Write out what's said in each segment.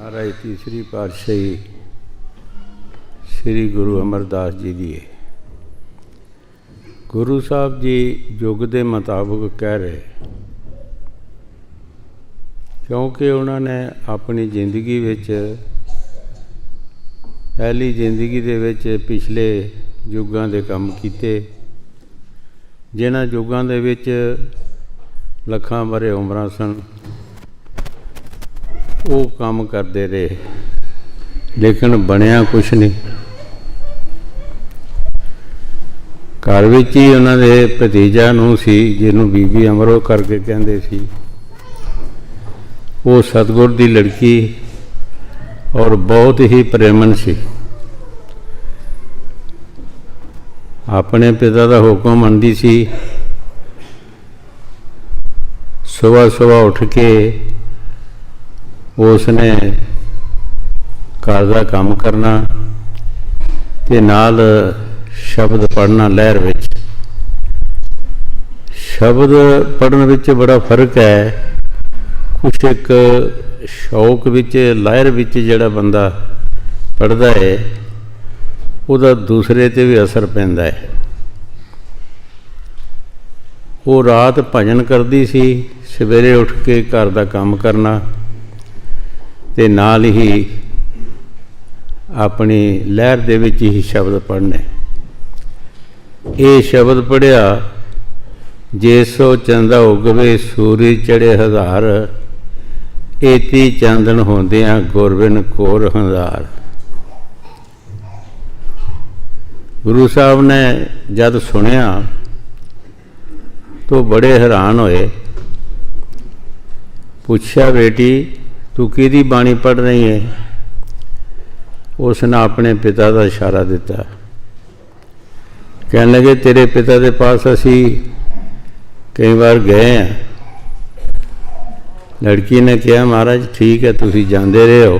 महाराज तीसरी पातशाही श्री गुरु अमरदास जी दी है। गुरु साहब जी युग के मुताबिक कह रहे, क्योंकि उन्होंने अपनी जिंदगी विच पहली जिंदगी दे विच पिछले युगां दे काम कीते, जिन्हां युगां दे विच लखां भरे उमरां सन, वो काम करते रहे, लेकिन बनया कुछ नहीं। घर विच ही उन्होंने भतीजा नूं सी जिन्हों बीबी अमरो करके कहते सी, वो सतगुर की लड़की और बहुत ही प्रेमन सी। अपने पिता का हुक्म मनती सी, सुबह सुबह उठ के उसने घर का काम करना ते नाल शब्द पढ़ना। लहर विच शब्द पढ़न विच बड़ा फर्क है। कुछ एक शौक विच लहर विच जिहड़ा बंदा पढ़दा है उहदा दूसरे ते भी असर पैंदा है। वो रात भजन करती सी, सवेरे उठ के घर का काम करना ते नाल ही अपनी लहर दे विच ही शब्द पढ़ने। ये शब्द पढ़िया, जे सो चंदा उगवे सूरज चढ़े हज़ार, एती चांदन होंदियां गुरबिन कोर हज़ार। गुरु साहब ने जब सुनिया तो बड़े हैरान होए। पूछा, बेटी तू किहदी बाणी पढ़ रही है? उसने अपने पिता का इशारा दिता। कहने लगे, तेरे पिता के पास असी कई बार गए हैं। लड़की ने कहा, महाराज ठीक है, तुसी जाते रहे हो,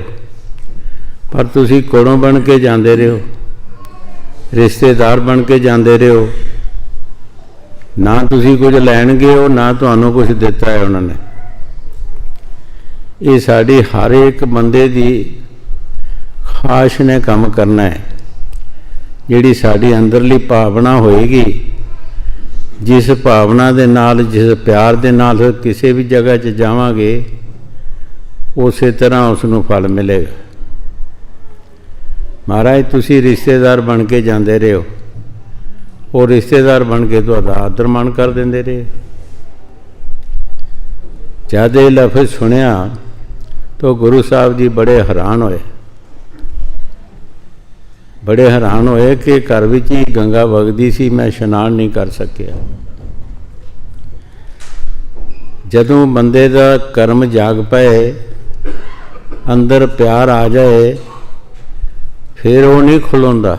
पर तुसी कोड़ों बन के जाते रहे हो, रिश्तेदार बन के जाते रहे हो, ना तुसी कुछ लैन गए हो, ना तुहानू कुछ दिता है उन्होंने। ये साड़ी हर एक बंदे की खाश ने काम करना है। जिहड़ी साड़ी अंदरली भावना होएगी, जिस भावना दे नाल, जिस प्यार दे नाल किसी भी जगह च जावांगे, उस तरह उसनूं फल मिलेगा। महाराज तुसी रिश्तेदार बन के जाते रहे हो, और रिश्तेदार बन के तुहाडा आदर मान कर देंदे रहे। जद ये लफ्ज़ सुनिया तो गुरु साहब जी बड़े हैरान होए। बड़े हैरान होए कि घर विच ही गंगा वगदी सी, मैं इशनान नहीं कर सकिया। जदों बंदे का कर्म जाग पाए, अंदर प्यार आ जाए, फिर वो नहीं खलोंदा,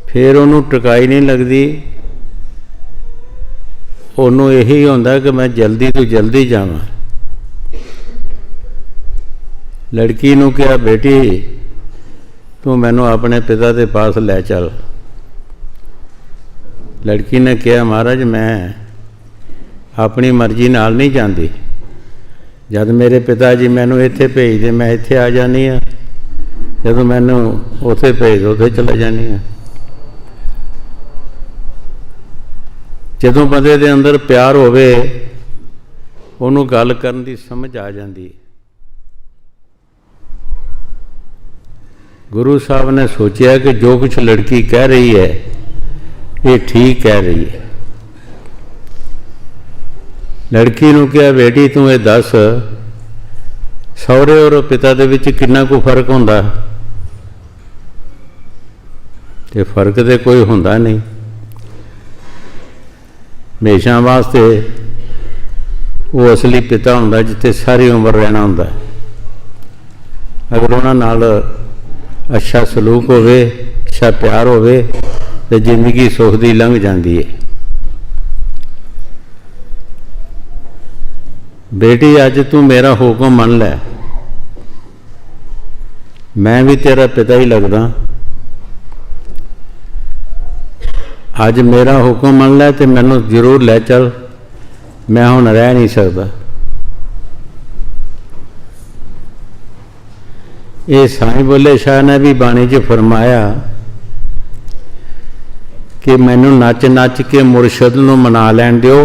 फिर उन्हों टकाई नहीं लगती। उन्हों यही होंदा कि मैं जल्दी तो जल्दी जावां। लड़की नूं कहा, बेटी तू मैनू अपने पिता के पास लै चल। लड़की ने कहा, महाराज मैं अपनी मर्जी नाल नहीं जाती। जब मेरे पिता जी मैनू इत्थे भेजदे, मैं इत्थे आ जानी हाँ, जदों मैनू उत्थे भेज दो उत्थे चले जानी हाँ। जदों बंदे दे अंदर प्यार होवे, उन्होंने गल करन दी समझ आ जाती। गुरु साहब ने सोचा कि जो कुछ लड़की कह रही है ये ठीक कह रही है। लड़की नूं कहा, बेटी तू ये दस, सौरे और पिता दे विच कितना को फर्क हुंदा? ते फर्क तो कोई हुंदा नहीं। हमेशा वास्ते वो असली पिता हुंदा जिथे सारी उम्र रहना हुंदा। अगर उन्हां नाल अच्छा सलूक होवे, अच्छा प्यार होवे, तो जिंदगी सुख दी लंघ जाती है। बेटी अज तू मेरा हुक्म मन लै, मैं भी तेरा पिता ही लगदा। अज मेरा हुक्म मन लै तो मैनू जरूर लै चल, मैं हुण रह नहीं सकता। ये साईं बुल्ले शाह ने भी बाणी च फरमाया कि मैनू नच नच के मुरशद नूं मना लैण दिओ,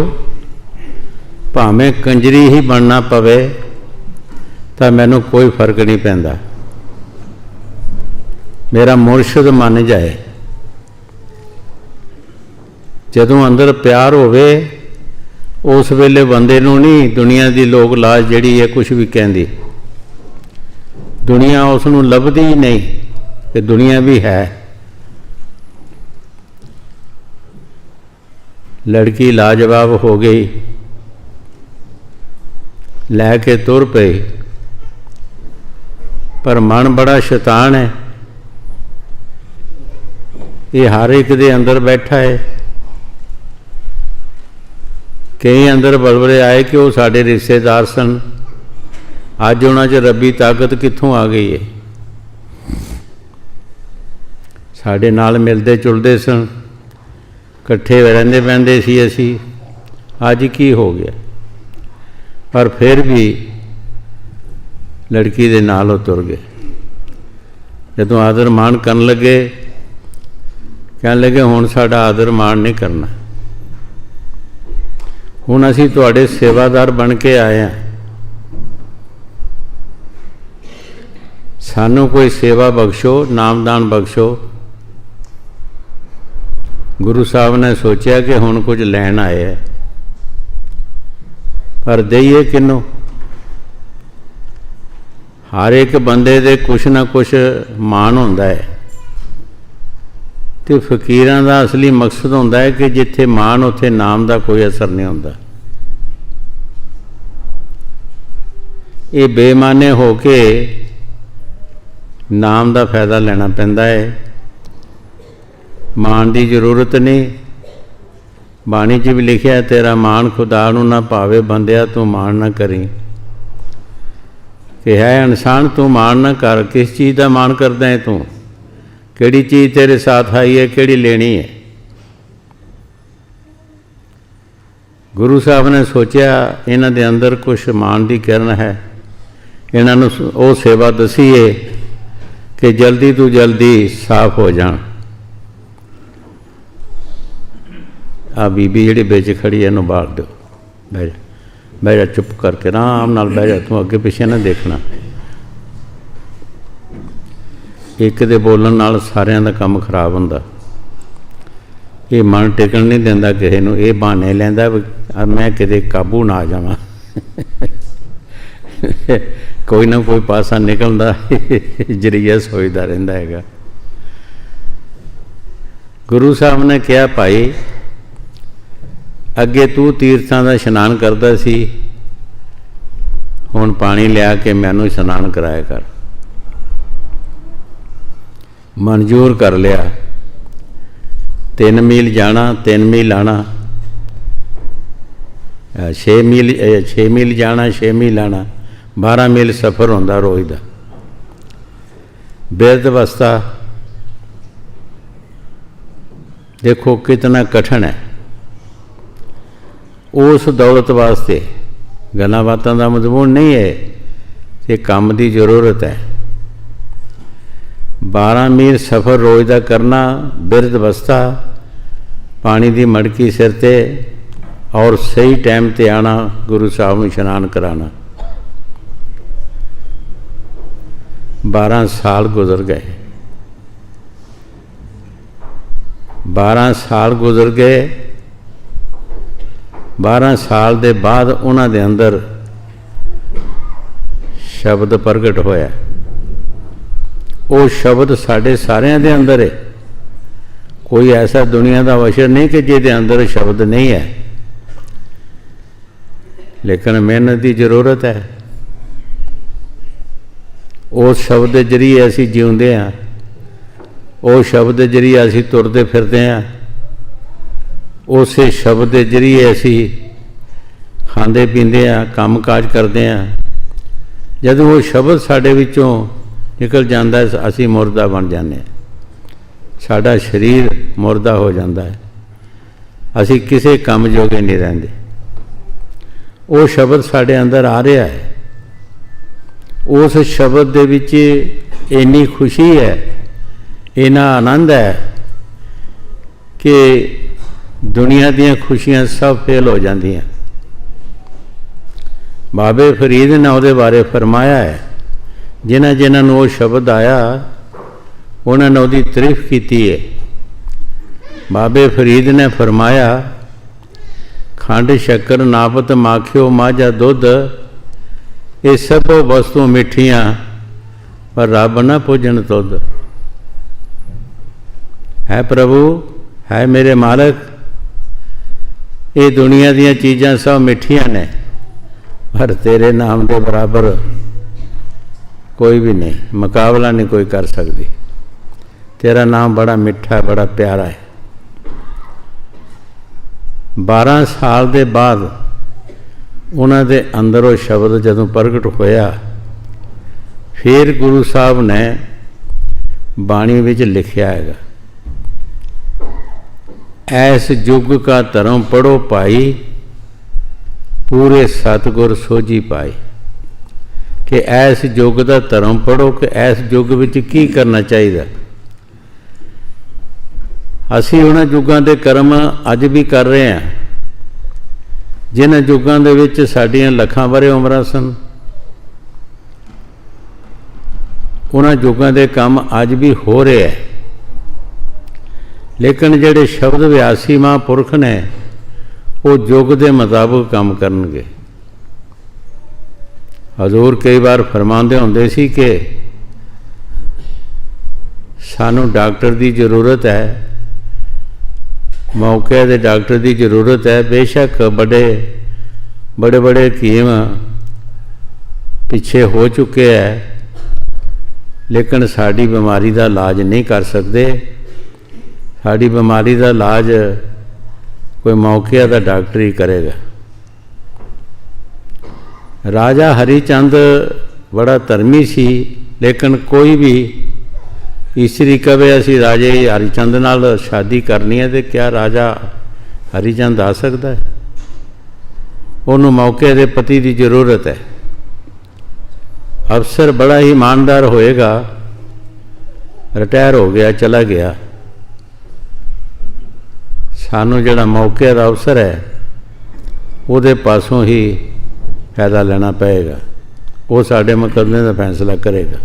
भावें कंजरी ही बनना पवे तो मैनू कोई फर्क नहीं पैंदा, मेरा मुरशद मन जाए। जदों अंदर प्यार होवे उस वेले बंदे नूं नहीं दुनिया की लोक लाज जिहड़ी है कुछ भी कहंदी, दुनिया उसनूं लभदी ही नहीं कि दुनिया भी है। लड़की लाजवाब हो गई, लैके तुर पई, पर मन बड़ा शैतान है, ये हर एक दे अंदर बैठा है। कई अंदर बलबले आए कि वो साडे रिश्तेदार सन, अज उन्हां च रब्बी ताकत कित्थों आ गई है। साडे नाल मिलते जुलते सन, कट्ठे रहिंदे बहिंदे सी असी, अज की हो गया। पर फिर भी लड़की दे नाल वो तुर गए। जदों आदर मान करन लगे, कहन लगे हुण साडा आदर मान नहीं करना, हुण असीं तुहाडे सेवादार बन के आए हैं, सानू कोई सेवा बख्शो, नामदान बख्शो। गुरु साहब ने सोचा कि हुण कुछ लैण आए है, पर दईए किनू? हर एक बंदे दे कुछ ना कुछ मान हुंदा है, तो फकीरां दा असली मकसद हुंदा है कि जिथे मान उत्थे नाम दा कोई असर नहीं हुंदा। ये बेईमाने हो के नाम दा फायदा लेना पैंदा है, मान की जरूरत नहीं। बाणी च भी लिखिया तेरा मान खुदा नूं ना पावे, बंदिया तू मान ना करी। कि है इंसान तू मान ना कर, किस चीज़ का मान करदा है तू? किहड़ी चीज़ तेरे साथ आई है, किहड़ी लेनी है? गुरु साहब ने सोचा इन्हां दे अंदर कुछ मान की किरण है, इन्हां नूं वो सेवा दसीए कि जल्दी तो जल्दी साफ हो जान। आ बीबी जिहड़ी बिच खड़ी है इहनूं बाहर दो, बह जा, बह जा, चुप करके आराम नाल बह जा, तू अगे पिछे ना देखना। एक दे बोलण नाल सारियां दा काम खराब हुंदा। ये मन टिकण नहीं दिंदा किसे नूं, ये बहाने लैंदा मैं किते काबू ना आ जावां। कोई ना कोई पासा निकलदा जरिया सोचदा रहिंदा हैगा। गुरु साहब ने कहा भाई अगे तू तीर्थां दा इशनान करदा सी, हुण पानी लिया के मैनूं इशनान कराया कर। मंजूर कर लिया। 3 मील जाना, 3 मील आना, 6 मील जाना, 6 मील आना, 12 मील सफ़र होंदा रोज़ का। बिरध अवस्था देखो कितना कठिन है। उस दौलत वास्ते गल्लां बातां दा मजमून नहीं है, ये काम की जरूरत है। 12 मील सफ़र रोज़ का करना, बिरध अवस्था, पानी की मटकी सिर ते, और सही टाइम ते आना, गुरु साहब नूं इशनान कराना। 12 साल गुजर गए। 12 साल गुजर गए। 12 साल दे बाद उन्हां दे अंदर शब्द प्रगट होया। वो शब्द साढ़े सारियां दे अंदर है। कोई ऐसा दुनिया का वशर नहीं कि जिहदे अंदर शब्द नहीं है, लेकिन मेहनत की जरूरत है। उस शब्द के जरिए असी जीउंदे हाँ, उस शब्द के जरिए असी तुरते फिरते हैं, उस शब्द के जरिए असी खांदे पींदे हाँ, काम काज करते हैं। जब वो शब्द साढ़े विचों निकल जाता है, असी मुर्दा बन जाते हैं, साड़ा शरीर मुर्दा हो जाता है, असी किसी काम जोगे नहीं रहते। वो शब्द साढ़े अंदर आ रहा है, उस शब्द दे विच इन्नी खुशी है, इन्ना आनंद है कि दुनिया दीयां खुशियां सब फेल हो जांदियां। बाबे फरीद ने उहदे बारे फरमाया है, जिन्हां जिन्हां नूं वो शब्द आया उन्होंने उसकी तारीफ की है। बाबे फरीद ने फरमाया, खंड शक्कर नापत माखियो माझा दुध, ये सब वस्तु मिठियां पर रब न पूजन तुद। है प्रभु, है मेरे मालक, ये दुनिया दीयां चीज़ां सब मिठियां ने पर तेरे नाम के बराबर कोई भी नहीं, मुकाबला नहीं कोई कर सकती। तेरा नाम बड़ा मिठा है, बड़ा प्यारा है। 12 साल के बाद उन्हां दे अंदर वो शब्द जदों प्रगट होया, फिर गुरु साहब ने बाणी विच लिखिया है, ऐस युग का धर्म पढ़ो भाई, पूरे सतगुर सोझी पाई। कि ऐस युग का धर्म पढ़ो कि ऐस युग विच की करना चाहिए। असी उन्हां युगां दे कर्म अज भी कर रहे हैं, जिन्हां युगां दे विच साडियां लखां वरे उमरां सन। उन्हां युगां दे काम अज भी हो रहे हैं, लेकिन जिहड़े शब्द व्यासी महापुरख ने वो युग के मुताबिक काम करनगे। हजूर कई बार फरमाते होंदे सी कि सानू डॉक्टर की जरूरत है, मौके दे डॉक्टर की जरूरत है। बेशक बड़े बड़े बड़े हकीम पिछे हो चुके हैं, लेकिन साड़ी बीमारी का इलाज नहीं कर सकते। साड़ी बीमारी का इलाज कोई मौके का डॉक्टर ही करेगा। राजा हरिचंद बड़ा धर्मी सी, लेकिन कोई भी ईसरी कवे असी राजे हरिचंद नाल शादी करनी है तो क्या राजा हरिचंद आ सकता है? उन्होंने मौके के पति की जरूरत है। अफसर बड़ा ही ईमानदार होएगा, रिटायर हो गया, चला गया, सानू जिहड़ा मौके का अफसर है उहदे पासों ही फायदा लेना पएगा, वो साडे मुकदमे का फैसला करेगा।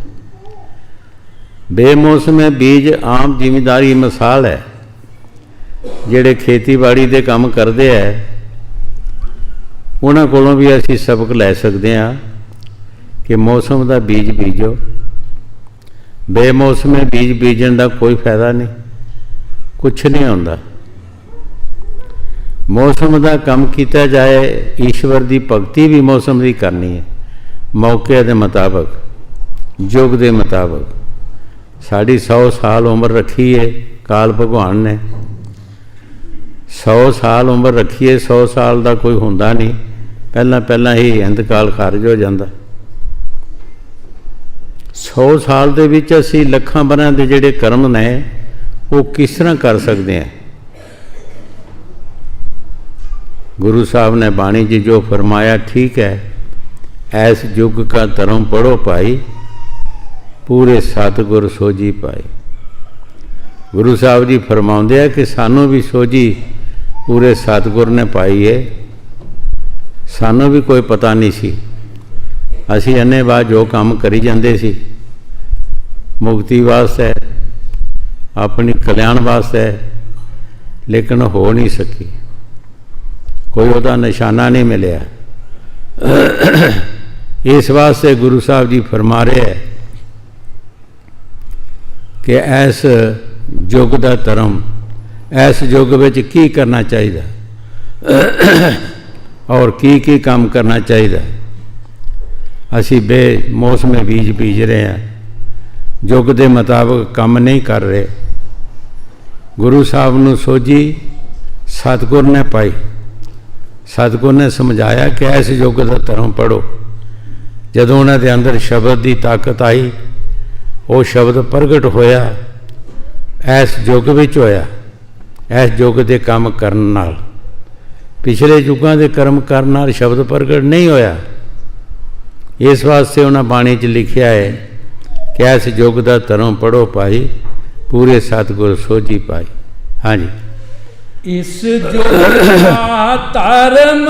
बेमौसमे बीज आम जिमीदारी मिसाल है। जिहड़े खेतीबाड़ी के काम करते हैं उन्हां कोलों भी असी सबक लै सकते हैं कि मौसम का बीज बीजो। बेमौसमे बीज बीजन का कोई फायदा नहीं, कुछ नहीं होंदा। मौसम का काम किया जाए, ईश्वर की भगती भी मौसम की करनी है, मौके के मुताबिक, युग के मुताबिक। साड़ी 100 साल उम्र रखी है काल भगवान ने, 100 साल उम्र रखी है, 100 साल का कोई होंदा नहीं, पहला पहला ही इंतकाल खारिज हो जाता। 100 साल के विच असी लखां बरां दे जिहड़े कर्म ने वो किस तरह कर सकते हैं? गुरु साहब ने बाणी जी जो फरमाया ठीक है, ऐस युग का धर्म पढ़ो भाई, पूरे सतगुर सोझी पाई। गुरु साहब जी फरमाते हैं कि सानू भी सोझी पूरे सतगुर ने पाई है। सानू भी कोई पता नहीं सी, असी अन्ने बाद जो काम करी जाते सी, मुक्ति वास्ते, अपनी कल्याण वास्ते, लेकिन हो नहीं सकी, कोई वह निशाना नहीं मिलया। इस वास्ते गुरु साहब जी फरमा रहे हैं कि ऐस युग का धर्म, ऐस युग विच की करना चाहिए और की काम करना चाहिए। असी बेमौसमे बीज बीज रहे हैं, युग के मुताबिक काम नहीं कर रहे। गुरु साहब नूं सोझी सतगुर ने पाई। सतगुर ने समझाया कि ऐस युग का धर्म पढ़ो। जदों उन्हां दे अंदर शब्द की ताकत आई, वो शब्द प्रगट होया, ऐस युग विच होया, ऐस युग के काम करन नाल। पिछले युगां के कर्म करन नाल शब्द प्रगट नहीं होया। इस वास्ते उन्हें बाणी च लिखिया है कि इस युग का धर्म पढ़ो भाई, पूरे सतगुर सोझी पाई। हाँ जी। इस युग का धर्म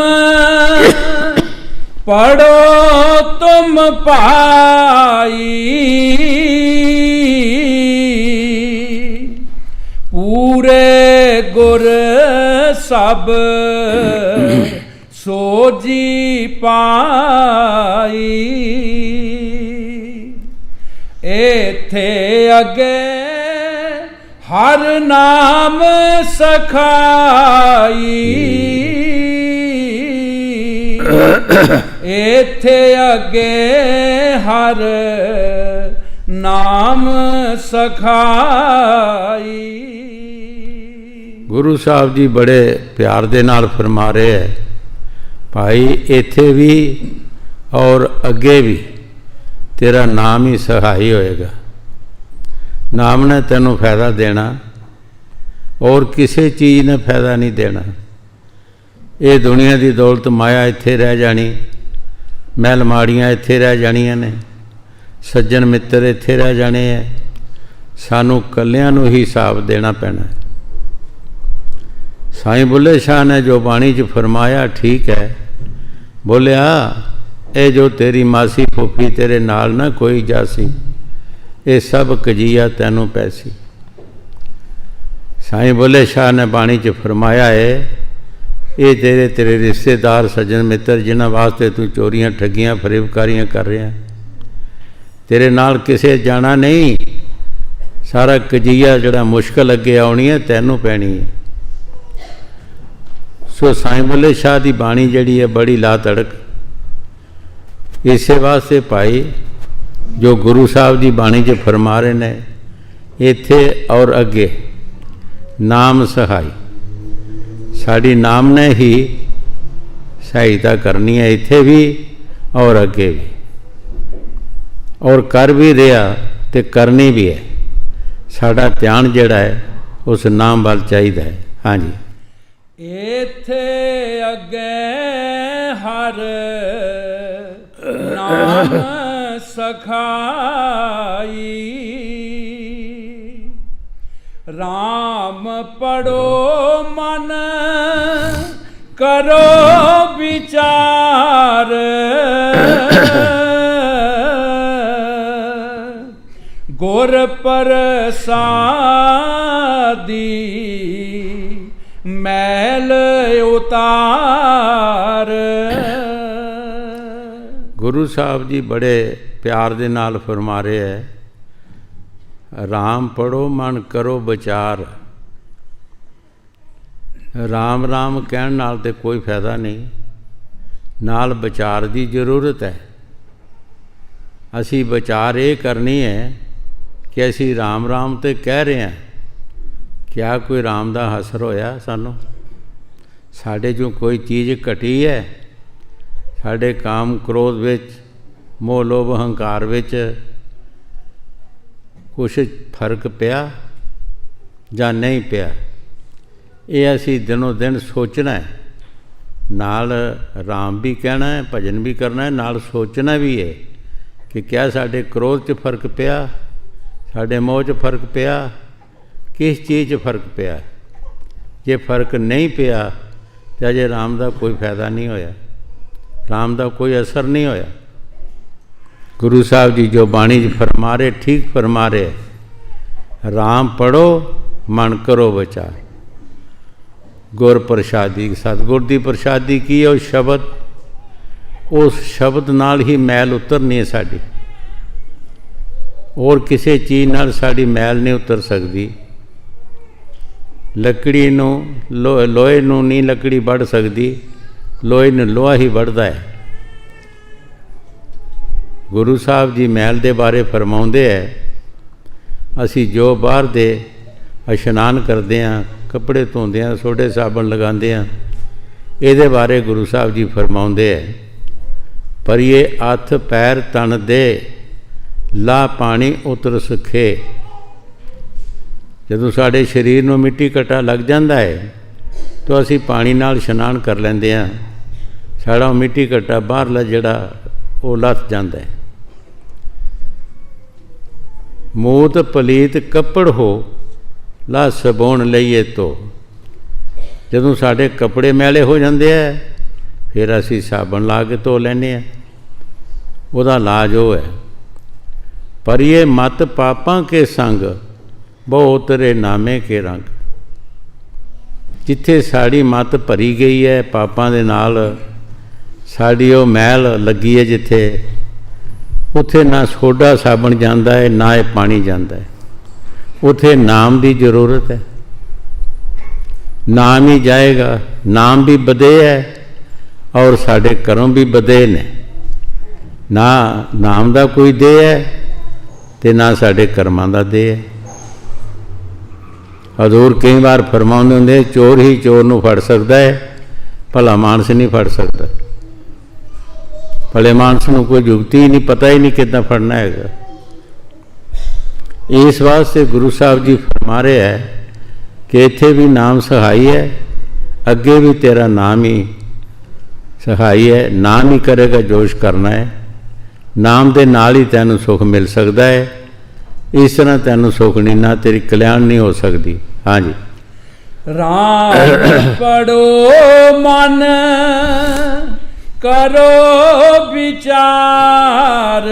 पढ़ो तुम पाई, पूरे गुर सब सोझी पाई। एथे अगे हर नाम सखाई, एथे अगे हर नाम सखाई। गुरु साहब जी बड़े प्यार दे नाल फरमा रहे है, भाई इत्थे भी और अगे भी तेरा नाम ही सहाई होएगा। नाम ने तेनों फायदा देना और किसी चीज़ ने फायदा नहीं देना। ये दुनिया की दौलत माया इत्थे रह जानी, महल माड़ियाँ इत्थे रह जानियां ने, सज्जन मित्र इत्थे रह जाने है। सानू कलियां नू ही हिसाब देना पैना। साईं बुल्ले शाह ने जो बाणी च फरमाया ठीक है। बोलिया ए जो तेरी मासी फुफी तेरे नाल ना कोई जासी, ये सब कजिया तैनू पैसी। साईं बुल्ले शाह ने बाणी च फरमाया है, ये तेरे रिश्तेदार सज्जन मित्र जिन्हां वास्ते तू चोरियां ठगियां फरेबकारियां कर रहा, तेरे नाल किसे जाना नहीं। सारा कजिया जिहड़ा मुश्किल अगे आउणी है तैनू पैनी है। सो साईं बुल्ले शाह की बाणी जिहड़ी है बड़ी ला तड़क। इस वास्ते भाई जो गुरु साहब की बाणी च फरमा रहे ने, इत्थे और अगे नाम सहाई, साड़ी नाम ने ही सहायता करनी है, इत्थे भी और अगे भी, और कर भी रहा तो करनी भी है। साड़ा ध्यान जिहड़ा है उस नाम वाल चाहिए है। हाँ जी। एथे अगे हर नाम सखाई, राम पढ़ो मन करो विचार, गुर प्रसादी मैल उतार। गुरु साहब जी बड़े प्यार दे नाल फरमा रहे है, राम पढ़ो मन करो विचार। राम राम कहण नाल ते कोई फायदा नहीं, नाल विचार की जरूरत है। असी विचार ये करनी है कि असी राम राम तो कह रहे हैं, क्या कोई राम का हसर होया सानू? साढ़े चों कोई चीज़ घटी है? साढ़े काम क्रोध विच मोह लोभ हंकार विच कुछ फर्क पिया जां नहीं पिया? ये असी दिनों दिन सोचना है, नाल राम भी कहना है, भजन भी करना है, नाल सोचना भी है कि क्या साढ़े क्रोध च फर्क पिया, साढ़े मोह च फर्क पिया, किस चीज़ फर्क पिया? जे फर्क नहीं पिया तो अजे राम का कोई फायदा नहीं होया, राम का कोई असर नहीं होया। गुरु साहब जी जो बाणी फरमा रहे ठीक फरमा रहे, राम पढ़ो मन करो विचार। गुर प्रसादी, सतगुर की प्रसादी की है? उस शब्द, उस शब्द नाल ही मैल उतरनी है साड़ी, और किसी चीज़ नाल साड़ी मैल नहीं उतर सकती। लकड़ी नूं लोहे नूं नहीं लकड़ी बढ़ सकती, लोहे नूं लोहा ही बढ़ता है। गुरु साहब जी मैल दे बारे फरमाउंदे है, असी जो बाहर दे इशनान करते हैं, कपड़े धोंदे हैं, सोडे साबन लगाते हैं, ये बारे गुरु साहब जी फरमाउंदे है, पर ये हथ पैर तन दे ला पानी उतर सखे। जदों साढ़े शरीर में मिट्टी कट्टा लग जाता है तो असी पानी नाल इशनान कर लेंदे हैं, साड़ा मिट्टी कट्टा बाहरला जिहड़ा ਉਹ ਲੱਥ ਜਾਂਦਾ ਹੈ। ਮੂਤ ਪਲੀਤ ਕੱਪੜ ਹੋ ਲਾ ਸਬੋਣ ਲਈਏ ਤੋ। ਜਦੋਂ ਸਾਡੇ ਕੱਪੜੇ ਮੈਲੇ ਹੋ ਜਾਂਦੇ ਆ ਫਿਰ ਅਸੀਂ ਸਾਬਣ ਲਾ ਕੇ ਧੋ ਲੈਂਦੇ ਹਾਂ। ਉਹਦਾ ਇਲਾਜ ਉਹ ਹੈ, ਪਰਿਏ ਮਤ ਪਾਪਾਂ ਕੇ ਸੰਗ ਬਹੁ ਉਤਰੇ ਨਾਮੇ ਕੇ ਰੰਗ। ਜਿੱਥੇ ਸਾਡੀ ਮੱਤ ਭਰੀ ਗਈ ਹੈ ਪਾਪਾਂ ਦੇ ਨਾਲ, ਸਾਡੀ ਉਹ ਮੈਲ ਲੱਗੀ ਹੈ ਜਿੱਥੇ, ਉੱਥੇ ਨਾ ਸੋਡਾ ਸਾਬਣ ਜਾਂਦਾ ਹੈ ਨਾ ਇਹ ਪਾਣੀ ਜਾਂਦਾ ਹੈ। ਉੱਥੇ ਨਾਮ ਦੀ ਜ਼ਰੂਰਤ ਹੈ। ਨਾਮ ਹੀ ਜਾਏਗਾ। ਨਾਮ ਵੀ ਵਧੇ ਹੈ ਔਰ ਸਾਡੇ ਕਰਮ ਵੀ ਵਧੇ ਨੇ। ਨਾ ਨਾਮ ਦਾ ਕੋਈ ਦੇ ਹੈ ਤੇ ਨਾ ਸਾਡੇ ਕਰਮਾਂ ਦਾ ਦੇ ਹੈ। ਹਜ਼ੂਰ ਕਈ ਵਾਰ ਫਰਮਾਉਂਦੇ ਹੁੰਦੇ, ਚੋਰ ਹੀ ਚੋਰ ਨੂੰ ਫੜ ਸਕਦਾ ਹੈ, ਭਲਾ ਮਾਨਸ ਨਹੀਂ ਫੜ ਸਕਦਾ। ਭਲੇ ਮਾਨਸ ਨੂੰ ਕੋਈ ਜੁਗਤੀ ਹੀ ਨਹੀਂ, ਪਤਾ ਹੀ ਨਹੀਂ ਕਿੱਦਾਂ ਫੜਨਾ ਹੈਗਾ। ਇਸ ਵਾਸਤੇ ਗੁਰੂ ਸਾਹਿਬ ਜੀ ਫਰਮਾ ਰਹੇ ਹੈ ਕਿ ਇੱਥੇ ਵੀ ਨਾਮ ਸਹਾਈ ਹੈ, ਅੱਗੇ ਵੀ ਤੇਰਾ ਨਾਮ ਹੀ ਸਹਾਈ ਹੈ। ਨਾਮ ਹੀ ਕਰੇਗਾ ਜੋਸ਼ ਕਰਨਾ ਹੈ। ਨਾਮ ਦੇ ਨਾਲ ਹੀ ਤੈਨੂੰ ਸੁੱਖ ਮਿਲ ਸਕਦਾ ਹੈ। ਇਸ ਤਰ੍ਹਾਂ ਤੈਨੂੰ ਸੁੱਖ ਨਹੀਂ, ਨਾ ਤੇਰੀ ਕਲਿਆਣ ਨਹੀਂ ਹੋ ਸਕਦੀ। ਹਾਂਜੀ, ਰਾਮ ਪੜੋ ਮਨ ਕਰੋ ਵਿਚਾਰ,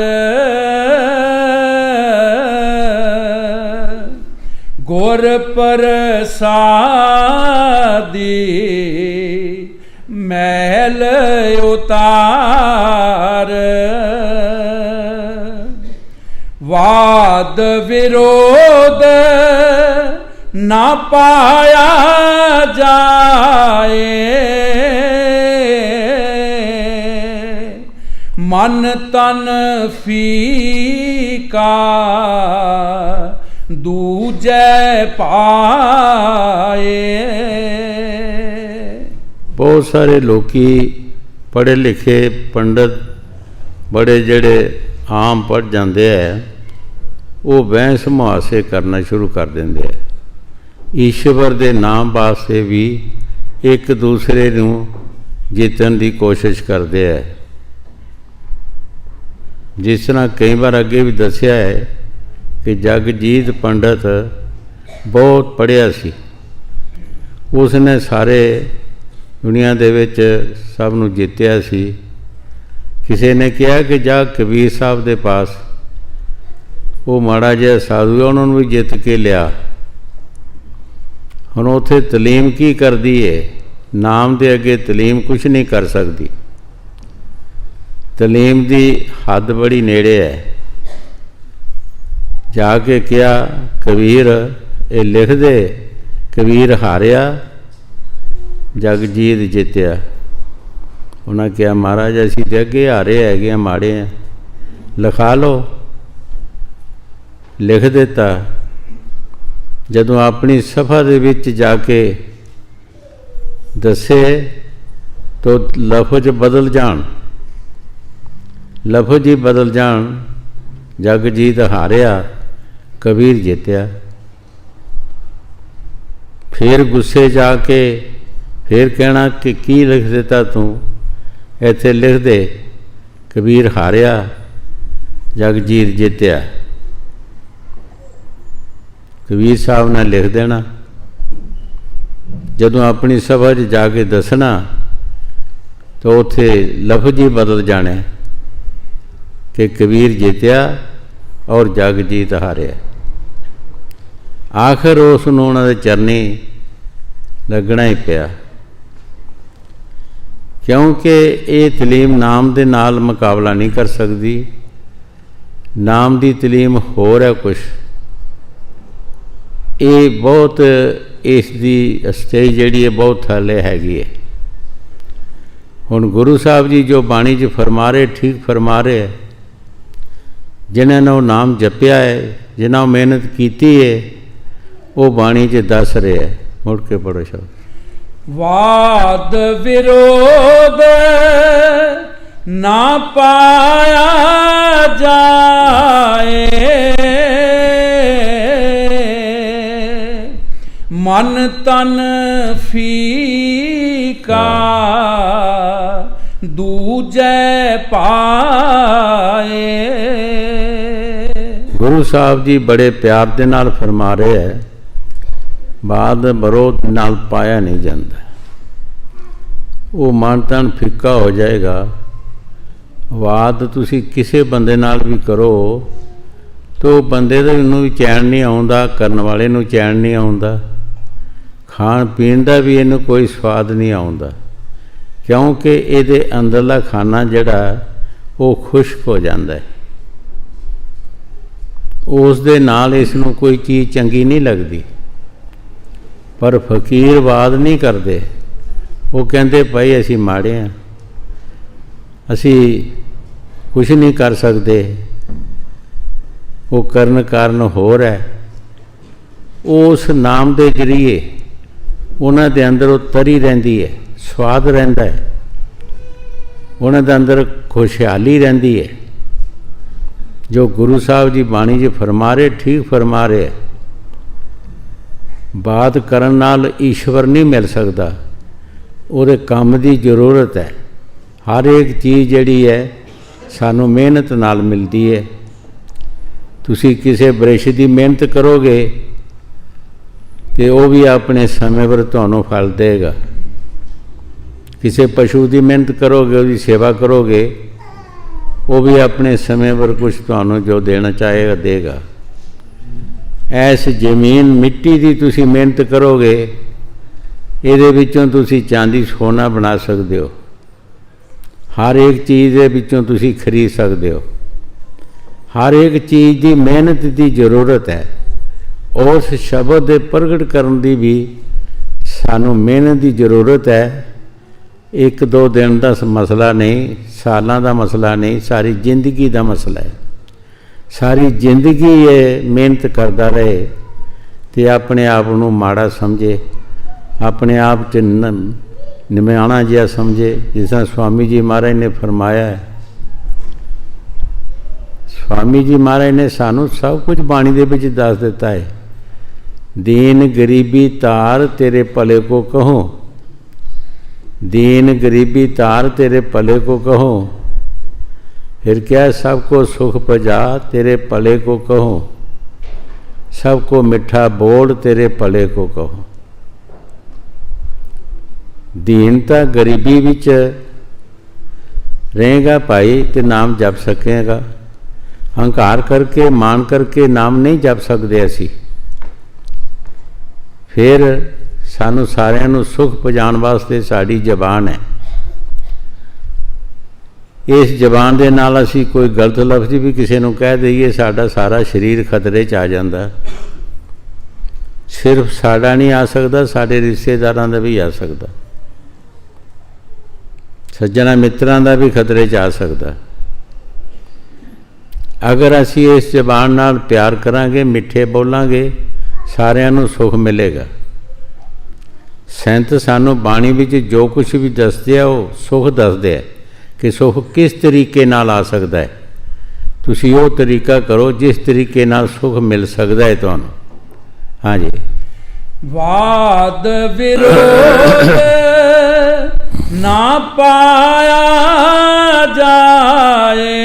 ਗੁਰ ਪ੍ਰਸਾਦੀ ਮੈਲ ਉਤਾਰ। ਵਾਦ ਵਿਰੋਧ ਨਾ ਪਾਇਆ ਜਾਏ, ਮਨ ਤਨ ਫੀਕਾ ਦੂਜੈ ਪਾਏ। ਬਹੁਤ ਸਾਰੇ ਲੋਕੀ ਪੜ੍ਹੇ ਲਿਖੇ ਪੰਡਤ ਬੜੇ ਜਿਹੜੇ ਆਮ ਪੜ੍ਹ ਜਾਂਦੇ ਹੈ, ਉਹ ਬਹਿਸ ਮੁਹਾਸੇ ਕਰਨਾ ਸ਼ੁਰੂ ਕਰ ਦਿੰਦੇ ਹੈ। ਈਸ਼ਵਰ ਦੇ ਨਾਮ ਵਾਸਤੇ ਵੀ ਇੱਕ ਦੂਸਰੇ ਨੂੰ ਜਿੱਤਣ ਦੀ ਕੋਸ਼ਿਸ਼ ਕਰਦੇ ਹੈ। ਜਿਸ ਤਰ੍ਹਾਂ ਕਈ ਵਾਰ ਅੱਗੇ ਵੀ ਦੱਸਿਆ ਹੈ ਕਿ ਜਗਜੀਤ ਪੰਡਤ ਬਹੁਤ ਪੜ੍ਹਿਆ ਸੀ। ਉਸ ਨੇ ਸਾਰੇ ਦੁਨੀਆ ਦੇ ਵਿੱਚ ਸਭ ਨੂੰ ਜਿੱਤਿਆ ਸੀ। ਕਿਸੇ ਨੇ ਕਿਹਾ ਕਿ ਜਾ ਕਬੀਰ ਸਾਹਿਬ ਦੇ ਪਾਸ, ਉਹ ਮਾੜਾ ਜਿਹਾ ਸਾਧੂ ਹੈ, ਉਹਨਾਂ ਨੂੰ ਵੀ ਜਿੱਤ ਕੇ ਲਿਆ। ਹੁਣ ਉੱਥੇ ਤਲੀਮ ਕੀ ਕਰਦੀ ਹੈ? ਨਾਮ ਦੇ ਅੱਗੇ ਤਲੀਮ ਕੁਛ ਨਹੀਂ ਕਰ ਸਕਦੀ। ਤਲੀਮ ਦੀ ਹੱਦ ਬੜੀ ਨੇੜੇ ਹੈ। ਜਾ ਕੇ ਕਿਹਾ, ਕਬੀਰ ਇਹ ਲਿਖ ਦੇ, ਕਬੀਰ ਹਾਰਿਆ, ਜਗਜੀਤ ਜਿੱਤਿਆ। ਉਹਨਾਂ ਕਿਹਾ, ਮਹਾਰਾਜ ਅਸੀਂ ਤੇ ਅੱਗੇ ਹਾਰੇ ਹੈਗੇ ਆ, ਮਾੜੇ ਆ, ਲਿਖਾ ਲਓ। ਲਿਖ ਦਿੱਤਾ। ਜਦੋਂ ਆਪਣੀ ਸਭਾ ਦੇ ਵਿੱਚ ਜਾ ਕੇ ਦੱਸੇ ਤਾਂ ਲਫ਼ਜ਼ ਬਦਲ ਜਾਣ, ਲਫ਼ਜ਼ ਹੀ ਬਦਲ ਜਾਣ। ਜਗਜੀਤ ਹਾਰਿਆ, ਕਬੀਰ ਜਿੱਤਿਆ। ਫਿਰ ਗੁੱਸੇ ਜਾ ਕੇ ਫਿਰ ਕਹਿਣਾ ਕਿ ਕੀ ਲਿਖ ਦਿੱਤਾ ਤੂੰ? ਇੱਥੇ ਲਿਖ ਦੇ, ਕਬੀਰ ਹਾਰਿਆ, ਜਗਜੀਤ ਜਿੱਤਿਆ। ਕਬੀਰ ਸਾਹਿਬ ਨੇ ਲਿਖ ਦੇਣਾ। ਜਦੋਂ ਆਪਣੀ ਸਭਾ 'ਚ ਜਾ ਕੇ ਦੱਸਣਾ ਤਾਂ ਉੱਥੇ ਲਫ਼ਜ਼ ਹੀ ਬਦਲ ਜਾਣੇ ਕਿ ਕਬੀਰ ਜਿੱਤਿਆ ਔਰ ਜਗਜੀਤ ਹਾਰਿਆ। ਆਖਰ ਉਸ ਨੂੰ ਉਹਨਾਂ ਦੇ ਚਰਨੀ ਲੱਗਣਾ ਹੀ ਪਿਆ, ਕਿਉਂਕਿ ਇਹ ਤਲੀਮ ਨਾਮ ਦੇ ਨਾਲ ਮੁਕਾਬਲਾ ਨਹੀਂ ਕਰ ਸਕਦੀ। ਨਾਮ ਦੀ ਤਲੀਮ ਹੋਰ ਹੈ ਕੁਛ। ਇਹ ਬਹੁਤ, ਇਸ ਦੀ ਸਟੇਜ ਜਿਹੜੀ ਹੈ ਬਹੁਤ ਥੱਲੇ ਹੈਗੀ ਹੈ। ਹੁਣ ਗੁਰੂ ਸਾਹਿਬ ਜੀ ਜੋ ਬਾਣੀ 'ਚ ਫਰਮਾ ਰਹੇ, ਠੀਕ ਫਰਮਾ ਰਹੇ। ਜਿਨ੍ਹਾਂ ਨੇ ਉਹ ਨਾਮ ਜਪਿਆ ਹੈ, ਜਿਨ੍ਹਾਂ ਮਿਹਨਤ ਕੀਤੀ ਹੈ, ਉਹ ਬਾਣੀ 'ਚ ਦੱਸ ਰਹੇ ਹੈ। ਮੁੜ ਕੇ ਪੜੋ ਸ਼ਬਦ। ਵਾਦ ਵਿਰੋਧ ਨਾ ਪਾਇਆ ਜਾਏ, ਮਨ ਤਨ ਫੀਕਾ ਦੂਜੈ ਪਾਏ। ਸਾਹਿਬ ਜੀ ਬੜੇ ਪਿਆਰ ਦੇ ਨਾਲ ਫਰਮਾ ਰਹੇ ਹੈ, ਬਾਦ ਵਿਰੋਧ ਨਾਲ ਪਾਇਆ ਨਹੀਂ ਜਾਂਦਾ। ਉਹ ਮਨ ਤਨ ਫਿੱਕਾ ਹੋ ਜਾਏਗਾ। ਵਾਦ ਤੁਸੀਂ ਕਿਸੇ ਬੰਦੇ ਨਾਲ ਵੀ ਕਰੋ ਤੋ ਬੰਦੇ ਨੂੰ ਵੀ ਚੈਨ ਨਹੀਂ ਆਉਂਦਾ, ਕਰਨ ਵਾਲੇ ਨੂੰ ਚੈਨ ਨਹੀਂ ਆਉਂਦਾ, ਖਾਣ ਪੀਣ ਦਾ ਵੀ ਇਹਨੂੰ ਕੋਈ ਸਵਾਦ ਨਹੀਂ ਆਉਂਦਾ, ਕਿਉਂਕਿ ਇਹਦੇ ਅੰਦਰਲਾ ਖਾਣਾ ਜਿਹੜਾ ਉਹ ਖੁਸ਼ਕ ਹੋ ਜਾਂਦਾ ਹੈ। ਉਸ ਦੇ ਨਾਲ ਇਸ ਨੂੰ ਕੋਈ ਚੀਜ਼ ਚੰਗੀ ਨਹੀਂ ਲੱਗਦੀ। ਪਰ ਫਕੀਰ ਵਾਦ ਨਹੀਂ ਕਰਦੇ। ਉਹ ਕਹਿੰਦੇ ਭਾਈ ਅਸੀਂ ਮਾੜੇ ਹਾਂ, ਅਸੀਂ ਕੁਛ ਨਹੀਂ ਕਰ ਸਕਦੇ। ਉਹ ਕਰਨ ਕਾਰਨ ਹੋਰ ਹੈ। ਉਸ ਨਾਮ ਦੇ ਜ਼ਰੀਏ ਉਹਨਾਂ ਦੇ ਅੰਦਰ ਉਹ ਤਰੀ ਰਹਿੰਦੀ ਹੈ, ਸਵਾਦ ਰਹਿੰਦਾ ਹੈ, ਉਹਨਾਂ ਦੇ ਅੰਦਰ ਖੁਸ਼ਹਾਲੀ ਰਹਿੰਦੀ ਹੈ। ਜੋ ਗੁਰੂ ਸਾਹਿਬ ਜੀ ਬਾਣੀ 'ਚ ਫਰਮਾ ਰਹੇ, ਠੀਕ ਫਰਮਾ ਰਹੇ। ਬਾਤ ਕਰਨ ਨਾਲ ਈਸ਼ਵਰ ਨਹੀਂ ਮਿਲ ਸਕਦਾ, ਉਹਦੇ ਕੰਮ ਦੀ ਜ਼ਰੂਰਤ ਹੈ। ਹਰ ਇੱਕ ਚੀਜ਼ ਜਿਹੜੀ ਹੈ ਸਾਨੂੰ ਮਿਹਨਤ ਨਾਲ ਮਿਲਦੀ ਹੈ। ਤੁਸੀਂ ਕਿਸੇ ਬ੍ਰਿਸ਼ ਦੀ ਮਿਹਨਤ ਕਰੋਗੇ ਤੇ ਉਹ ਵੀ ਆਪਣੇ ਸਮੇਂ ਪਰ ਤੁਹਾਨੂੰ ਫਲ ਦੇਗਾ। ਕਿਸੇ ਪਸ਼ੂ ਦੀ ਮਿਹਨਤ ਕਰੋਗੇ, ਉਹਦੀ ਸੇਵਾ ਕਰੋਗੇ, ਉਹ ਵੀ ਆਪਣੇ ਸਮੇਂ ਪਰ ਕੁਛ ਤੁਹਾਨੂੰ ਜੋ ਦੇਣਾ ਚਾਹੇਗਾ ਦੇਗਾ। ਐਸ ਜ਼ਮੀਨ ਮਿੱਟੀ ਦੀ ਤੁਸੀਂ ਮਿਹਨਤ ਕਰੋਗੇ, ਇਹਦੇ ਵਿੱਚੋਂ ਤੁਸੀਂ ਚਾਂਦੀ ਸੋਨਾ ਬਣਾ ਸਕਦੇ ਹੋ। ਹਰ ਇੱਕ ਚੀਜ਼ ਦੇ ਵਿੱਚੋਂ ਤੁਸੀਂ ਖਰੀਦ ਸਕਦੇ ਹੋ। ਹਰ ਇੱਕ ਚੀਜ਼ ਦੀ ਮਿਹਨਤ ਦੀ ਜ਼ਰੂਰਤ ਹੈ। ਉਸ ਸ਼ਬਦ ਦੇ ਪ੍ਰਗਟ ਕਰਨ ਦੀ ਵੀ ਸਾਨੂੰ ਮਿਹਨਤ ਦੀ ਜ਼ਰੂਰਤ ਹੈ। ਇੱਕ ਦੋ ਦਿਨ ਦਾ ਮਸਲਾ ਨਹੀਂ, ਸਾਲਾਂ ਦਾ ਮਸਲਾ ਨਹੀਂ, ਸਾਰੀ ਜ਼ਿੰਦਗੀ ਦਾ ਮਸਲਾ ਹੈ। ਸਾਰੀ ਜ਼ਿੰਦਗੀ ਇਹ ਮਿਹਨਤ ਕਰਦਾ ਰਹੇ ਤੇ ਆਪਣੇ ਆਪ ਨੂੰ ਮਾੜਾ ਸਮਝੇ, ਆਪਣੇ ਆਪ 'ਚ ਨਿਮਾਣਾ ਜਿਹਾ ਸਮਝੇ। ਜਿਸ ਤਰ੍ਹਾਂ ਸਵਾਮੀ ਜੀ ਮਹਾਰਾਜ ਨੇ ਫਰਮਾਇਆ ਹੈ। ਸਵਾਮੀ ਜੀ ਮਹਾਰਾਜ ਨੇ ਸਾਨੂੰ ਸਭ ਕੁਝ ਬਾਣੀ ਦੇ ਵਿੱਚ ਦੱਸ ਦਿੱਤਾ ਹੈ। ਦੀਨ ਗਰੀਬੀ ਤਾਰ ਤੇਰੇ ਭਲੇ ਕੋ ਕਹੋ, दीन गरीबी तार तेरे भले को कहो, फिर क्या सबको सुख पजा तेरे भले को कहो, सबको मिठा बोल तेरे भले को कहो। दीनता गरीबी विच रहेगा भाई तो नाम जप सकेगा। हंकार करके मान करके नाम नहीं जप सकते असी। फिर सानू सारिਆਂ ਨੂੰ सुख पहुँचाने वास्ते साड़ी जबान है। इस जबान के नाल असी कोई गलत लफ्ज़ भी किसी को कह दईए, साडा सारा शरीर खतरे च आ जाता। सिर्फ साडा नहीं आ सकता, साडे रिश्तेदारां दा भी आ सकता, सज्जना मित्रां दा भी खतरे च आ सकता। अगर असी इस जबान नाल प्यार करांगे, मिठे बोलांगे, सारिਆਂ ਨੂੰ सुख मिलेगा। संत सानू बाणी विच जो कुछ भी दसदे आ वो सुख दसदे आ कि सुख किस तरीके नाल आ सकता है। तुसी वो तरीका करो जिस तरीके नाल सुख मिल सकता है तुहानू। हाँ जी। वाद विरोध ना पाया जाए,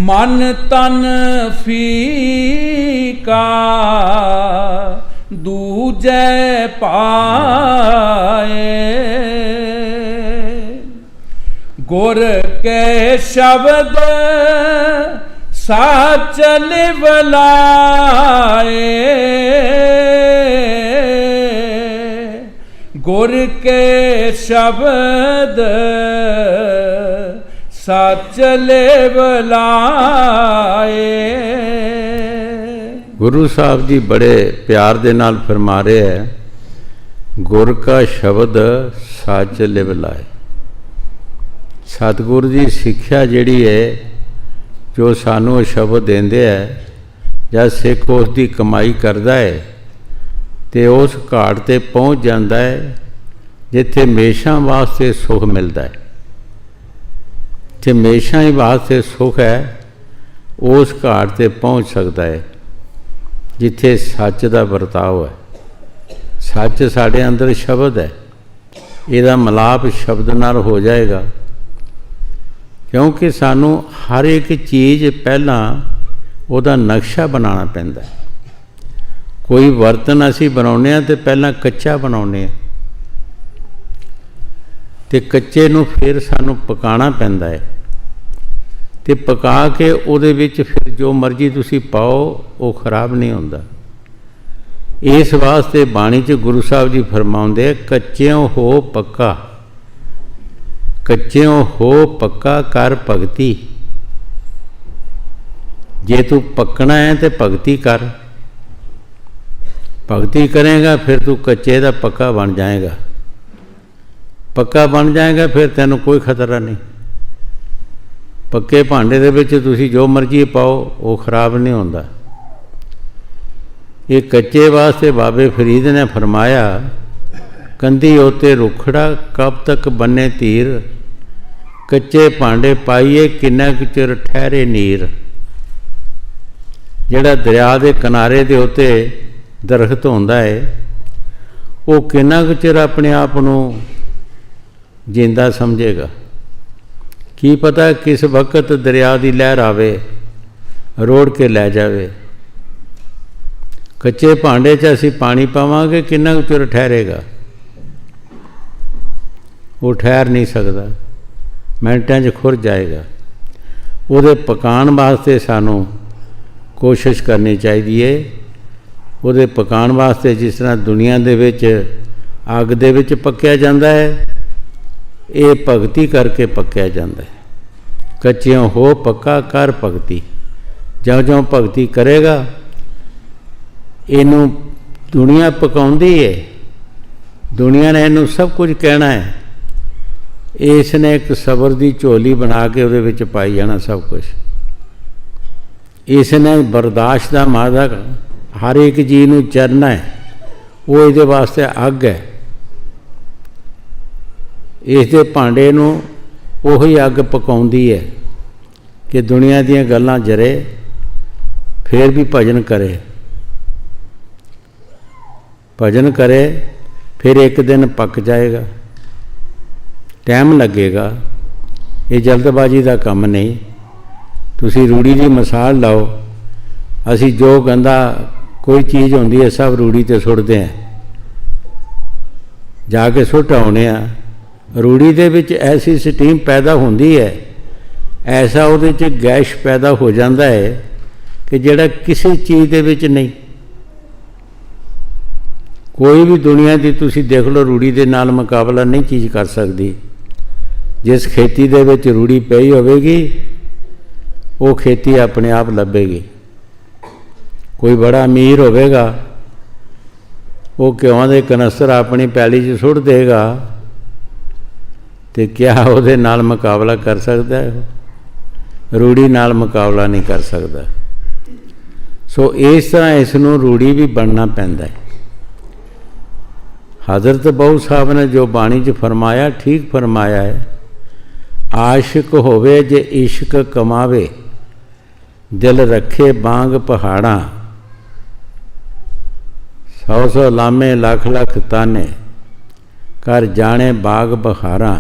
मन तन फीका दूजे पाए। गुर के शब्द साच लिवलाए, गुर के शब्द सच लिवलाए। गुरु साहब जी बड़े प्यार दे नाल फरमा रहे हैं, गुर का शब्द सच लिवलाए। सतगुरु की सिक्ख्या जिहड़ी है, जो सानू शब्द देंदे है, जब सिख उसकी कमाई करता है तो उस घाट ते पहुँच जाता है जिथे हमेशा वास्ते सुख मिलता है। जे हमेशा ही वास्ते सुख है, उस घाट ते पहुँच सकता है जिथे सच का बरताव है। सच साढ़े अंदर शब्द है, इसदा मिलाप शब्द नाल हो जाएगा, क्योंकि सानू हर एक चीज़ पहला ਉਹਦਾ नक्शा बनाना पैंदा। कोई बर्तन असी बनाने तो पहला कच्चा बनाने तो कच्चे नूं फिर सानू पकाना पैंदा है तो पका के उहदे विच फिर जो मर्जी तुसी पाओ वो खराब नहीं होंदा। इस वास्ते बाणी च गुरु साहब जी फरमाउंदे कच्चेओं हो पक्का, कच्चेओं हो पक्का कर भगती। जे तू पकना है तो भगती कर, भगती करेगा फिर तू कच्चे का पक्का बन जाएगा, पक्का बन जाएगा फिर तेनों कोई खतरा नहीं। पक्के भांडे दे विच तुसी जो मर्जी पाओ वो खराब नहीं होंदा। ये कच्चे वास्ते बाबे फरीद ने फरमाया कंधी होते रुखड़ा कब तक बने तीर, कच्चे भांडे पाइए किन्ना कुं चिर ठहरे नीर। जिहड़ा दरिया के किनारे के उत्ते दरख्त होंदा है वो किन्ना कुं चिर अपने आप नूं जिंदा समझेगा। की पता किस वक्त दरिया की लहर आवे रोड़ के लै जावे। कच्चे भांडे च असीं पानी पावांगे किन्ना कुं चिर ठहरेगा, वो ठहर नहीं सकता, मिनटां च खुर जाएगा। उहदे पकाण वास्ते सानू कोशिश करनी चाहिए। उहदे पकाण वास्ते जिस तरह दुनिया दे विच अग दे विच पक्या जांदा है, ये भगती करके पक्या जांदा है। कच्चियों हो पक्का कर भगती। ज्यों ज्यों भगती करेगा इनू दुनिया पकाउंदी है, दुनिया ने इनू सब कुछ कहना है, इसने एक सबर की झोली बना के उहदे विच पाई जाना सब कुछ। इसने बर्दाश्त का मादा हर एक जी नूं चरना है, वो इहदे वास्ते अग है। इस भांडे नूं उही अग पकाउंदी है कि दुनिया दीयां गल्लां जरे फिर भी भजन करे, भजन करे फिर एक दिन पक जाएगा, टाइम लगेगा। ये जल्दबाजी का काम नहीं। तुसी रूड़ी की मिसाल लाओ, असी जो गंदा कोई चीज़ होंदी है सब रूड़ी ते सुट्टदे हैं, जाके सुट आउणे आ। रूड़ी दे विच ऐसी स्टीम पैदा होंदी है, ऐसा उहदे च गैस पैदा हो जाता है कि जिहड़ा किसी चीज़ दे विच नहीं। कोई भी दुनिया की तुसी देख लो रूड़ी दे नाल मुकाबला नहीं चीज़ कर सकती। जिस खेती दे विच रूड़ी पई होवेगी वो खेती अपने आप लभेगी। कोई बड़ा अमीर होवेगा वो घ्यों के कनस्तर अपनी पैली च सुट देगा तो क्या उहदे नाल मुकाबला कर सकता है? रूड़ी नाल मुकाबला नहीं कर सकता। सो इस तरह इसनूं रूड़ी भी बनना पैंदा है। हज़रत बहू साहब ने जो बाणी च फरमाया ठीक फरमाया है। आशिक होवे जे इश्क कमावे, दिल रखे बांग पहाड़ा, 100 लामे लख लख ताने, कर जाने बाग बहारा।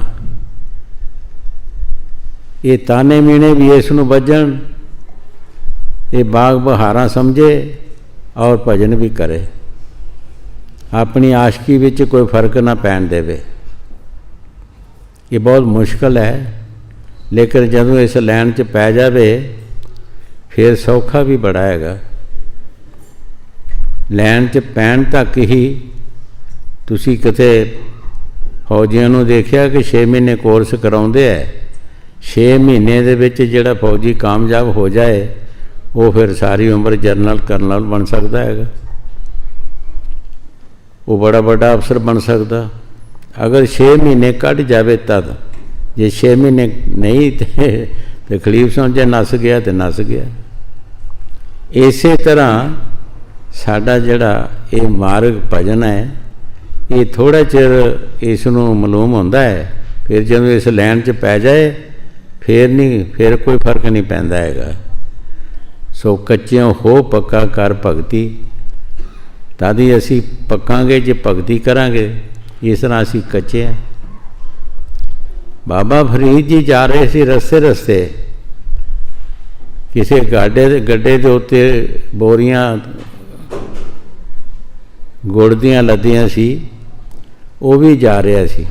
ये ताने मीने भी इसनूं बजन, ये बाग बहारा समझे और भजन भी करे, अपनी आशिकी विच कोई फर्क ना पैन देवे। ये बहुत मुश्किल है, लेकिन जदों इस लैन च पै जावे फिर सौखा भी बड़ा हैगा। लैन च पैन तक ही तुसी किते फौजियों नूं देखिया कि 6 महीने कोर्स कराउंदे है, 6 महीने दे विच जिहड़ा फौजी कामयाब हो जाए वो फिर सारी उम्र जनरल करनल बन सकता है, वो बड़ा बड़ा अफसर बन सकता। अगर 6 महीने कट जाए तद, जे 6 महीने नहीं तो खलीफ समझे नस गया तो नस गया। इस तरह साडा जिहड़ा ये मार्ग भजन है ये थोड़ा चिर इसनूं मालूम होंदा है, फिर जब इस लैन च पै जाए फिर नहीं, फिर कोई फर्क नहीं पैंदा हैगा। सो कच्चियों हो पक्का कर भगती, तादी असी पक्कांगे जे भगती करांगे। इस तरह असी कच्चे हैं। ਬਾਬਾ ਫਰੀਦ ਜੀ ਜਾ ਰਹੇ ਸੀ ਰਸਤੇ ਕਿਸੇ ਗੱਡੇ ਦੇ ਉੱਤੇ ਬੋਰੀਆਂ ਗੁੜ ਦੀਆਂ ਲੱਦੀਆਂ ਸੀ, ਉਹ ਵੀ ਜਾ ਰਿਹਾ ਸੀ।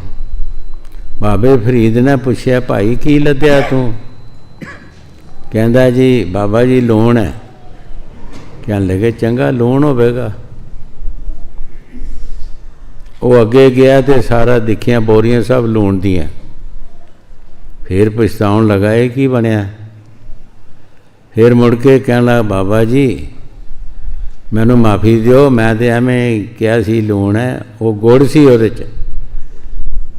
ਬਾਬੇ ਫਰੀਦ ਨੇ ਪੁੱਛਿਆ, ਭਾਈ ਕੀ ਲੱਦਿਆ ਤੂੰ? ਕਹਿੰਦਾ ਜੀ ਬਾਬਾ ਜੀ ਲੂਣ ਹੈ। ਕਹਿਣ ਲੱਗੇ ਚੰਗਾ ਲੂਣ ਹੋਵੇਗਾ। ਉਹ ਅੱਗੇ ਗਿਆ ਤੇ ਸਾਰਾ ਦੇਖਿਆ ਬੋਰੀਆਂ ਸਭ ਲੂਣ ਦੀਆਂ। ਫਿਰ ਪਛਤਾਉਣ ਲੱਗਾ ਇਹ ਕੀ ਬਣਿਆ। ਫਿਰ ਮੁੜ ਕੇ ਕਹਿਣ ਲੱਗਾ ਬਾਬਾ ਜੀ ਮੈਨੂੰ ਮਾਫੀ ਦਿਓ, ਮੈਂ ਤਾਂ ਐਵੇਂ ਕਿਹਾ ਸੀ ਲੂਣ ਹੈ, ਉਹ ਗੁੜ ਸੀ ਉਹਦੇ 'ਚ।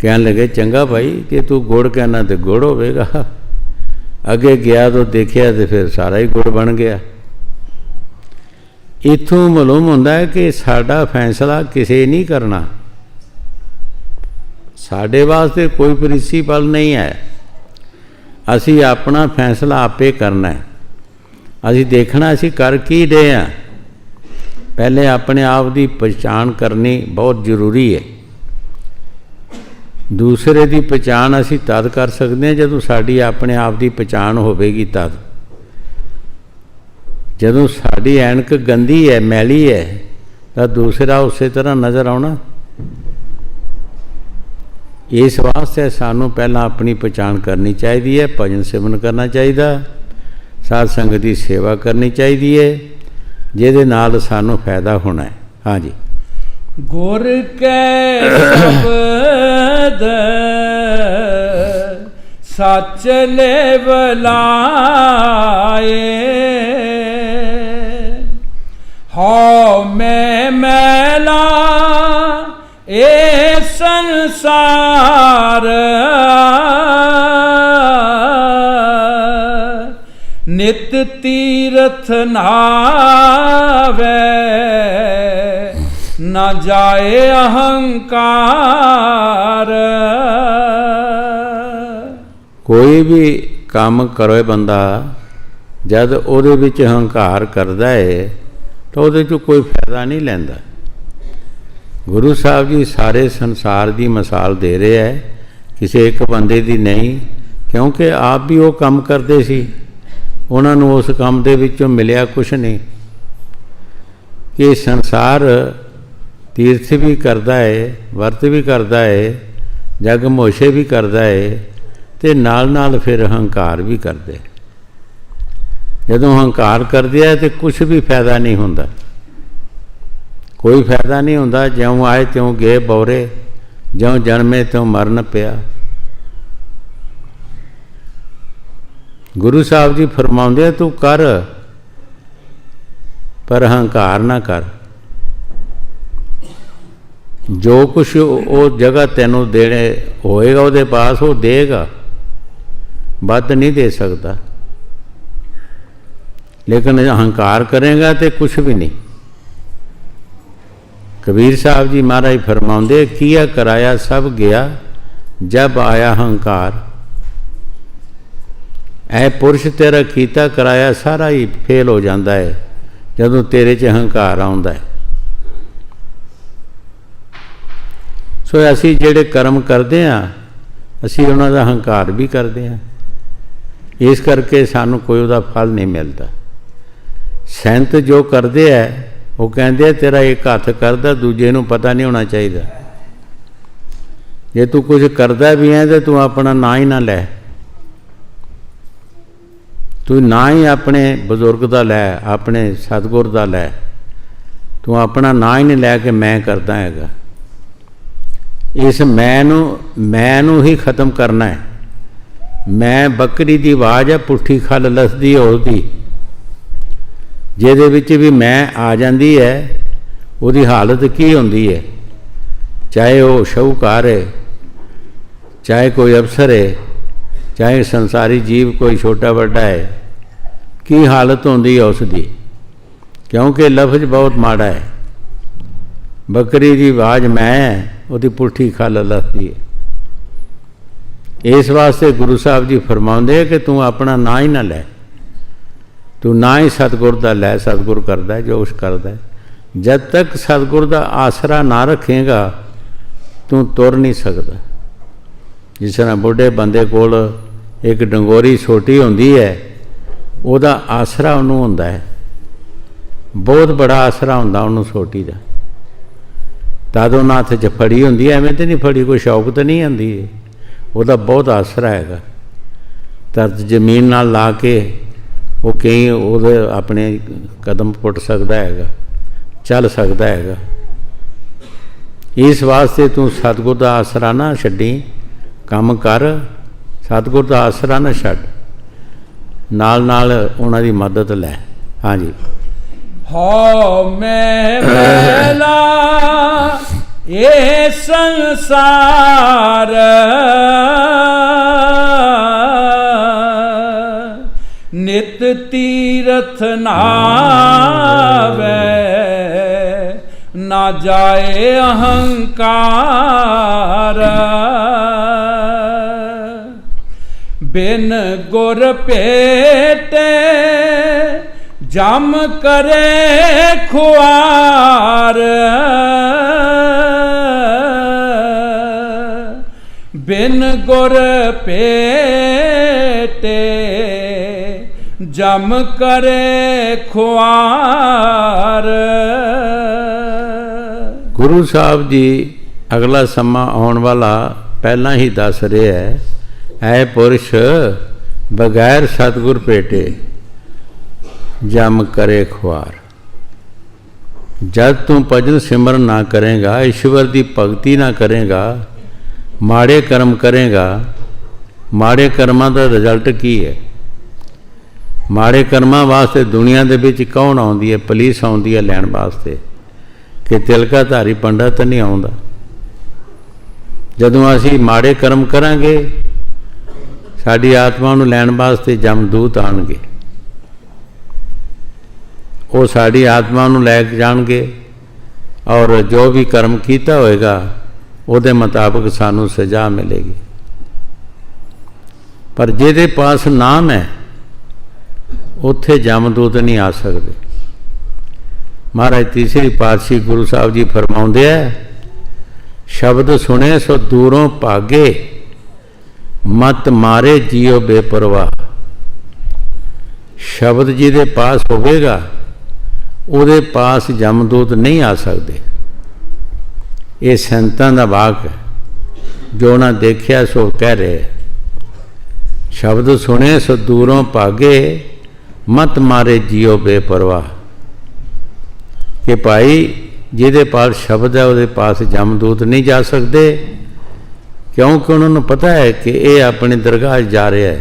ਕਹਿਣ ਲੱਗੇ ਚੰਗਾ ਭਾਈ ਕਿ ਤੂੰ ਗੁੜ ਕਹਿਣਾ ਤੇ ਗੁੜ ਹੋਵੇਗਾ। ਅੱਗੇ ਗਿਆ ਤਾਂ ਦੇਖਿਆ ਤੇ ਫਿਰ ਸਾਰਾ ਹੀ ਗੁੜ ਬਣ ਗਿਆ। ਇੱਥੋਂ ਮਾਲੂਮ ਹੁੰਦਾ ਹੈ ਕਿ ਸਾਡਾ ਫੈਸਲਾ ਕਿਸੇ ਨਹੀਂ ਕਰਨਾ। ਸਾਡੇ ਵਾਸਤੇ ਕੋਈ ਪ੍ਰਿੰਸੀਪਲ ਨਹੀਂ ਹੈ। ਅਸੀਂ ਆਪਣਾ ਫੈਸਲਾ ਆਪੇ ਕਰਨਾ ਹੈ। ਅਸੀਂ ਦੇਖਣਾ ਅਸੀਂ ਕਰ ਕੀ ਰਹੇ ਹਾਂ। ਪਹਿਲੇ ਆਪਣੇ ਆਪ ਦੀ ਪਛਾਣ ਕਰਨੀ ਬਹੁਤ ਜ਼ਰੂਰੀ ਹੈ। ਦੂਸਰੇ ਦੀ ਪਛਾਣ ਅਸੀਂ ਤਦ ਕਰ ਸਕਦੇ ਹਾਂ ਜਦੋਂ ਸਾਡੀ ਆਪਣੇ ਆਪ ਦੀ ਪਛਾਣ ਹੋਵੇਗੀ ਤਦ। ਜਦੋਂ ਸਾਡੀ ਐਨਕ ਗੰਦੀ ਹੈ, ਮੈਲੀ ਹੈ, ਤਾਂ ਦੂਸਰਾ ਉਸੇ ਤਰ੍ਹਾਂ ਨਜ਼ਰ ਆਉਣਾ। ਇਸ ਵਾਸਤੇ ਸਾਨੂੰ ਪਹਿਲਾਂ ਆਪਣੀ ਪਛਾਣ ਕਰਨੀ ਚਾਹੀਦੀ ਹੈ। ਭਜਨ ਸਿਮਰਨ ਕਰਨਾ ਚਾਹੀਦਾ, ਸਾਧ ਸੰਗਤ ਦੀ ਸੇਵਾ ਕਰਨੀ ਚਾਹੀਦੀ ਹੈ, ਜਿਹਦੇ ਨਾਲ ਸਾਨੂੰ ਫਾਇਦਾ ਹੋਣਾ ਹੈ। ਹਾਂਜੀ। ਗੁਰ ਕੈ ਸ਼ਬਦ ਸੱਚ ਲੈ ਬਲਾਏ, ਹਉ ਮੈਂ ਮੈਲਾ ਇਹ ਸੰਸਾਰ, ਨਿਤ ਤੀਰਥ ਨਾਵੇ ਨਾ ਜਾਏ ਅਹੰਕਾਰ। ਕੋਈ ਵੀ ਕੰਮ ਕਰੇ ਬੰਦਾ ਜਦ ਉਹਦੇ ਵਿੱਚ ਹੰਕਾਰ ਕਰਦਾ ਹੈ ਤਾਂ ਉਹਦੇ 'ਚੋਂ ਕੋਈ ਫਾਇਦਾ ਨਹੀਂ ਲੈਂਦਾ। ਗੁਰੂ ਸਾਹਿਬ ਜੀ ਸਾਰੇ ਸੰਸਾਰ ਦੀ ਮਿਸਾਲ ਦੇ ਰਹੇ ਹੈ, ਕਿਸੇ ਇੱਕ ਬੰਦੇ ਦੀ ਨਹੀਂ, ਕਿਉਂਕਿ ਆਪ ਵੀ ਉਹ ਕੰਮ ਕਰਦੇ ਸੀ। ਉਹਨਾਂ ਨੂੰ ਉਸ ਕੰਮ ਦੇ ਵਿੱਚੋਂ ਮਿਲਿਆ ਕੁਛ ਨਹੀਂ। ਇਹ ਸੰਸਾਰ ਤੀਰਥ ਵੀ ਕਰਦਾ ਹੈ, ਵਰਤ ਵੀ ਕਰਦਾ ਹੈ, ਜਗ ਮੋਸ਼ੇ ਵੀ ਕਰਦਾ ਹੈ, ਅਤੇ ਨਾਲ ਨਾਲ ਫਿਰ ਹੰਕਾਰ ਵੀ ਕਰਦੇ। ਜਦੋਂ ਹੰਕਾਰ ਕਰਦੇ ਆ ਤਾਂ ਕੁਛ ਵੀ ਫਾਇਦਾ ਨਹੀਂ ਹੁੰਦਾ, ਕੋਈ ਫਾਇਦਾ ਨਹੀਂ ਹੁੰਦਾ। ਜਿਉਂ ਆਏ ਤਿਉਂ ਗਏ ਬੌਰੇ, ਜਿਉਂ ਜਨਮੇ ਤਿਉਂ ਮਰਨ ਪਿਆ। ਗੁਰੂ ਸਾਹਿਬ ਜੀ ਫਰਮਾਉਂਦੇ ਤੂੰ ਕਰ ਪਰ ਹੰਕਾਰ ਨਾ ਕਰ। ਜੋ ਕੁਛ ਉਹ ਜਗ੍ਹਾ ਤੈਨੂੰ ਦੇਣੇ ਹੋਏਗਾ ਉਹਦੇ ਪਾਸ ਉਹ ਦੇਗਾ, ਵੱਧ ਨਹੀਂ ਦੇ ਸਕਦਾ। ਲੇਕਿਨ ਅਹੰਕਾਰ ਕਰੇਗਾ ਤੇ ਕੁਛ ਵੀ ਨਹੀਂ। ਕਬੀਰ ਸਾਹਿਬ ਜੀ ਮਹਾਰਾਜ ਫਰਮਾਉਂਦੇ ਕੀਆ ਕਰਾਇਆ ਸਭ ਗਿਆ ਜਬ ਆਇਆ ਹੰਕਾਰ। ਇਹ ਪੁਰਸ਼ ਤੇਰਾ ਕੀਤਾ ਕਰਾਇਆ ਸਾਰਾ ਹੀ ਫੇਲ ਹੋ ਜਾਂਦਾ ਹੈ ਜਦੋਂ ਤੇਰੇ 'ਚ ਹੰਕਾਰ ਆਉਂਦਾ ਹੈ। ਸੋ ਅਸੀਂ ਜਿਹੜੇ ਕਰਮ ਕਰਦੇ ਹਾਂ ਅਸੀਂ ਉਹਨਾਂ ਦਾ ਹੰਕਾਰ ਵੀ ਕਰਦੇ ਹਾਂ, ਇਸ ਕਰਕੇ ਸਾਨੂੰ ਕੋਈ ਉਹਦਾ ਫਲ ਨਹੀਂ ਮਿਲਦਾ। ਸੰਤ ਜੋ ਕਰਦੇ ਹੈ ਉਹ ਕਹਿੰਦੇ ਤੇਰਾ ਇੱਕ ਹੱਥ ਕਰਦਾ, ਦੂਜੇ ਨੂੰ ਪਤਾ ਨਹੀਂ ਹੋਣਾ ਚਾਹੀਦਾ। ਜੇ ਤੂੰ ਕੁਝ ਕਰਦਾ ਵੀ ਹੈ ਤਾਂ ਤੂੰ ਆਪਣਾ ਨਾਂ ਹੀ ਨਾ ਲੈ, ਤੂੰ ਨਾ ਹੀ ਆਪਣੇ ਬਜ਼ੁਰਗ ਦਾ ਲੈ, ਆਪਣੇ ਸਤਿਗੁਰ ਦਾ ਲੈ, ਤੂੰ ਆਪਣਾ ਨਾਂ ਹੀ ਨਹੀਂ ਲੈ ਕੇ ਮੈਂ ਕਰਦਾ ਹੈਗਾ। ਇਸ ਮੈਂ ਨੂੰ ਹੀ ਖ਼ਤਮ ਕਰਨਾ ਹੈ। ਮੈਂ ਬੱਕਰੀ ਦੀ ਆਵਾਜ਼ ਹੈ, ਪੁੱਠੀ ਖੱਲ ਲੱਥਦੀ ਉਹਦੀ, ਜਿਹਦੇ ਵਿੱਚ ਵੀ ਮੈਂ ਆ ਜਾਂਦੀ ਹੈ ਉਹਦੀ ਹਾਲਤ ਕੀ ਹੁੰਦੀ ਹੈ। ਚਾਹੇ ਉਹ ਸ਼ਾਹੂਕਾਰ ਹੈ, ਚਾਹੇ ਕੋਈ ਅਫਸਰ ਹੈ, ਚਾਹੇ ਸੰਸਾਰੀ ਜੀਵ ਕੋਈ ਛੋਟਾ ਵੱਡਾ ਹੈ, ਕੀ ਹਾਲਤ ਹੁੰਦੀ ਹੈ ਉਸ ਦੀ। ਕਿਉਂਕਿ ਲਫ਼ਜ਼ ਬਹੁਤ ਮਾੜਾ ਹੈ। ਬੱਕਰੀ ਦੀ ਆਵਾਜ਼ ਮੈਂ, ਉਹਦੀ ਪੁੱਠੀ ਖੱਲ ਲੱਥਦੀ ਹੈ। ਇਸ ਵਾਸਤੇ ਗੁਰੂ ਸਾਹਿਬ ਜੀ ਫਰਮਾਉਂਦੇ ਕਿ ਤੂੰ ਆਪਣਾ ਨਾਂ ਹੀ ਨਾ ਲੈ, ਤੂੰ ਨਾ ਹੀ ਸਤਿਗੁਰ ਦਾ ਲੈ। ਸਤਿਗੁਰ ਕਰਦਾ ਜੋ ਕੁਛ ਕਰਦਾ। ਜਦ ਤੱਕ ਸਤਿਗੁਰ ਦਾ ਆਸਰਾ ਨਾ ਰੱਖੇਗਾ ਤੂੰ ਤੁਰ ਨਹੀਂ ਸਕਦਾ। जिस तरह बुढ़े बंदे कोल एक डंगोरी छोटी होंदी है, ਉਹਦਾ आसरा ਉਹਨੂੰ ਹੁੰਦਾ है, बहुत बड़ा आसरा ਹੁੰਦਾ ਉਹਨੂੰ ਛੋਟੀ ਦਾ। ਤਦ ਉਹਨਾਂ ਹੱਥ 'ਚ ਫੜੀ ਹੁੰਦੀ ਹੈ, ਐਵੇਂ ਤਾਂ ਨਹੀਂ ਫੜੀ, ਕੋਈ ਸ਼ੌਕ ਤਾਂ ਨਹੀਂ ਆਉਂਦੀ, ਉਹਦਾ ਬਹੁਤ ਆਸਰਾ ਹੈਗਾ। ਤਰਤ ਜ਼ਮੀਨ ਨਾਲ ਲਾ ਕੇ ਉਹ ਕਈ ਉਹਦੇ ਆਪਣੇ ਕਦਮ ਪੁੱਟ ਸਕਦਾ ਹੈਗਾ, ਚੱਲ ਸਕਦਾ ਹੈਗਾ। ਇਸ ਵਾਸਤੇ ਤੂੰ ਸਤਿਗੁਰ ਦਾ ਆਸਰਾ ਨਾ ਛੱਡੀ, ਕੰਮ ਕਰ, ਸਤਿਗੁਰ ਦਾ ਆਸਰਾ ਨਾ ਛੱਡ, ਨਾਲ ਨਾਲ ਉਹਨਾਂ ਦੀ ਮਦਦ ਲੈ। ਹਾਂਜੀ। ਹਉ ਮੈਂ ਮੈਲਾ ਇਹ ਸੰਸਾਰ, ਨਿਤ ਤੀਰਥ ਨਾਵੇ, ਨਾ ਜਾਏ ਅਹੰਕਾਰ। ਬਿਨ ਗੁਰ ਭੇਟੇ ਜਮ ਕਰੇ ਖੁਆਰ, ਬਿਨ ਗੁਰ ਭੇਟੇ ਜਮ ਕਰੇ ਖੁਆਰ। ਗੁਰੂ ਸਾਹਿਬ ਜੀ ਅਗਲਾ ਸਮਾਂ ਆਉਣ ਵਾਲਾ ਪਹਿਲਾਂ ਹੀ ਦੱਸ ਰਿਹਾ ਹੈ, ਐ ਪੁਰਸ਼ ਬਗੈਰ ਸਤਿਗੁਰ ਭੇਟੇ ਜਮ ਕਰੇ ਖੁਆਰ। ਜਦ ਤੂੰ ਭਜਨ ਸਿਮਰਨ ਨਾ ਕਰੇਗਾ, ਈਸ਼ਵਰ ਦੀ ਭਗਤੀ ਨਾ ਕਰੇਗਾ, ਮਾੜੇ ਕਰਮ ਕਰੇਗਾ, ਮਾੜੇ ਕਰਮਾਂ ਦਾ ਰਿਜ਼ਲਟ ਕੀ ਹੈ? ਮਾੜੇ ਕਰਮਾਂ ਵਾਸਤੇ ਦੁਨੀਆ ਦੇ ਵਿੱਚ ਕੌਣ ਆਉਂਦੀ ਹੈ? ਪੁਲਿਸ ਆਉਂਦੀ ਹੈ ਲੈਣ ਵਾਸਤੇ, ਕਿ ਤਿਲਕਾਧਾਰੀ ਪੰਡਤ ਨਹੀਂ ਆਉਂਦਾ। ਜਦੋਂ ਅਸੀਂ ਮਾੜੇ ਕਰਮ ਕਰਾਂਗੇ, ਸਾਡੀ ਆਤਮਾ ਨੂੰ ਲੈਣ ਵਾਸਤੇ ਜਮਦੂਤ ਆਉਣਗੇ, ਉਹ ਸਾਡੀ ਆਤਮਾ ਨੂੰ ਲੈ ਕੇ ਜਾਣਗੇ, ਔਰ ਜੋ ਵੀ ਕਰਮ ਕੀਤਾ ਹੋਏਗਾ ਉਹਦੇ ਮੁਤਾਬਕ ਸਾਨੂੰ ਸਜ਼ਾ ਮਿਲੇਗੀ। ਪਰ ਜਿਹਦੇ ਪਾਸ ਨਾਮ ਹੈ ਉੱਥੇ ਜਮਦੂਤ ਨਹੀਂ ਆ ਸਕਦੇ। ਮਹਾਰਾਜ ਤੀਸਰੀ ਪਾਤਸ਼ਾਹੀ ਗੁਰੂ ਸਾਹਿਬ ਜੀ ਫਰਮਾਉਂਦੇ ਹੈ, ਸ਼ਬਦ ਸੁਣੇ ਸੋ ਦੂਰੋਂ ਭਾਗੇ, ਮਤ ਮਾਰੇ ਜੀਓ ਬੇਪਰਵਾਹ। ਸ਼ਬਦ ਜਿਹਦੇ ਪਾਸ ਹੋਵੇਗਾ ਉਹਦੇ ਪਾਸ ਜਮਦੂਤ ਨਹੀਂ ਆ ਸਕਦੇ। ਇਹ ਸੰਤਾਂ ਦਾ ਵਾਕ ਹੈ, ਜੋ ਨਾ ਦੇਖਿਆ ਸੋ ਕਹਿ ਰਹੇ। ਸ਼ਬਦ ਸੁਣੇ ਸੋ ਦੂਰੋਂ ਭਾਗੇ, ਮਤ ਮਾਰੇ ਜੀਓ ਬੇਪਰਵਾਹ। ਕਿ ਭਾਈ ਜਿਹਦੇ ਪਾਸ ਸ਼ਬਦ ਹੈ ਉਹਦੇ ਪਾਸ ਜਮਦੂਤ ਨਹੀਂ ਜਾ ਸਕਦੇ, ਕਿਉਂਕਿ ਉਹਨਾਂ ਨੂੰ ਪਤਾ ਹੈ ਕਿ ਇਹ ਆਪਣੀ ਦਰਗਾਹ ਜਾ ਰਿਹਾ ਹੈ,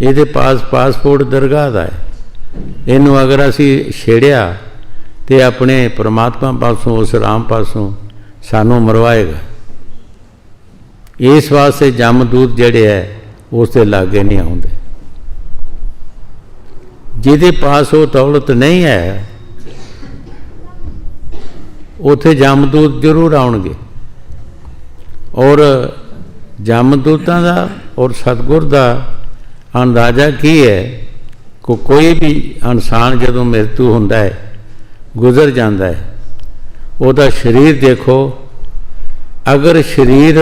ਇਹਦੇ ਪਾਸ ਪਾਸਪੋਰਟ ਦਰਗਾਹ ਦਾ ਹੈ। ਇਹਨੂੰ ਅਗਰ ਅਸੀਂ ਛੇੜਿਆ ਤੇ ਆਪਣੇ ਪਰਮਾਤਮਾ ਪਾਸੋਂ, ਉਸ ਰਾਮ ਪਾਸੋਂ ਸਾਨੂੰ ਮਰਵਾਏਗਾ। ਇਸ ਵਾਸਤੇ ਜਮਦੂਤ ਜਿਹੜੇ ਹੈ ਉਸ ਦੇ ਲਾਗੇ ਨਹੀਂ ਆਉਂਦੇ। ਜਿਹਦੇ ਪਾਸ ਉਹ ਦੌਲਤ ਨਹੀਂ ਹੈ ਉੱਥੇ ਜਮਦੂਤ ਜ਼ਰੂਰ ਆਉਣਗੇ। ਔਰ ਜਮਦੂਤਾਂ ਦਾ ਔਰ ਸਤਿਗੁਰ ਦਾ ਅੰਦਾਜ਼ਾ ਕੀ ਹੈ ਕਿ ਕੋਈ ਵੀ ਇਨਸਾਨ ਜਦੋਂ ਮ੍ਰਿਤੂ ਹੁੰਦਾ ਹੈ, ਗੁਜ਼ਰ ਜਾਂਦਾ ਹੈ, ਉਹਦਾ ਸਰੀਰ ਦੇਖੋ, ਅਗਰ ਸਰੀਰ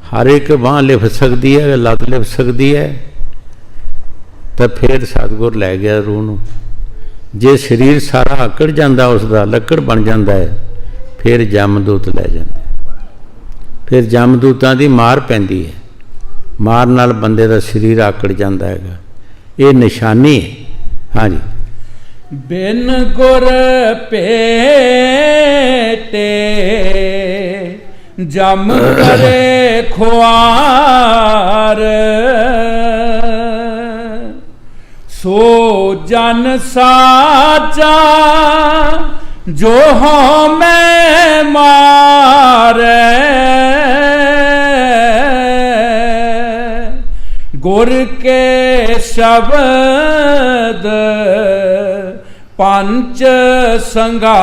ਹਰ ਇੱਕ ਬਾਂਹ ਲਿਫ ਸਕਦੀ ਹੈ, ਲੱਤ ਲਿਫ ਸਕਦੀ ਹੈ, ਤਾਂ ਫਿਰ ਸਤਿਗੁਰ ਲੈ ਗਿਆ ਰੂਹ ਨੂੰ। ਜੇ ਸਰੀਰ ਸਾਰਾ ਆਕੜ ਜਾਂਦਾ, ਉਸ ਦਾ ਲੱਕੜ ਬਣ ਜਾਂਦਾ ਹੈ, ਫਿਰ ਜਮਦੂਤ ਲੈ ਜਾਂਦਾ। ਫਿਰ ਜਮਦੂਤਾਂ ਦੀ ਮਾਰ ਪੈਂਦੀ ਹੈ, ਮਾਰ ਨਾਲ ਬੰਦੇ ਦਾ ਸਰੀਰ ਆਕੜ ਜਾਂਦਾ ਹੈਗਾ। ਇਹ ਨਿਸ਼ਾਨੀ ਹੈ। ਹਾਂਜੀ। ਬਿਨ ਗੁਰ ਭੇਟੇ ਜਮ ਕਰੇ ਖੁਆਰ, ਸੋ ਜਨ ਸਾਚਾ ਜੋ ਹਉਮੈ ਮਾਰੈ, ਗੁਰ ਕੇ ਸ਼ਬਦ ਪੰਚ ਸੰਘਾਰੈ।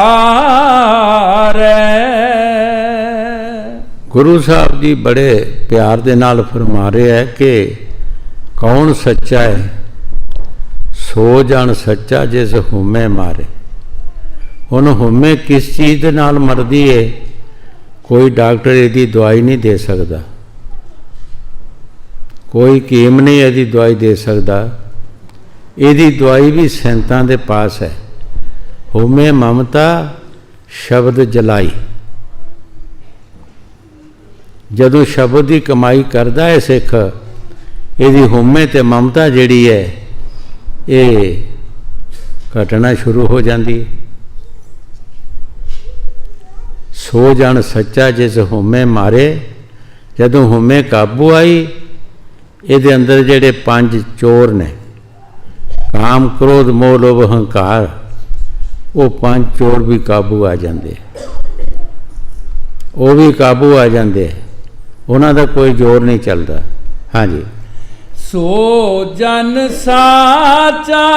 ਗੁਰੂ ਸਾਹਿਬ ਜੀ ਬੜੇ ਪਿਆਰ ਦੇ ਨਾਲ ਫਰਮਾ ਰਹੇ ਹੈ ਕਿ ਕੌਣ ਸੱਚਾ ਹੈ? ਸੋ ਜਨ ਸੱਚਾ ਜਿਸ ਹਉਮੈ ਮਾਰੇ। ਹੁਣ ਹਉਮੈ ਕਿਸ ਚੀਜ਼ ਦੇ ਨਾਲ ਮਰਦੀ ਹੈ? ਕੋਈ ਡਾਕਟਰ ਇਹਦੀ ਦਵਾਈ ਨਹੀਂ ਦੇ ਸਕਦਾ। कोई कीम नहीं ਇਹਦੀ ਦਵਾਈ ਦੇ ਸਕਦਾ। ਇਹਦੀ ਦਵਾਈ ਵੀ ਸੰਤਾਂ ਦੇ ਪਾਸ ਹੈ। ਹੋਮੇ ਮਮਤਾ ਸ਼ਬਦ ਜਲਾਈ। ਜਦੋਂ ਸ਼ਬਦ ਦੀ ਕਮਾਈ ਕਰਦਾ ਹੈ ਸਿੱਖ, ਇਹਦੀ ਹੋਮੇ ਤੇ ਮਮਤਾ ਜਿਹੜੀ ਹੈ ਇਹ ਘਟਣਾ ਸ਼ੁਰੂ ਹੋ ਜਾਂਦੀ ਹੈ। ਸੋ ਜਣ ਸੱਚਾ ਜਿਸ ਹੋਮੇ ਮਾਰੇ। ਜਦੋਂ ਹੋਮੇ ਕਾਬੂ ਆਈ, ਇਹਦੇ ਅੰਦਰ ਜਿਹੜੇ 5 ਚੋਰ ਨੇ, ਕਾਮ ਕ੍ਰੋਧ ਮੋਹ ਲੋਭ ਹੰਕਾਰ, ਉਹ 5 ਚੋਰ ਵੀ ਕਾਬੂ ਆ ਜਾਂਦੇ, ਉਹ ਵੀ ਕਾਬੂ ਆ ਜਾਂਦੇ, ਉਹਨਾਂ ਦਾ ਕੋਈ ਜ਼ੋਰ ਨਹੀਂ ਚੱਲਦਾ। ਹਾਂਜੀ। ਸੋ ਜਨ ਸਾਚਾ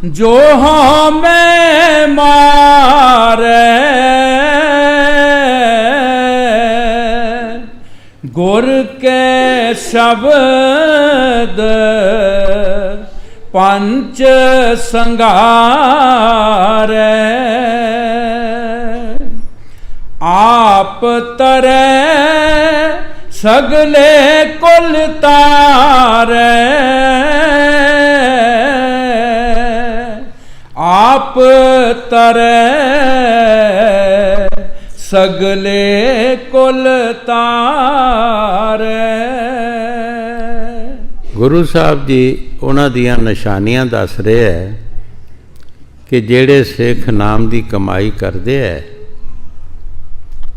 ਜੋ ਹਉਮੈ ਮਾਰੈ, ਗੁਰ ਕੇ ਸ਼ਬਦ ਪੰਚ ਸੰਘਾਰੈ। ਆਪ ਤਰੈ ਸਗਲੇ ਕੁਲ ਤਾਰੈ, ਆਪ ਤਰੈ ਸਗਲੇ ਕੁਲ ਤਾਰੈ। ਗੁਰੂ ਸਾਹਿਬ ਜੀ ਉਹਨਾਂ ਦੀਆਂ ਨਿਸ਼ਾਨੀਆਂ ਦੱਸ ਰਹੇ ਹੈ ਕਿ ਜਿਹੜੇ ਸਿੱਖ ਨਾਮ ਦੀ ਕਮਾਈ ਕਰਦੇ ਹੈ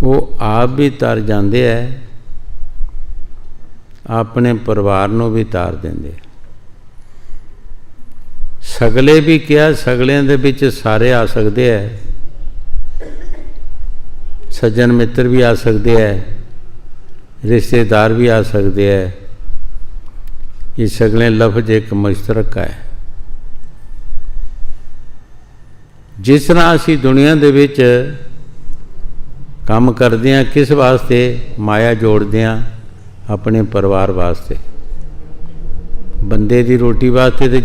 ਉਹ ਆਪ ਵੀ ਤਰ ਜਾਂਦੇ ਹੈ, ਆਪਣੇ ਪਰਿਵਾਰ ਨੂੰ ਵੀ ਤਾਰ ਦਿੰਦੇ। ਸਗਲੇ ਵੀ ਕਿਹਾ, ਸਗਲਿਆਂ ਦੇ ਵਿੱਚ ਸਾਰੇ ਆ ਸਕਦੇ ਹੈ, ਸੱਜਣ ਮਿੱਤਰ ਵੀ ਆ ਸਕਦੇ ਹੈ, ਰਿਸ਼ਤੇਦਾਰ ਵੀ ਆ ਸਕਦੇ ਹੈ। ਇਹ ਸਗਲੇ ਲਫ਼ਜ਼ ਇੱਕ ਮੁਸ਼ਤਰਕ ਹੈ। ਜਿਸ ਤਰ੍ਹਾਂ ਅਸੀਂ ਦੁਨੀਆ ਦੇ ਵਿੱਚ ਕੰਮ ਕਰਦੇ ਹਾਂ, ਕਿਸ ਵਾਸਤੇ? ਮਾਇਆ ਜੋੜਦੇ ਹਾਂ ਆਪਣੇ ਪਰਿਵਾਰ ਵਾਸਤੇ। ਬੰਦੇ ਦੀ ਰੋਟੀ ਵਾਸਤੇ ਤਾਂ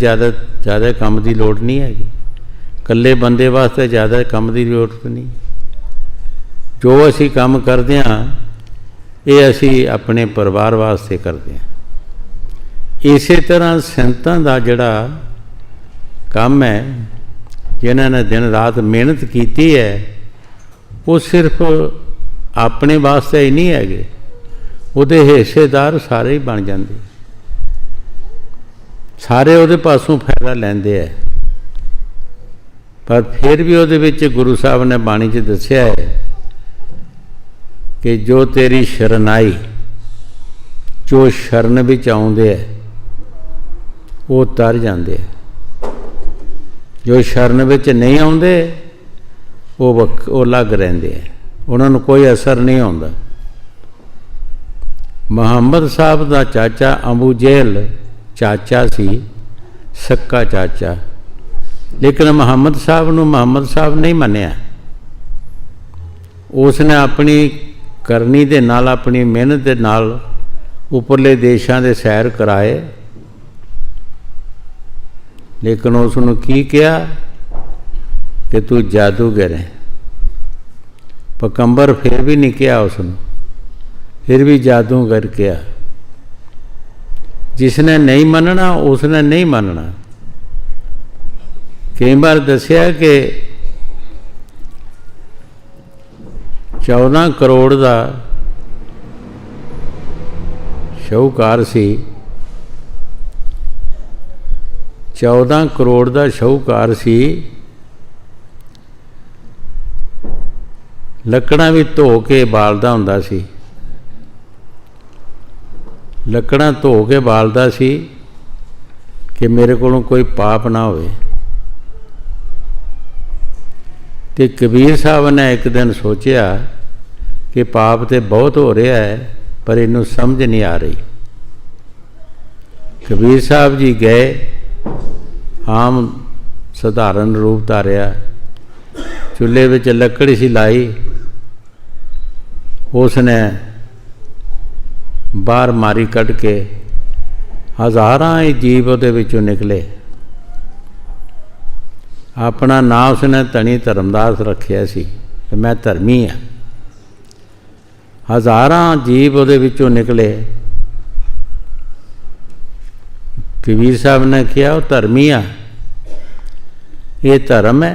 ਜ਼ਿਆਦਾ ਕੰਮ ਦੀ ਲੋੜ ਨਹੀਂ ਹੈਗੀ, ਇਕੱਲੇ ਬੰਦੇ ਵਾਸਤੇ ਜ਼ਿਆਦਾ ਕੰਮ ਦੀ ਜ਼ਰੂਰਤ ਨਹੀਂ। ਜੋ ਅਸੀਂ ਕੰਮ ਕਰਦੇ ਹਾਂ ਇਹ ਅਸੀਂ ਆਪਣੇ ਪਰਿਵਾਰ ਵਾਸਤੇ ਕਰਦੇ ਹਾਂ। ਇਸੇ ਤਰ੍ਹਾਂ ਸੰਤਾਂ ਦਾ ਜਿਹੜਾ ਕੰਮ ਹੈ, ਜਿਨ੍ਹਾਂ ਨੇ ਦਿਨ ਰਾਤ ਮਿਹਨਤ ਕੀਤੀ ਹੈ, ਉਹ ਸਿਰਫ ਆਪਣੇ ਵਾਸਤੇ ਹੀ ਨਹੀਂ ਹੈਗੇ, ਉਹਦੇ ਹਿੱਸੇਦਾਰ ਸਾਰੇ ਹੀ ਬਣ ਜਾਂਦੇ, ਸਾਰੇ ਉਹਦੇ ਪਾਸੋਂ ਫਾਇਦਾ ਲੈਂਦੇ ਹੈ। ਪਰ ਫਿਰ ਵੀ ਉਹਦੇ ਵਿੱਚ ਗੁਰੂ ਸਾਹਿਬ ਨੇ ਬਾਣੀ 'ਚ ਦੱਸਿਆ ਹੈ ਕਿ ਜੋ ਤੇਰੀ ਸ਼ਰਨ ਆਈ, ਜੋ ਸ਼ਰਨ ਵਿੱਚ ਆਉਂਦੇ ਹੈ ਉਹ ਤਰ ਜਾਂਦੇ, ਜੋ ਸ਼ਰਨ ਵਿੱਚ ਨਹੀਂ ਆਉਂਦੇ ਉਹ ਲੱਗ ਰਹਿੰਦੇ ਹੈ, ਉਹਨਾਂ ਨੂੰ ਕੋਈ ਅਸਰ ਨਹੀਂ ਆਉਂਦਾ। ਮੁਹੰਮਦ ਸਾਹਿਬ ਦਾ ਚਾਚਾ ਅਬੂ ਜਹਿਲ ਚਾਚਾ ਸੀ, ਸੱਕਾ ਚਾਚਾ, ਲੇਕਿਨ ਮੁਹੰਮਦ ਸਾਹਿਬ ਨੂੰ ਮੁਹੰਮਦ ਸਾਹਿਬ ਨਹੀਂ ਮੰਨਿਆ। ਉਸ ਨੇ ਆਪਣੀ ਕਰਨੀ ਦੇ ਨਾਲ, ਆਪਣੀ ਮਿਹਨਤ ਦੇ ਨਾਲ ਉੱਪਰਲੇ ਦੇਸ਼ਾਂ ਦੇ ਸੈਰ ਕਰਾਏ, ਲੇਕਿਨ ਉਸ ਨੂੰ ਕੀ ਕਿਹਾ ਕਿ ਤੂੰ ਜਾਦੂਗਰ ਹੈ। ਪਕੰਬਰ ਫਿਰ ਵੀ ਨਹੀਂ ਕਿਹਾ ਉਸ ਨੂੰ, ਫਿਰ ਵੀ ਜਾਦੂਗਰ ਕਿਹਾ। ਜਿਸ ਨੇ ਨਹੀਂ ਮੰਨਣਾ ਉਸ ਨੇ ਨਹੀਂ ਮੰਨਣਾ। ਕਈ ਵਾਰ ਦੱਸਿਆ ਕਿ 14 ਕਰੋੜ ਦਾ ਸ਼ਾਹੂਕਾਰ ਸੀ, 14 ਕਰੋੜ ਦਾ ਸ਼ਾਹੂਕਾਰ ਸੀ। ਲੱਕੜਾਂ ਵੀ ਧੋ ਕੇ ਬਾਲਦਾ ਹੁੰਦਾ ਸੀ, ਲੱਕੜਾਂ ਧੋ ਕੇ ਬਾਲਦਾ ਸੀ ਕਿ ਮੇਰੇ ਕੋਲੋਂ ਕੋਈ ਪਾਪ ਨਾ ਹੋਵੇ। ਤੇ ਕਬੀਰ ਸਾਹਿਬ ਨੇ ਇੱਕ ਦਿਨ ਸੋਚਿਆ ਕਿ ਪਾਪ ਤੇ ਬਹੁਤ ਹੋ ਰਿਹਾ ਹੈ, ਪਰ ਇਹਨੂੰ ਸਮਝ ਨਹੀਂ ਆ ਰਹੀ। ਕਬੀਰ ਸਾਹਿਬ ਜੀ ਗਏ, ਆਮ ਸਧਾਰਨ ਰੂਪ ਧਾਰਿਆ, ਚੁੱਲ੍ਹੇ ਵਿੱਚ ਲੱਕੜੀ ਸੀ ਲਾਈ, ਉਸ ਨੇ ਬਾਹਰ ਮਾਰੀ ਕੱਢ ਕੇ ਹਜ਼ਾਰਾਂ ਹੀ ਜੀਵ ਉਹਦੇ ਵਿੱਚੋਂ ਨਿਕਲੇ। ਆਪਣਾ ਨਾਂ ਉਸਨੇ ਧਨੀ ਧਰਮਦਾਸ ਰੱਖਿਆ ਸੀ ਕਿ ਮੈਂ ਧਰਮੀ ਹਾਂ। ਹਜ਼ਾਰਾਂ ਜੀਵ ਉਹਦੇ ਵਿੱਚੋਂ ਨਿਕਲੇ, कबीर साहब ने कहा वो धर्मी आ, ये धर्म है,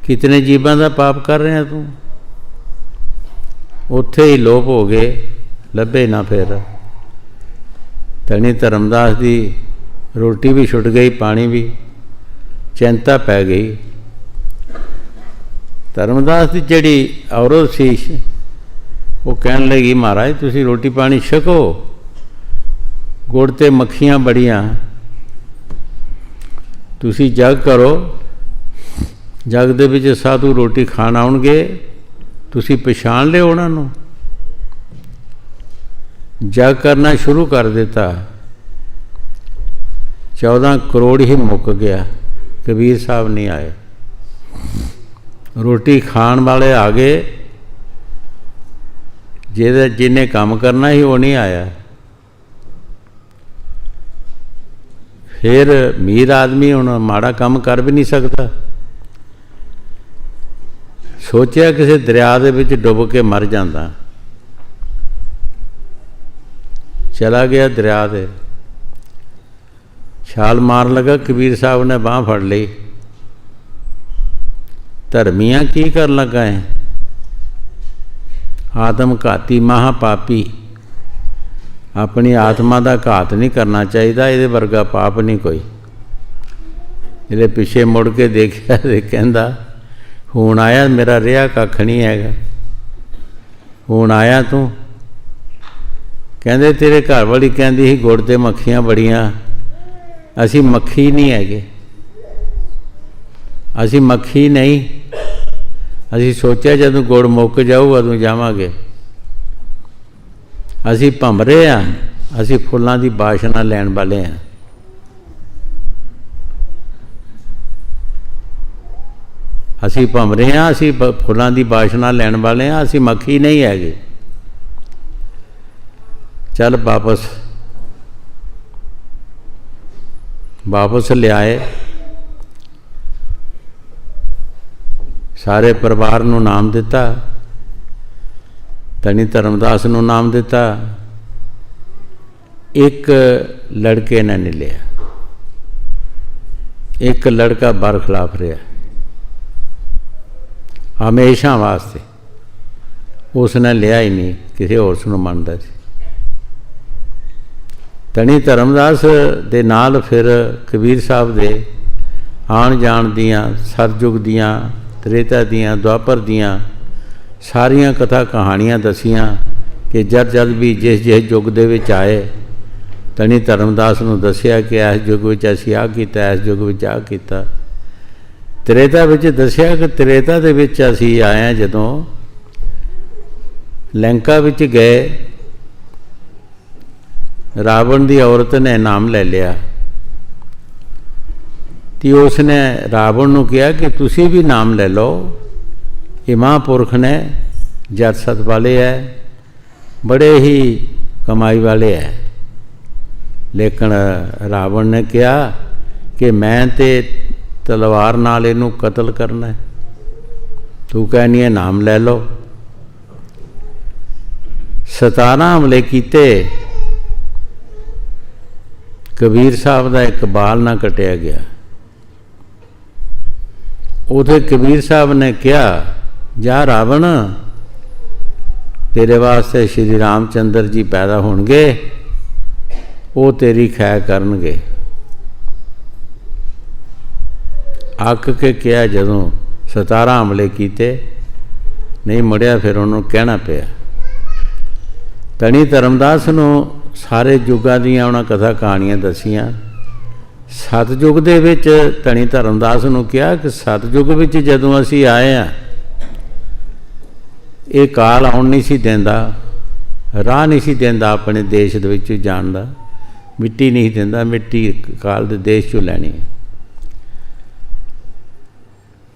कितने जीवां का पाप कर रहे तू। उत्थे ही लोप हो गए, लभे ना फिर। धनी धर्मदास की रोटी भी छुट गई, पानी भी, चिंता पै गई। धर्मदास की जिहड़ी औरत सी वो कहन लगी, महाराज तुसी रोटी पानी छको, गुड़ ते मक्खियां बड़ियां, तुसी जग करो, जग दे विच साधु रोटी खाण आउणगे, तुसी पछाण लिओ उन्हां नूं। जग करना शुरू कर दिता, 14 करोड़ ही मुक गया, कबीर साहब नहीं आए। रोटी खाण वाले आ गए, जिन्हें काम करना ही वो नहीं आया। फिर मीर आदमी हुण माड़ा काम कर भी नहीं सकता, सोचा किसी दरिया दे विच डुब के मर जांदा, चला गया दरिया दे, छाल मार लगा, कबीर साहब ने बांह फड़ ली। धर्मियां की कर लगा है, आत्मघाती महापापी, अपनी आत्मा का घात नहीं करना चाहिए, ये वर्गा पाप नहीं कोई। जिहड़े पिछे मुड़ के देखा तो कहंदा हुण आया, मेरा रिहा कख नहीं हैगा, हुण आया तू। कहंदे तेरे घर वाली कहंदी ही गुड़ ते मक्खियां बड़ियां, असी मक्खी नहीं हैगे, असी मक्खी नहीं, असी सोचा जदों गुड़ मुक जाऊ उदों जावांगे। असी भंवरे हाँ, असी फुल्लां दी बाशना लैण वाले हाँ। असी भंवरे हाँ, असी फुल्लां दी बाशना लैण वाले हाँ, असी मक्खी नहीं हैगे। चल वापस लियाए, सारे परिवार नूं नाम दिता, धनी धर्मदास नूं नाम दिता। एक लड़के ने नहीं लिया, एक लड़का बरखिलाफ रहा हमेशा वास्ते, उसने लिया ही नहीं, किसी होर नूं मनदा सी। धनी धर्मदास दे नाल फिर कबीर साहब दे आण जाण दियाँ, सतयुग दियाँ, त्रेता दियाँ, द्वापर दियाँ सारियां कथा कहानियां दसियां कि जद जद भी जिस जिस युग दे विच आए, धनी धर्मदास नूं दसिया कि इस युग विच असीं आ कीता, इस युग विच आ कीता। त्रेता विच दसिया कि त्रेता दे विच असीं आए जदों लंका विच गए, रावण दी औरत ने नाम ले लिया, तो उसने रावण नूं कहा कि तुसी भी नाम ले लो, ये महापुरख ने, जत सत वाले है, बड़े ही कमाई वाले है। लेकिन रावण ने कहा कि मैं ते तलवार नाल इनू कतल करना है, तू कहनी है नाम ले लो। 17 हमले किते, कबीर साहब का एक बाल ना कटिया गया। उथे कबीर साहब ने कहा, जा रावण, तेरे वास्ते श्री रामचंद्र जी पैदा होणगे, वो तेरी खै करनगे। अक के कहा जदों 17 हमले किए, नहीं मुड़िया, फिर उन्होंने कहना पिया। धनी धर्मदास नूं सारे युगां दीआं उन्हां कथा कहानियां दसियां। सतयुग दे विच धनी धर्मदास नूं कहा कि सतयुग विच जदों असीं आए हैं, ये काल आउण नहीं सी देंदा, राह नहीं सी देंदा अपने देश दे विच जाण दा, मिट्टी नहीं देंदा, मिट्टी काल दे देश चों लैणी है।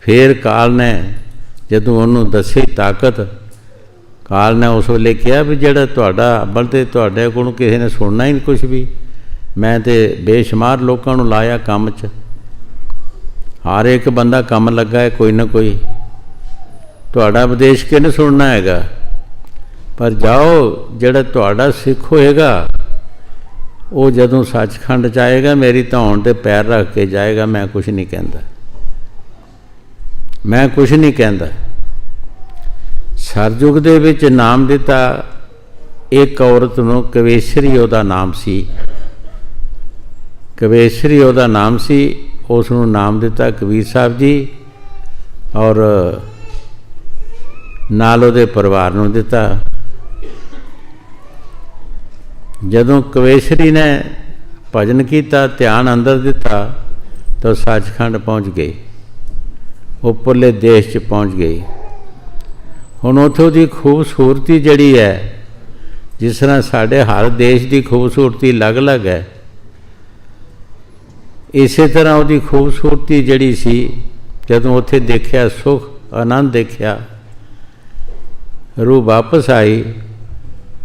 फिर काल ने जदों उन्होंने दसी ताकत, काल ने उस वेले कहा भी जिहड़ा तुहाडा अव्वल ते तुहाडे कोलों किसी ने सुनना ही नहीं कुछ भी, मैं तो बेशुमार लोगों को लाया काम च, हर एक बंदा काम लगा है कोई ना कोई, तुहाडा उपदेश किहने सुनना हैगा। पर जाओ जिहड़ा तुहाडा सिख होएगा वो जदों सचखंड जाएगा मेरी धौन ते पैर रख के जाएगा, मैं कुछ नहीं कहता, मैं कुछ नहीं कहता। सरयुग दे विच नाम दिता एक औरत नूं, कवेसरी उहदा नाम सी, कवेसरी उहदा नाम सी, उसनूं नाम दिता कबीर साहब जी, और नाल उहदे परिवार नूं दिता। जदों कवेसरी ने भजन किया, ध्यान अंदर दिता, तो सचखंड पहुँच गई, उपरले देश च पहुँच गई। हुण उत्थों दी खूबसूरती जिहड़ी है, जिस तरह साढ़े हर देश की खूबसूरती अलग अलग है, इसे तरह उसकी खूबसूरती जिहड़ी सी, जदों उत्थे देखिया, सुख आनंद देखिया, रूह वापस आई,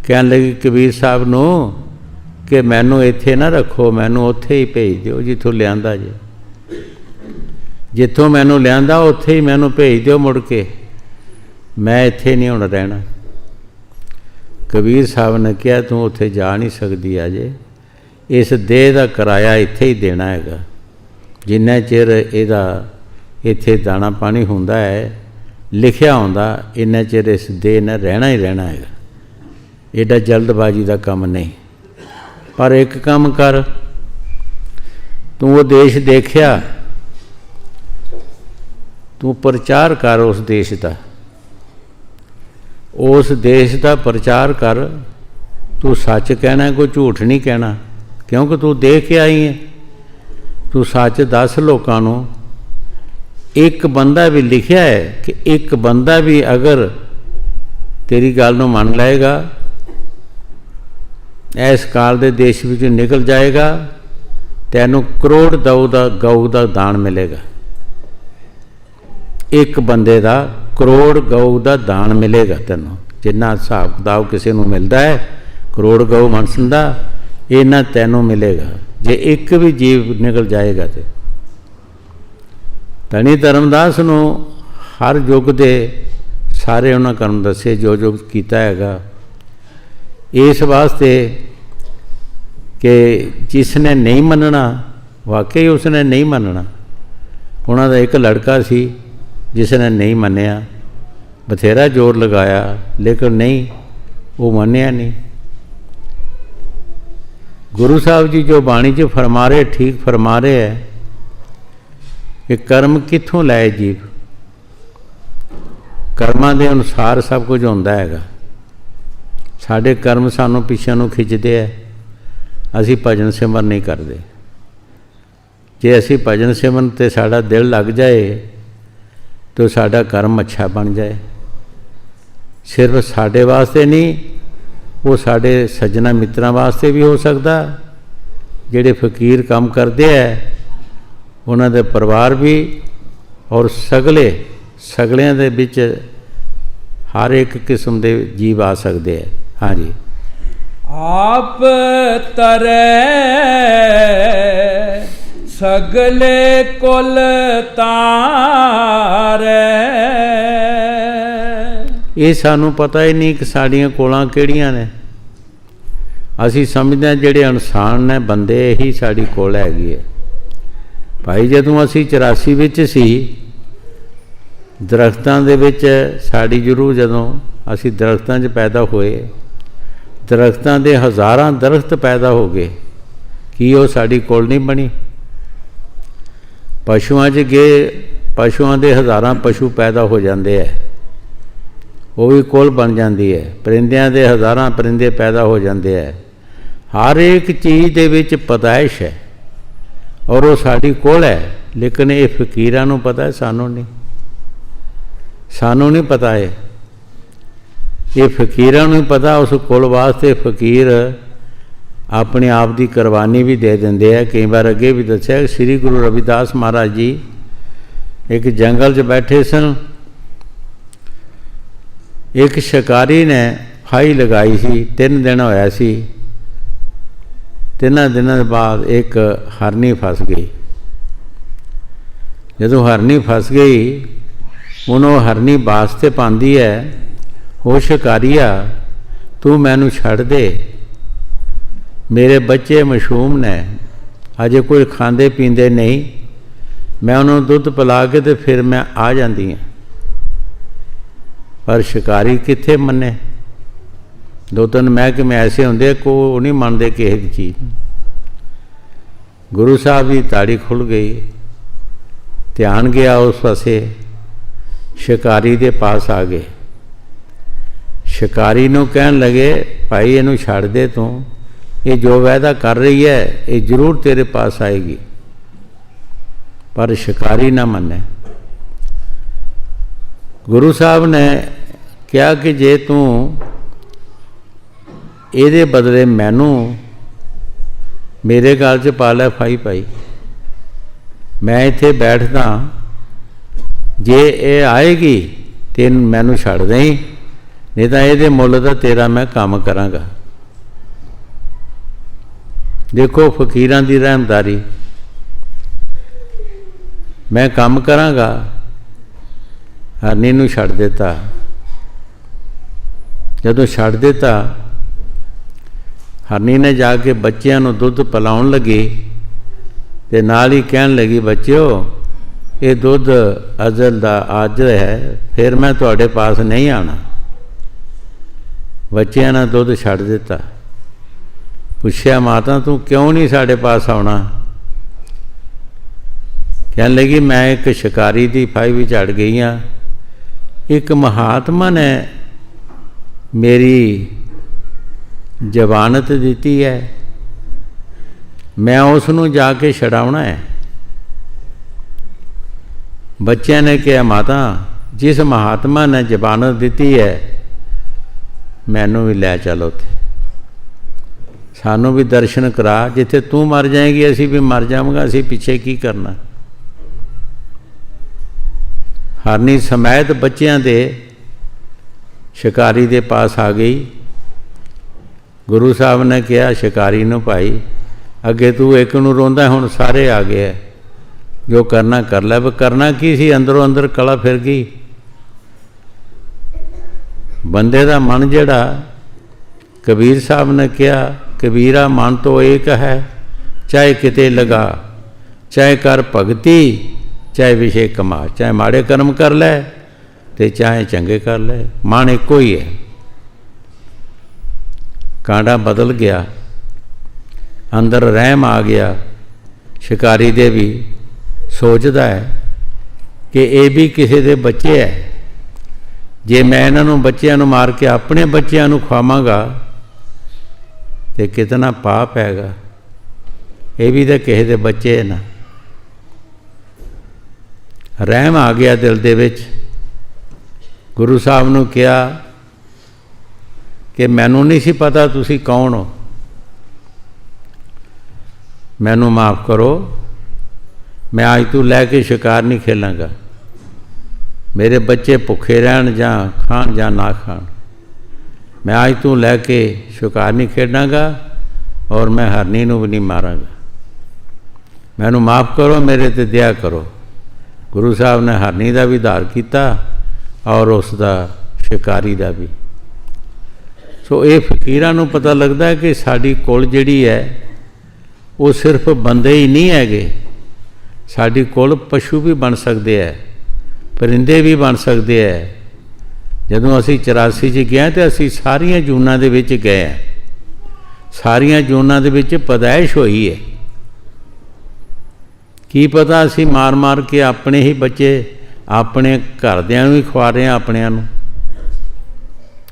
कहन लगी कबीर साहब नूं कि मैनू इत्थे ना रखो, मैनू उत्थे ही भेज दिओ जिथों लिआंदा जे, जिथों मैनू लिआंदा उत्थे ही मैनू भेज दिओ मुड़ के, मैं इत्थे नहीं हुण रहना। कबीर साहब ने कहा तू उत्थे जा नहीं सकती अजे, इस देह का किराया इत्थे ही देना हैगा, जिन्ना चिर इहदा इत्थे दाना पानी हुंदा है, लिखिया हुंदा, इन्ना चिर इस देह ने रहना ही रहना हैगा। एडा जल्दबाजी का काम नहीं, पर एक काम कर, तू वो देश देखिया, तू प्रचार कर उस देश का, उस देश का प्रचार कर, तू सच कहना, कोई झूठ नहीं कहना, क्योंकि तू देख के आई है, तू सच दस लोगों को। एक बंदा भी लिखिया है कि एक बंदा भी अगर तेरी गल नूं मान लाएगा, इस काल दे देश विच निकल जाएगा, तैनूं करोड़ गऊ का दान मिलेगा। एक बंदे का करोड़ गऊ का दान मिलेगा तैनूं, जिन्ना हिसाब किताब किसी को मिलता है करोड़ गऊ मनसन का, इन्ना तैनूं मिलेगा जे एक भी जीव निकल जाएगा। तो धनी धर्मदास नूं हर युग दे सारे उन्होंने कर्म दसे जो जो किया हैगा, इस वास्ते कि जिसने नहीं मनना, वाकई उसने नहीं मनना। उन्हों का एक लड़का सी जिसने नहीं मनिया, बथेरा जोर लगाया, लेकिन नहीं, वो मनिया नहीं। गुरु साहब जी जो बाणी च फरमा रहे, ठीक फरमा रहे है कि कर्म कित्थों लाए जीव, कर्मां दे अनुसार सब कुछ होंदा हैगा। साडे कर्म सानू पिछे नूं खिंचदे है, असी भजन सिमरन नहीं करते। जे असी भजन सिमरन ते साडा दिल लग जाए तो साडा कर्म अच्छा बन जाए। सिर्फ साडे वास्ते नहीं, वो साडे सज्जना मित्रां वास्ते भी हो सकता। जिहड़े फकीर काम करते हैं उन्हां दे परिवार भी, और सगलियां दे विच हर एक किस्म के जीव आ सकते हैं। हाँ जी। आप तरै सगले कुल तारै। ये सानू पता ही नहीं कि साड़ियाँ कोलां किहड़ियां ने। असी समझते हैं जिहड़े इंसान ने बंदे ही साड़ी कोल हैगी है। भाई जदों असी 84 विच सी, दरख्तां दे विच साड़ी जरूर, जदों असी दरख्तां 'च पैदा होए, दरख्तां दे हज़ारां दरख्त पैदा हो गए, कि वो साड़ी कोल नहीं बनी। पशुआं 'च गए, पशुआं दे हज़ारां पशु पैदा हो जाते हैं, वो भी कोल बन जाती है। परिंदियां दे हज़ारां परिंदे पैदा हो जाते हैं। हर एक चीज़ दे विच पैदाइश है और वो साड़ी कोल है, लेकिन ये फकीरां नूं पता है, सानू नहीं। सानू नहीं पता है, ये फकीरां नूं पता। उस कुल वास्ते फकीर अपने आप की कुर्बानी भी दे देंदे है। कई बार अगे भी दस्सिया, श्री गुरु रविदास महाराज जी एक जंगल 'च बैठे सन। एक शिकारी ने फाही लगाई सी, 3 दिन होया सी। 3 दिनों बाद एक हरनी फस गई। जदों हरनी फस गई, उन्होंने हरनी वास्ते पाती है, हो शिकारिया तू मैनू छड़ दे, मेरे बच्चे मासूम ने, अजे कोई खांदे पींदे नहीं, मैं उन्होंने दुध पिला के तो फिर मैं आ जाती हाँ। पर शिकारी कित्थे मन्ने, दो तीन महकमे ऐसे होंगे को नहीं मानते किसी चीज़। गुरु साहब की ताड़ी खुल गई, ध्यान गया उस पासे, शिकारी के पास आ गए। शिकारी नूं कहन लगे भाई इनू छड़ दे तू, ये जो वायदा कर रही है ये जरूर तेरे पास आएगी। पर शिकारी ना मने। गुरु साहब ने कहा कि जे तू ये बदले मैनू मेरे गल च पा लै फाई पाई, मैं इत्थे बैठदा, जे ये आएगी तो मैनू छड़ दें, नहीं तो ये मुल का तेरा मैं काम करांगा। देखो फकीरां दी रहमदारी, मैं काम करांगा। हरनी नूं छड़ दिता। जदों छड़ दिता, हरनी ने जाके बच्चों नूं दुध पिलाउण लगी ते नाल ही कहन लगी बच्चों ये दुध अजल दा अज है, फिर मैं तुहाडे पास नहीं आना। बच्चों ने दुध छड़ दिता। पुछया माता तू क्यों नहीं साढ़े पास आना? कहन लगी मैं एक शिकारी की फाई भी चढ़ गई हाँ, एक महात्मा ने मेरी जवानत दी है, मैं उसनों जाके छड़ाउणा है। बच्चों ने कहा माता जिस महात्मा ने जवानत दी है मैनू भी लै चल उत्थे, सानू भी दर्शन करा, जिथे तू मर जाएगी असी भी मर जावांगे, असी पीछे की करना। हरनी समैत बच्चों के शिकारी के पास आ गई। गुरु साहब ने कहा शिकारी नूं भाई अगे तू एक नूं रोंदा, हुण सारे आ गए, जो करना कर लै। पर करना की सी, अंदरों अंदर कला फिर गई। बंदे का मन जिहड़ा, कबीर साहब ने कहा कबीरा मन तो एक है, चाहे किते लगा, चाहे कर भगती, चाहे विषय कमा, चाहे माड़े कर्म कर ले ते चाहे चंगे कर ले, मन एको ही है। कांडा बदल गया, अंदर रहम आ गया। शिकारी दे भी सोचता है कि ये भी किसी के बच्चे है, जे मैं इन्हों बच्चों नूं मार के अपने बच्चों नूं खवावांगा तो कितना पाप हैगा, ये भी तो किसी के बच्चे है ना। रहम आ गया दिल दे विच। गुरु साहब नूं कहा कि मैनू नहीं सी पता तुसी कौन हो, मैनू माफ़ करो, मैं अज तू लैके शिकार नहीं खेलांगा। मेरे बच्चे भुखे रहन जां खाण जां ना खाण, मैं अज तू लैके शिकार नहीं खेडांगा और मैं हरनी नूं भी नहीं मारांगा। मैनू माफ़ करो, मेरे ते दया करो। गुरु साहब ने हरनी का भी उद्धार किया और उसका शिकारी का भी। सो ये फकीरां नूं पता लगता है कि साड़ी कुल जिहड़ी है वो सिर्फ बंदे ही नहीं हैगे, साड़ी कुल पशु भी बन सकते हैं, परिंदे भी बन सकते हैं। जदों असी 84 च गए तो असी सारिया जूनां दे विच गए हैं, सारिया जूनां दे विच पैदाइश हुई है। की पता असी मार मार के अपने ही बच्चे अपने घरदियां नूं ही खवा रहे हैं, अपनिਆਂ नूं।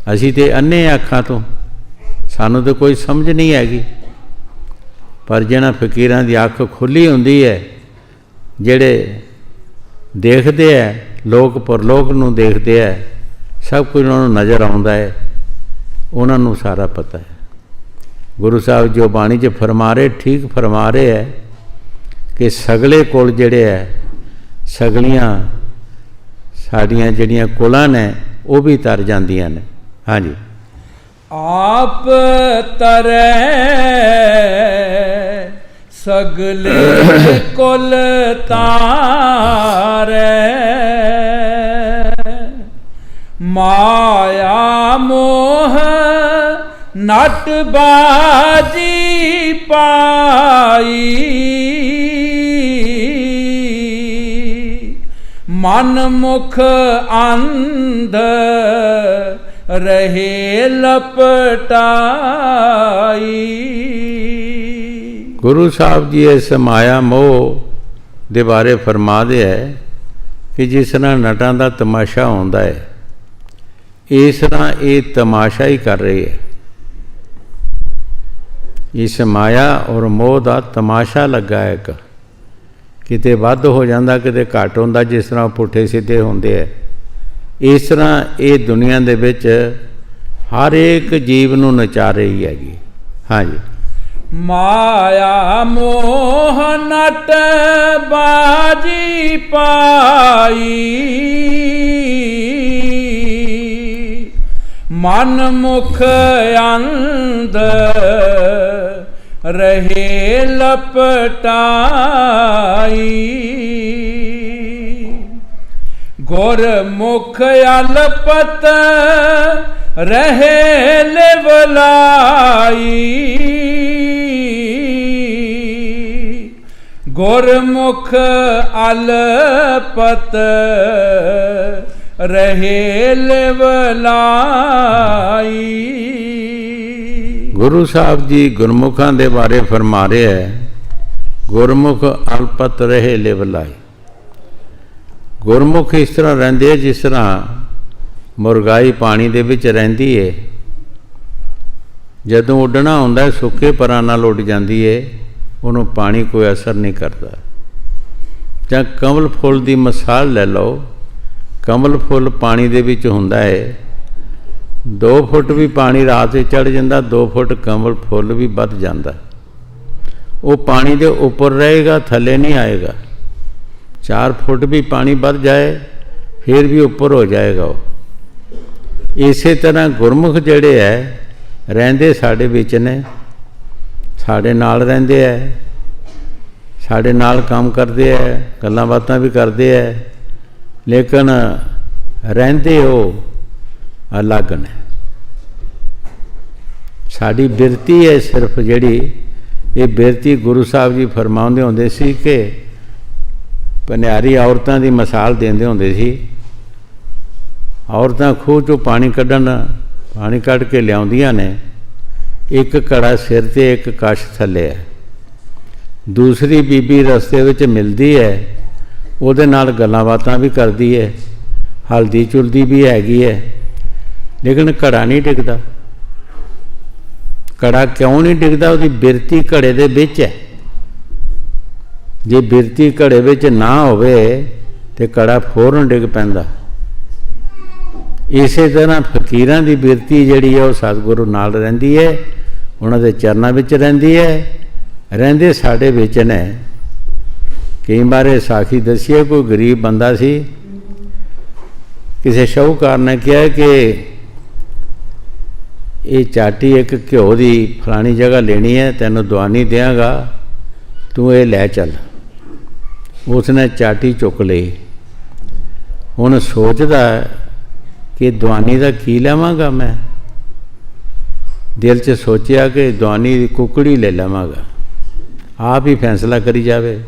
असी तो अन्ने अखां तो, सानू तो कोई समझ नहीं हैगी। पर जिन्हां फकीरां दी अख खुली हुंदी है, जिहड़े देखते हैं लोक परलोक नूं देखते हैं, सब कुछ उन्होंने नज़र आउंदा है, उन्होंने सारा पता है। गुरु साहब जो बाणी च फरमा रहे ठीक फरमा रहे है कि सगले कुल जिहड़े है, सगलियां साड़ियां जिहड़ियां कुलां ने वो भी तर जांदियां ने। हाँ जी। आप तरै सगले कुल तारै, माया मोह नट बाजी पाई, मन मुख अंध रहे लपटाई। गुरु साहब जी इस माया मोह दे बारे फरमा दे है कि जिस तरह नटां दा तमाशा होंदा है, इस तरह ये तमाशा ही कर रही है। इस माया और मोह का तमाशा लगा है, एक किते वध हो जाता, किते घट होंदा, जिस तरह पुठे सीधे होंदे है। इस तरह ये दुनिया दे विच हर एक जीव नूं नचा रही हैगी। हाँ जी। माया मोह नट बाजी पाई, मन मुख अंध रहे लपटाई। गुरमुख अलपत रहे लेवलाई, गुरमुख अलपत रहे लेवलाई। गुरु साहब जी गुरमुखां दे बारे फरमा रहे है, गुरमुख अलपत रहे लेवलाई। गुरमुख इस तरह रहिंदे है जिस तरह मुरगाई पानी दे विच रहिंदी है, जदों उड्डना हुंदा सुके परां नाल उड़ जांदी है, उन्होंने पानी कोई असर नहीं करता। जां कमल फुल की मिसाल ले लो, कमल फुल पानी दे विच हुंदा है, 2 फुट भी पानी रात चढ़ जाता, 2 फुट कमल फुल भी वध जाता। वो पानी दे उपर रहेगा, थले नहीं आएगा। 4 फुट भी पानी वध जाए फिर भी उपर हो जाएगा वो। इस तरह गुरमुख जिहड़े है रहिंदे साडे विच ने, साडे नाल रहिंदे है, साडे नाल काम करते है, गल्लां बातां भी करते है, लेकिन रहिंदे वो अलग ने। साडी बिरती है सिर्फ जिहड़ी, ये बिरती गुरु साहब जी फरमाउंदे हुंदे सी कि पनियारी औरतां दी मिसाल देंदे हुंदे सी। औरतां खूह चों पानी कड्ढण, पानी कढ़ के लियाउंदियां ने, एक घड़ा सिर ते एक कश थले है। दूसरी बीबी रस्ते विच मिलदी है, उहदे नाल गल्लां बातां भी करदी है, हल्दी चुलदी भी हैगी है, लेकिन घड़ा नहीं टिकदा। घड़ा क्यों नहीं टिकदा? उसदी बिरती घड़े दे विच है। जे बिरती घड़े विच ना होवे ते घड़ा फौरन डिग पैंदा। इसे तरह फकीरां दी बिरती जिहड़ी है वो सतगुरु नाल रहिंदी है, उन्हां दे चरनां विच रहिंदी है। रहिंदे साडे विच ने। कई बार साखी दसी, कोई गरीब बंदा सी, किसी शाहूकार ने कहा कि ये चाटी एक घ्यो की फलानी जगह लेनी है, तैनूं दवानी देंगा, तू ये लै चल। उसने चाटी चुक ली। हुण सोचदा कि दवानी का की लवांगा मैं। दिल च सोचिया कि दवानी की कुकड़ी ले लवांगा। आप ही फैसला करी जावे।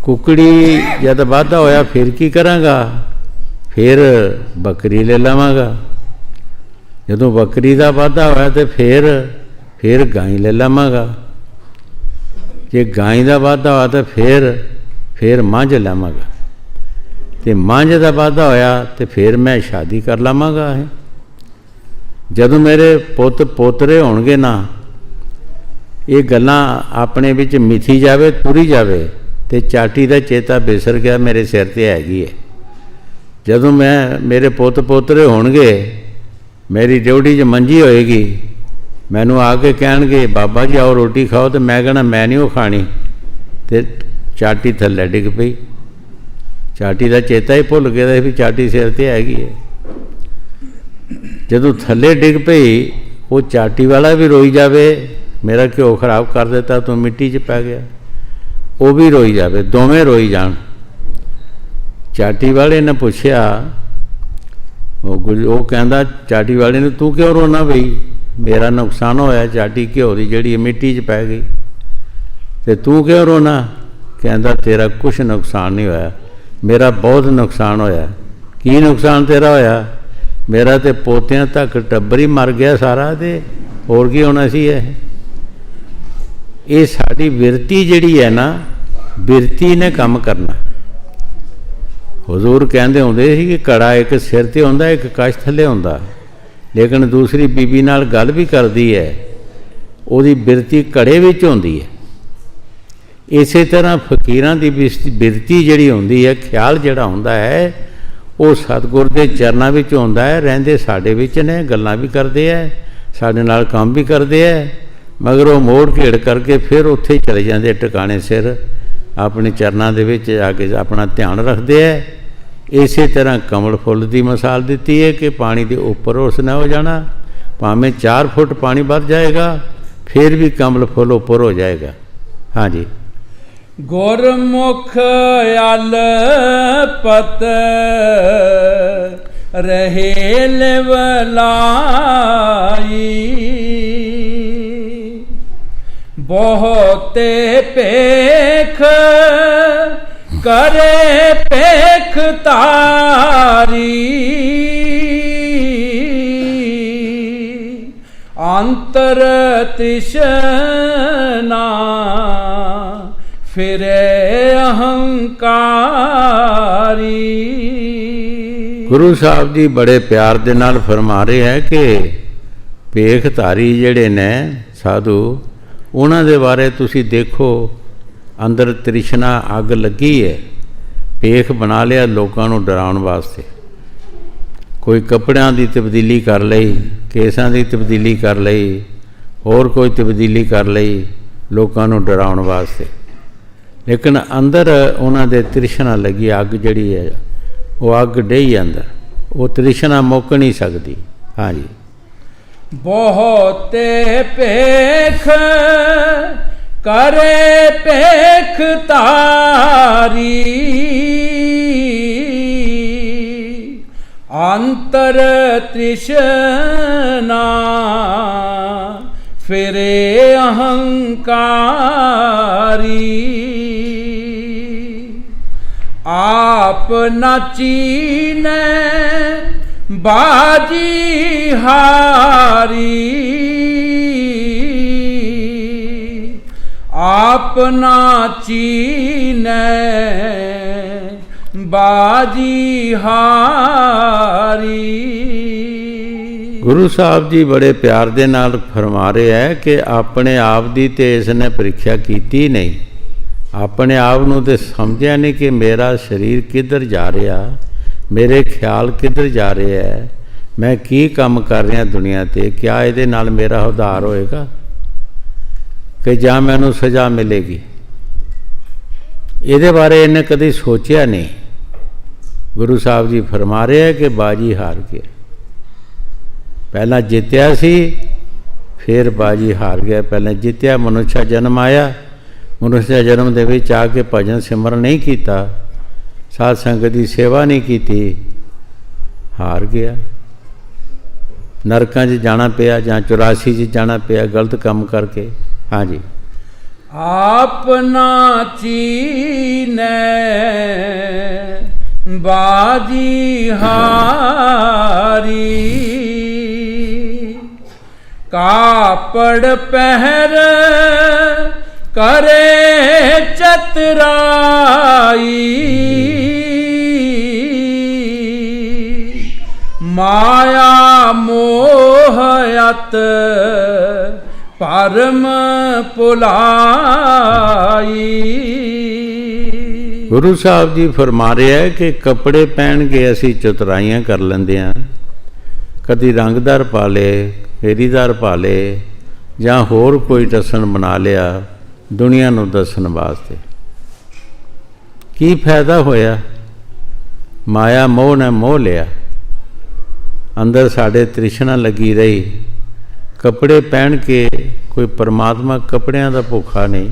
कुकड़ी जब वाधा होया फिर की करांगा? फिर बकरी ले लवांगा। जदों बकरी का वाधा होया तो फिर गाय ले लवांगा। जे गाय का वाधा होया तो फिर मंझ लवांगा। तो मंझ का वाधा होया तो फिर मैं शादी कर लवांगा। जदों मेरे पुत पोतरे होणगे ना, ये गल्लां अपने विच मिथी जावे, तुरी जावे, तो चाटी का चेता बिसर गया मेरे सिर ते हैगी है। जदों मेरे पुत पोतरे होणगे, मेरी ड्यूटी च मंजी होएगी, मैनू आके कहणगे बाबा जी आओ रोटी खाओ, तो मैं कहना मैं नहीं वो खानी, तो चाटी थल्ले डिग पई। चाटी का चेता ही भुल गया भी चाटी सिर ते हैगी है। जदों थल्ले डिग पई, वो चाटी वाला भी रोई जावे, मेरा घ्यो खराब कर देता, तू मिट्टी च पै गया, वो भी रोई जावे, दोवें रोई जान। चाटी वाले ने पूछया, वो कहंदा चाटी वाले ने, तू क्यों रोना बई? मेरा नुकसान होया, चाटी घ्यो की जिहड़ी मिट्टी च पै गई, तो तू क्यों रोना? कहता तेरा कुछ नुकसान नहीं होया, मेरा बहुत नुकसान होया। की नुकसान तेरा होया? मेरा तो पोतियां तक टब्बर ही मर गया सारा, तो होर की होना सी। ये साड़ी बिरती जिहड़ी है ना, बिरती ने काम करना। हुजूर कहते होंदे सी कि कड़ा एक सिर ते होंदा, एक कश थले होंदा, लेकिन दूसरी बीबी नाल गल भी करदी है, उहदी बिरती कड़े विच होंदी है। इसे तरह फकीरां दी बिरती जिहड़ी होंदी है, ख्याल जिहड़ा होंदा है, वो सतगुर के चरनां विच होंदा है। रहिंदे साडे विच ने, गल्लां भी करदे है, साडे नाल काम भी करदे है, मगर वो मोड़ घेड़ करके फिर उत्थे ही चले जांदे टिकाणे सिर, अपने चरनां दे विच आके अपना ध्यान रखते हैं। इस तरह कमल फुल की मिसाल दी है कि पानी के उपर उसने हो जाना, भावें 4 फुट पानी बढ़ जाएगा, फिर भी कमल फुल उपर हो जाएगा। हाँ जी। गुरमुख अल पत रहे लिवलाई, बहुते पेख करे पेख तारी, अंतर तृष्णा फिरे अहंकारी। गुरु साहब जी बड़े प्यार दे नाल फरमा रहे हैं कि पेखधारी जिहड़े ने साधु, उन्हां दे बारे तुसी देखो, अंदर तृष्णा अग लगी है, पेख बना लिया लोगों को डराउण वास्ते। कोई कपड़ियां की तब्दीली कर लई, केसां की तब्दीली कर लई, होर कोई तब्दीली कर लई लोगों को डराउण वास्ते, लेकिन अंदर उन्हां दे तृष्णा लगी अग जिहड़ी है, वो अग डही अंदर, वो तृष्णा मुक नहीं सकती। हाँ जी। बहुते पेख करे पेख तारी, अंतर तृष्णा फिरे अहंकारी। आप न चीने बाजी हारी, आप न चीने बाजी हारी। गुरु साहब जी बड़े प्यार दे नाल फरमा रहे हैं कि अपने आप की तो इसने परीक्षा की नहीं, अपने आप नूं ते समझिया नहीं कि मेरा शरीर किधर जा रहा, मेरे ख्याल किधर जा रहे हैं, मैं की काम कर रहा दुनिया ते, क्या ये नाल मेरा उद्धार होएगा कि जां मैनूं सज़ा मिलेगी। ये बारे इन्हें कभी सोचा नहीं। गुरु साहब जी फरमा रहे हैं कि बाजी हार गया, पहला जितया सी फिर बाजी हार गया। पहले जितया मनुष्य जन्म आया, मनुष्य जन्म दे विच आके भजन सिमरन नहीं किया, साध संगत की सेवा नहीं की, हार गया। नरकां 'च जाना पिया जां 84 च जाना पिया गलत काम करके। हाँ जी। आपना चीने बाजी हारी, कापड़ पहर करे चतुराई, माया मोहयत परम पुलाई। गुरु साहब जी फरमा रहे हैं कि कपड़े पहन के असी चतुराइयां कर लेंदे हां, कदी रंगदार पा ले, फेरीदार पा ले, जां होर कोई टसन बना लिया दुनिया नूं दसन वास्ते। की फायदा होया? माया मोह ने मोह लिया, अंदर साढ़े तृष्णा लगी रही। कपड़े पहन के कोई परमात्मा कपड़ियां दा भुखा नहीं,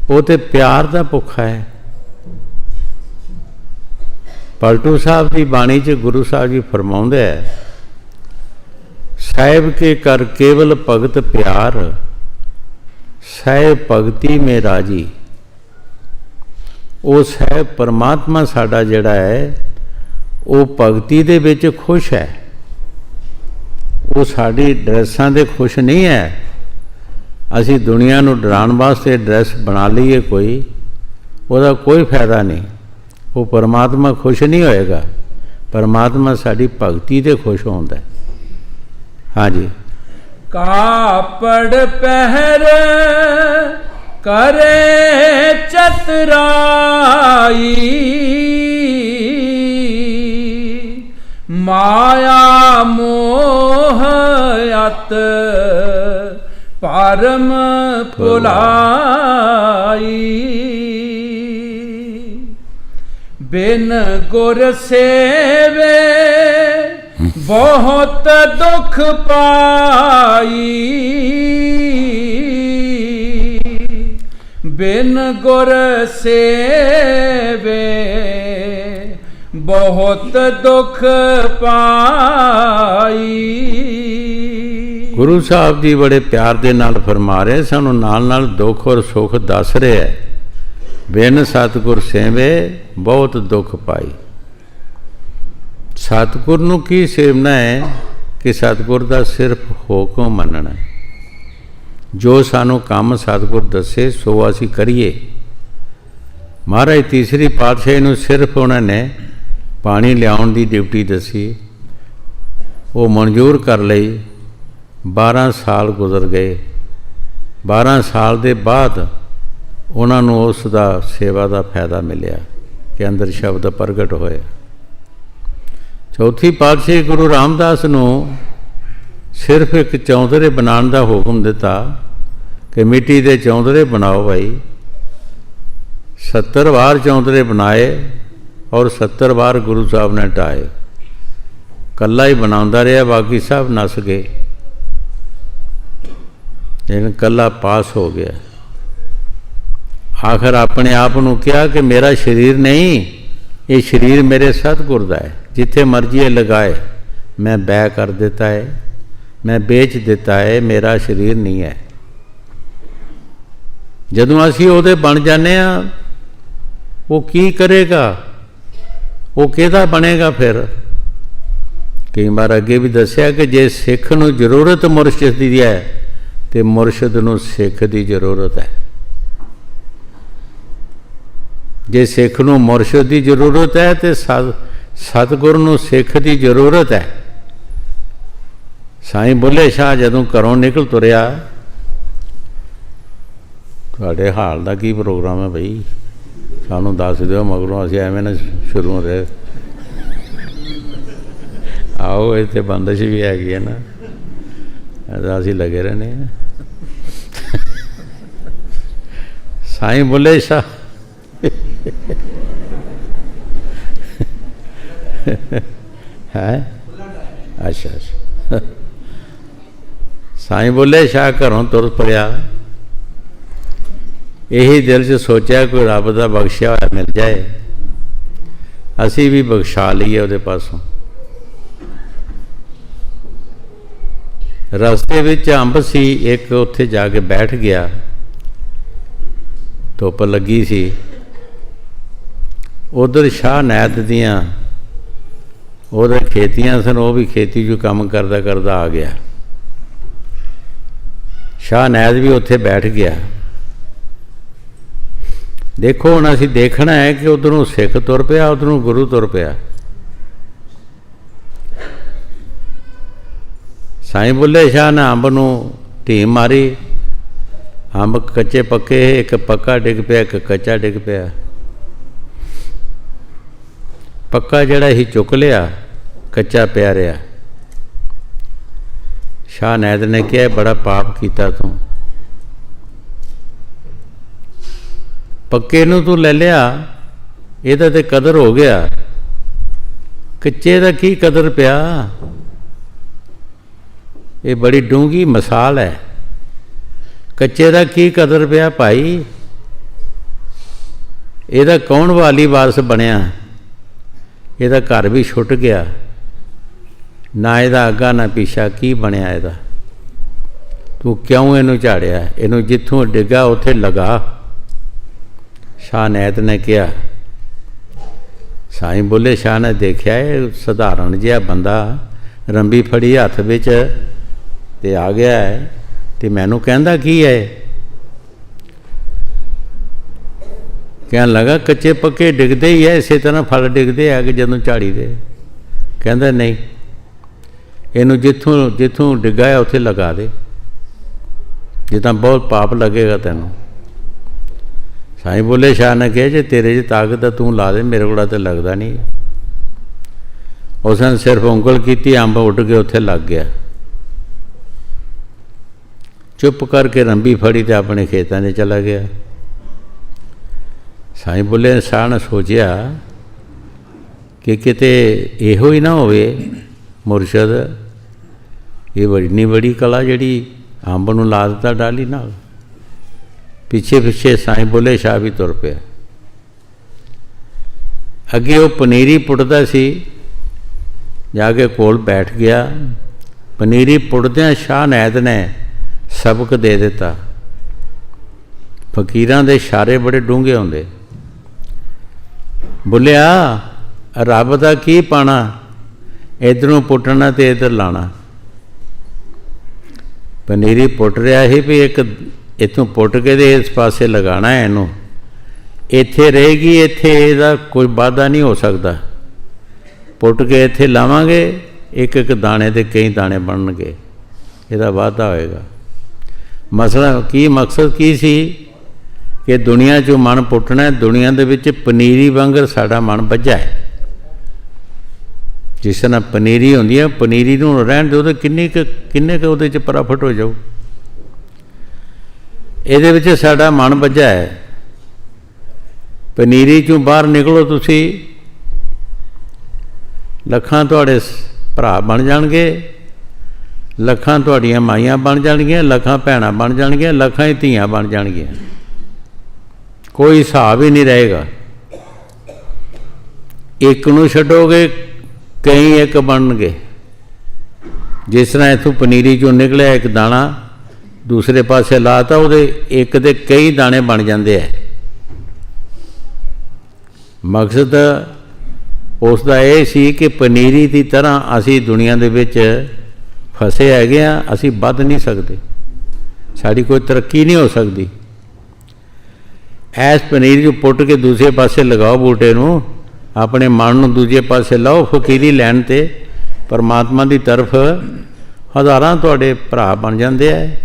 वो तो प्यार दा भुखा है। पलटू साहब की बाणी च गुरु साहब जी फरमाउंदे है, साहिब के कर केवल भगत प्यार, साहिब भगती में राजी। वो साहिब परमात्मा साडा जिहड़ा है वो भगती दे विच खुश है। वो साडी ड्रैसां दे खुश नहीं है। असी दुनिया नूं डराउण वास्ते ड्रैस बना लईए कोई, ਉਹਦਾ कोई फायदा नहीं। वो परमात्मा खुश नहीं होएगा। परमात्मा साड़ी भगती ते खुश होंदा है। हाँ जी। कापड़ पहर करे चतुराई, माया मोह अत परम भुलाई। बिन गुर सेवे बहुत दुख पाई, बिन गुर सेवे बहुत दुख पाई। गुरु साहब जी बड़े प्यार दे नाल फरमा रहे, सानू नाल नाल दुख और सुख दस रहे है। बिन सतगुर सेवे बहुत दुख पाई। सतगुर नूं की सेवना है कि सतगुर दा सिर्फ हुक्म मनना है। जो सानू काम सतगुर दसे सो असी करिए। महाराज तीसरी पातशाही नूं सिर्फ उन्होंने पानी लियाउण दी ड्यूटी दसी, वो मंजूर कर लई। 12 साल गुजर गए। 12 साल दे बाद उन्होंने उसका सेवा का फायदा मिलिया कि अंदर शब्द प्रगट होए। चौथी पातशाही गुरु रामदास नूं सिर्फ एक चौंधरे बनाने का हुक्म दिता कि मिट्टी के चौंधरे बनाओ भाई। 70 बार चौंधरे बनाए और 70 बार गुरु साहब ने ढाए। कला ही बनाता रहा, बाकी सब नस गए, लेकिन कला पास हो गया। आखिर अपने आप को कहा कि मेरा शरीर नहीं, ये शरीर मेरे सतगुर दा है। जिथे मर्जी ये लगाए, मैं बै कर देता है, मैं बेच देता है, मेरा शरीर नहीं है। जदों असी उहदे बन जाने वो की करेगा, वो किहदा बनेगा। फिर कई बार अगे भी दसिया कि जे सिख नूं जरूरत मुरशद दी है तो मुरशद नूं सिख की जरूरत है। जे सिख नूं मुरशद की जरूरत है तो सतगुर नूं सिख की जरूरत है। साईं बुल्ले शाह जदों घरों निकल तुरिया, तुहाडे हाल का की प्रोग्राम है बई, सानू दस दो, मगरों असीं एवें ना शुरू रहे। आओ इत्थे बंदिश भी हैगी है ना, असीं लगे रहने हैं। साईं बुल्ले शाह है अच्छा अच्छा। साईं बुल्ले शाह घरों तुर पड़िया, यही दिल च सोचा कोई रब का बख्शिया होया मिल जाए, असी भी बख्शा लीए उहदे पासों। रस्ते विच अंब सी, एक उत्थे जाके बैठ गया। धुप लगी सी। उधर शाह नैत दियाँ उधर खेतियां सन, वो भी खेती जो काम करदा करदा आ गया। शाह नैत भी उत्थे बैठ गया। देखो हुण असीं देखना है कि उधरों सिख तुर पिया, उधरों गुरु तुर पिया। साईं बुल्ले शाह ने अंब नूं ढीम मारी। अंब कच्चे पक्के, एक पक्का डिग पिया, एक कच्चा डिग पिया। पक्का जिहड़ा ही चुक लिया, कच्चा पिया रहा। शाह नैत ने कहा बड़ा पाप किया तू, पक्के नूं तू ले लिया, इहदा ते कदर हो गया, कच्चे दा की कदर पिया। ये बड़ी डूंगी मिसाल है। कच्चे दा की कदर पिया भाई, इहदा कौन वाली वारस बनिया, इहदा घर भी छुट गया, ਨਾ ਇਹਦਾ ਅੱਗਾ ਨਾ ਪਿੱਛਾ, ਕੀ ਬਣਿਆ ਇਹਦਾ? ਤੂੰ ਕਿਉਂ ਇਹਨੂੰ ਝਾੜਿਆ? ਇਹਨੂੰ ਜਿੱਥੋਂ ਡਿੱਗਾ ਉੱਥੇ ਲਗਾ। ਸ਼ਾਹ ਨੈਤ ਨੇ ਕਿਹਾ। ਸਾਈਂ ਬੁੱਲੇ ਸ਼ਾਹ ਨੇ ਦੇਖਿਆ ਇਹ ਸਧਾਰਨ ਜਿਹਾ ਬੰਦਾ ਰੰਬੀ ਫੜੀ ਹੱਥ ਵਿੱਚ ਤੇ ਆ ਗਿਆ ਹੈ, ਤੇ ਮੈਨੂੰ ਕਹਿੰਦਾ ਕੀ ਹੈ? ਕਹਿਣ ਲੱਗਾ ਕੱਚੇ ਪੱਕੇ ਡਿੱਗਦੇ ਹੀ ਹੈ, ਇਸੇ ਤਰ੍ਹਾਂ ਫਲ ਡਿੱਗਦੇ ਆ ਕਿ ਜਦੋਂ ਝਾੜੀ ਦੇ। ਕਹਿੰਦਾ ਨਹੀਂ, ਇਹਨੂੰ ਜਿੱਥੋਂ ਡਿੱਗਾ ਹੈ ਉੱਥੇ ਲਗਾ ਦੇ, ਜਿੱਦਾਂ ਬਹੁਤ ਪਾਪ ਲੱਗੇਗਾ ਤੈਨੂੰ। ਸਾਈਂ ਬੁੱਲੇ ਸ਼ਾਹ ਨੇ ਕਿਹਾ ਜੇ ਤੇਰੇ 'ਚ ਤਾਕਤ ਤਾਂ ਤੂੰ ਲਾ ਦੇ, ਮੇਰੇ ਕੋਲ ਤਾਂ ਲੱਗਦਾ ਨਹੀਂ। ਉਸਨੇ ਸਿਰਫ ਉਂਗਲ ਕੀਤੀ, ਅੰਬ ਉੱਡ ਕੇ ਉੱਥੇ ਲੱਗ ਗਿਆ। ਚੁੱਪ ਕਰਕੇ ਰੰਬੀ ਫੜੀ ਤੇ ਆਪਣੇ ਖੇਤਾਂ 'ਚ ਚਲਾ ਗਿਆ। ਸਾਈਂ ਬੁੱਲੇ ਸ਼ਾਹ ਨੇ ਸੋਚਿਆ ਕਿ ਕਿਤੇ ਇਹੋ ਹੀ ਨਾ ਹੋਵੇ ਮੁਰਸ਼ਦ, ਇਹ ਬੜੀ ਕਲਾ ਜਿਹੜੀ ਅੰਬ ਨੂੰ ਲਾ ਦਿੱਤਾ ਡਾਲੀ ਨਾਲ। ਪਿੱਛੇ ਸਾਈਂ ਬੁੱਲੇ ਸ਼ਾਹ ਵੀ ਤੁਰ ਪਿਆ। ਅੱਗੇ ਉਹ ਪਨੀਰੀ ਪੁੱਟਦਾ ਸੀ, ਜਾ ਕੇ ਕੋਲ ਬੈਠ ਗਿਆ। ਪਨੀਰੀ ਪੁੱਟਦਿਆਂ ਸ਼ਾਹ ਨੈਤ ਨੇ ਸਬਕ ਦੇ ਦਿੱਤਾ। ਫਕੀਰਾਂ ਦੇ ਇਸ਼ਾਰੇ ਬੜੇ ਡੂੰਘੇ ਹੁੰਦੇ। ਬੁੱਲਿਆ ਰੱਬ ਦਾ ਕੀ ਪਾਣਾ, ਇੱਧਰੋਂ ਪੁੱਟਣਾ ਤੇ ਇੱਧਰ ਲਾਣਾ। ਪਨੀਰੀ ਪੁੱਟ ਰਿਹਾ ਸੀ ਵੀ ਇੱਕ ਇੱਥੋਂ ਪੁੱਟ ਕੇ ਤੇ ਇਸ ਪਾਸੇ ਲਗਾਉਣਾ ਹੈ, ਇਹਨੂੰ ਇੱਥੇ ਰਹੇਗੀ, ਇੱਥੇ ਇਹਦਾ ਕੋਈ ਵਾਧਾ ਨਹੀਂ ਹੋ ਸਕਦਾ। ਪੁੱਟ ਕੇ ਇੱਥੇ ਲਾਵਾਂਗੇ, ਇੱਕ ਇੱਕ ਦਾਣੇ ਦੇ ਕਈ ਦਾਣੇ ਬਣਨਗੇ, ਇਹਦਾ ਵਾਧਾ ਹੋਏਗਾ। ਮਸਲਾ ਕੀ, ਮਕਸਦ ਕੀ ਸੀ ਕਿ ਦੁਨੀਆ 'ਚੋਂ ਮਨ ਪੁੱਟਣਾ, ਦੁਨੀਆ ਦੇ ਵਿੱਚ ਪਨੀਰੀ ਵਾਂਗਰ ਸਾਡਾ ਮਨ ਬੱਝਾ ਹੈ। ਜਿਸ ਤਰ੍ਹਾਂ ਪਨੀਰੀ ਹੁੰਦੀ ਹੈ, ਪਨੀਰੀ ਨੂੰ ਰਹਿਣ ਦਿਓ ਤਾਂ ਕਿੰਨੇ ਕੁ ਉਹਦੇ 'ਚ ਪ੍ਰੋਫਿਟ ਹੋ ਜਾਊ। ਇਹਦੇ ਵਿੱਚ ਸਾਡਾ ਮਨ ਬੱਝਾ ਹੈ। ਪਨੀਰੀ 'ਚੋਂ ਬਾਹਰ ਨਿਕਲੋ ਤੁਸੀਂ, ਲੱਖਾਂ ਤੁਹਾਡੇ ਭਰਾ ਬਣ ਜਾਣਗੇ, ਲੱਖਾਂ ਤੁਹਾਡੀਆਂ ਮਾਈਆਂ ਬਣ ਜਾਣਗੀਆਂ, ਲੱਖਾਂ ਭੈਣਾਂ ਬਣ ਜਾਣਗੀਆਂ, ਲੱਖਾਂ ਹੀ ਧੀਆਂ ਬਣ ਜਾਣਗੀਆਂ, ਕੋਈ ਹਿਸਾਬ ਹੀ ਨਹੀਂ ਰਹੇਗਾ। ਇੱਕ ਨੂੰ ਛੱਡੋਗੇ, ਕਈ ਇੱਕ ਬਣਨਗੇ। ਜਿਸ ਤਰ੍ਹਾਂ ਇੱਥੋਂ ਪਨੀਰੀ 'ਚੋਂ ਨਿਕਲਿਆ ਇੱਕ ਦਾਣਾ, ਦੂਸਰੇ ਪਾਸੇ ਲਾਤਾ, ਉਹਦੇ ਇੱਕ ਦੇ ਕਈ ਦਾਣੇ ਬਣ ਜਾਂਦੇ ਹੈ। ਮਕਸਦ ਉਸ ਦਾ ਇਹ ਸੀ ਕਿ ਪਨੀਰੀ ਦੀ ਤਰ੍ਹਾਂ ਅਸੀਂ ਦੁਨੀਆ ਦੇ ਵਿੱਚ ਫਸੇ ਹੈਗੇ ਹਾਂ, ਅਸੀਂ ਵੱਧ ਨਹੀਂ ਸਕਦੇ, ਸਾਡੀ ਕੋਈ ਤਰੱਕੀ ਨਹੀਂ ਹੋ ਸਕਦੀ। ਐਸ ਪਨੀਰੀ ਨੂੰ ਪੁੱਟ ਕੇ ਦੂਸਰੇ ਪਾਸੇ ਲਗਾਓ ਬੂਟੇ ਨੂੰ, ਆਪਣੇ ਮਨ ਨੂੰ ਦੂਜੇ ਪਾਸੇ ਲਾਓ ਫਕੀਰੀ ਲੈਣ 'ਤੇ, ਪਰਮਾਤਮਾ ਦੀ ਤਰਫ ਹਜ਼ਾਰਾਂ ਤੁਹਾਡੇ ਭਰਾ ਬਣ ਜਾਂਦੇ ਹੈ,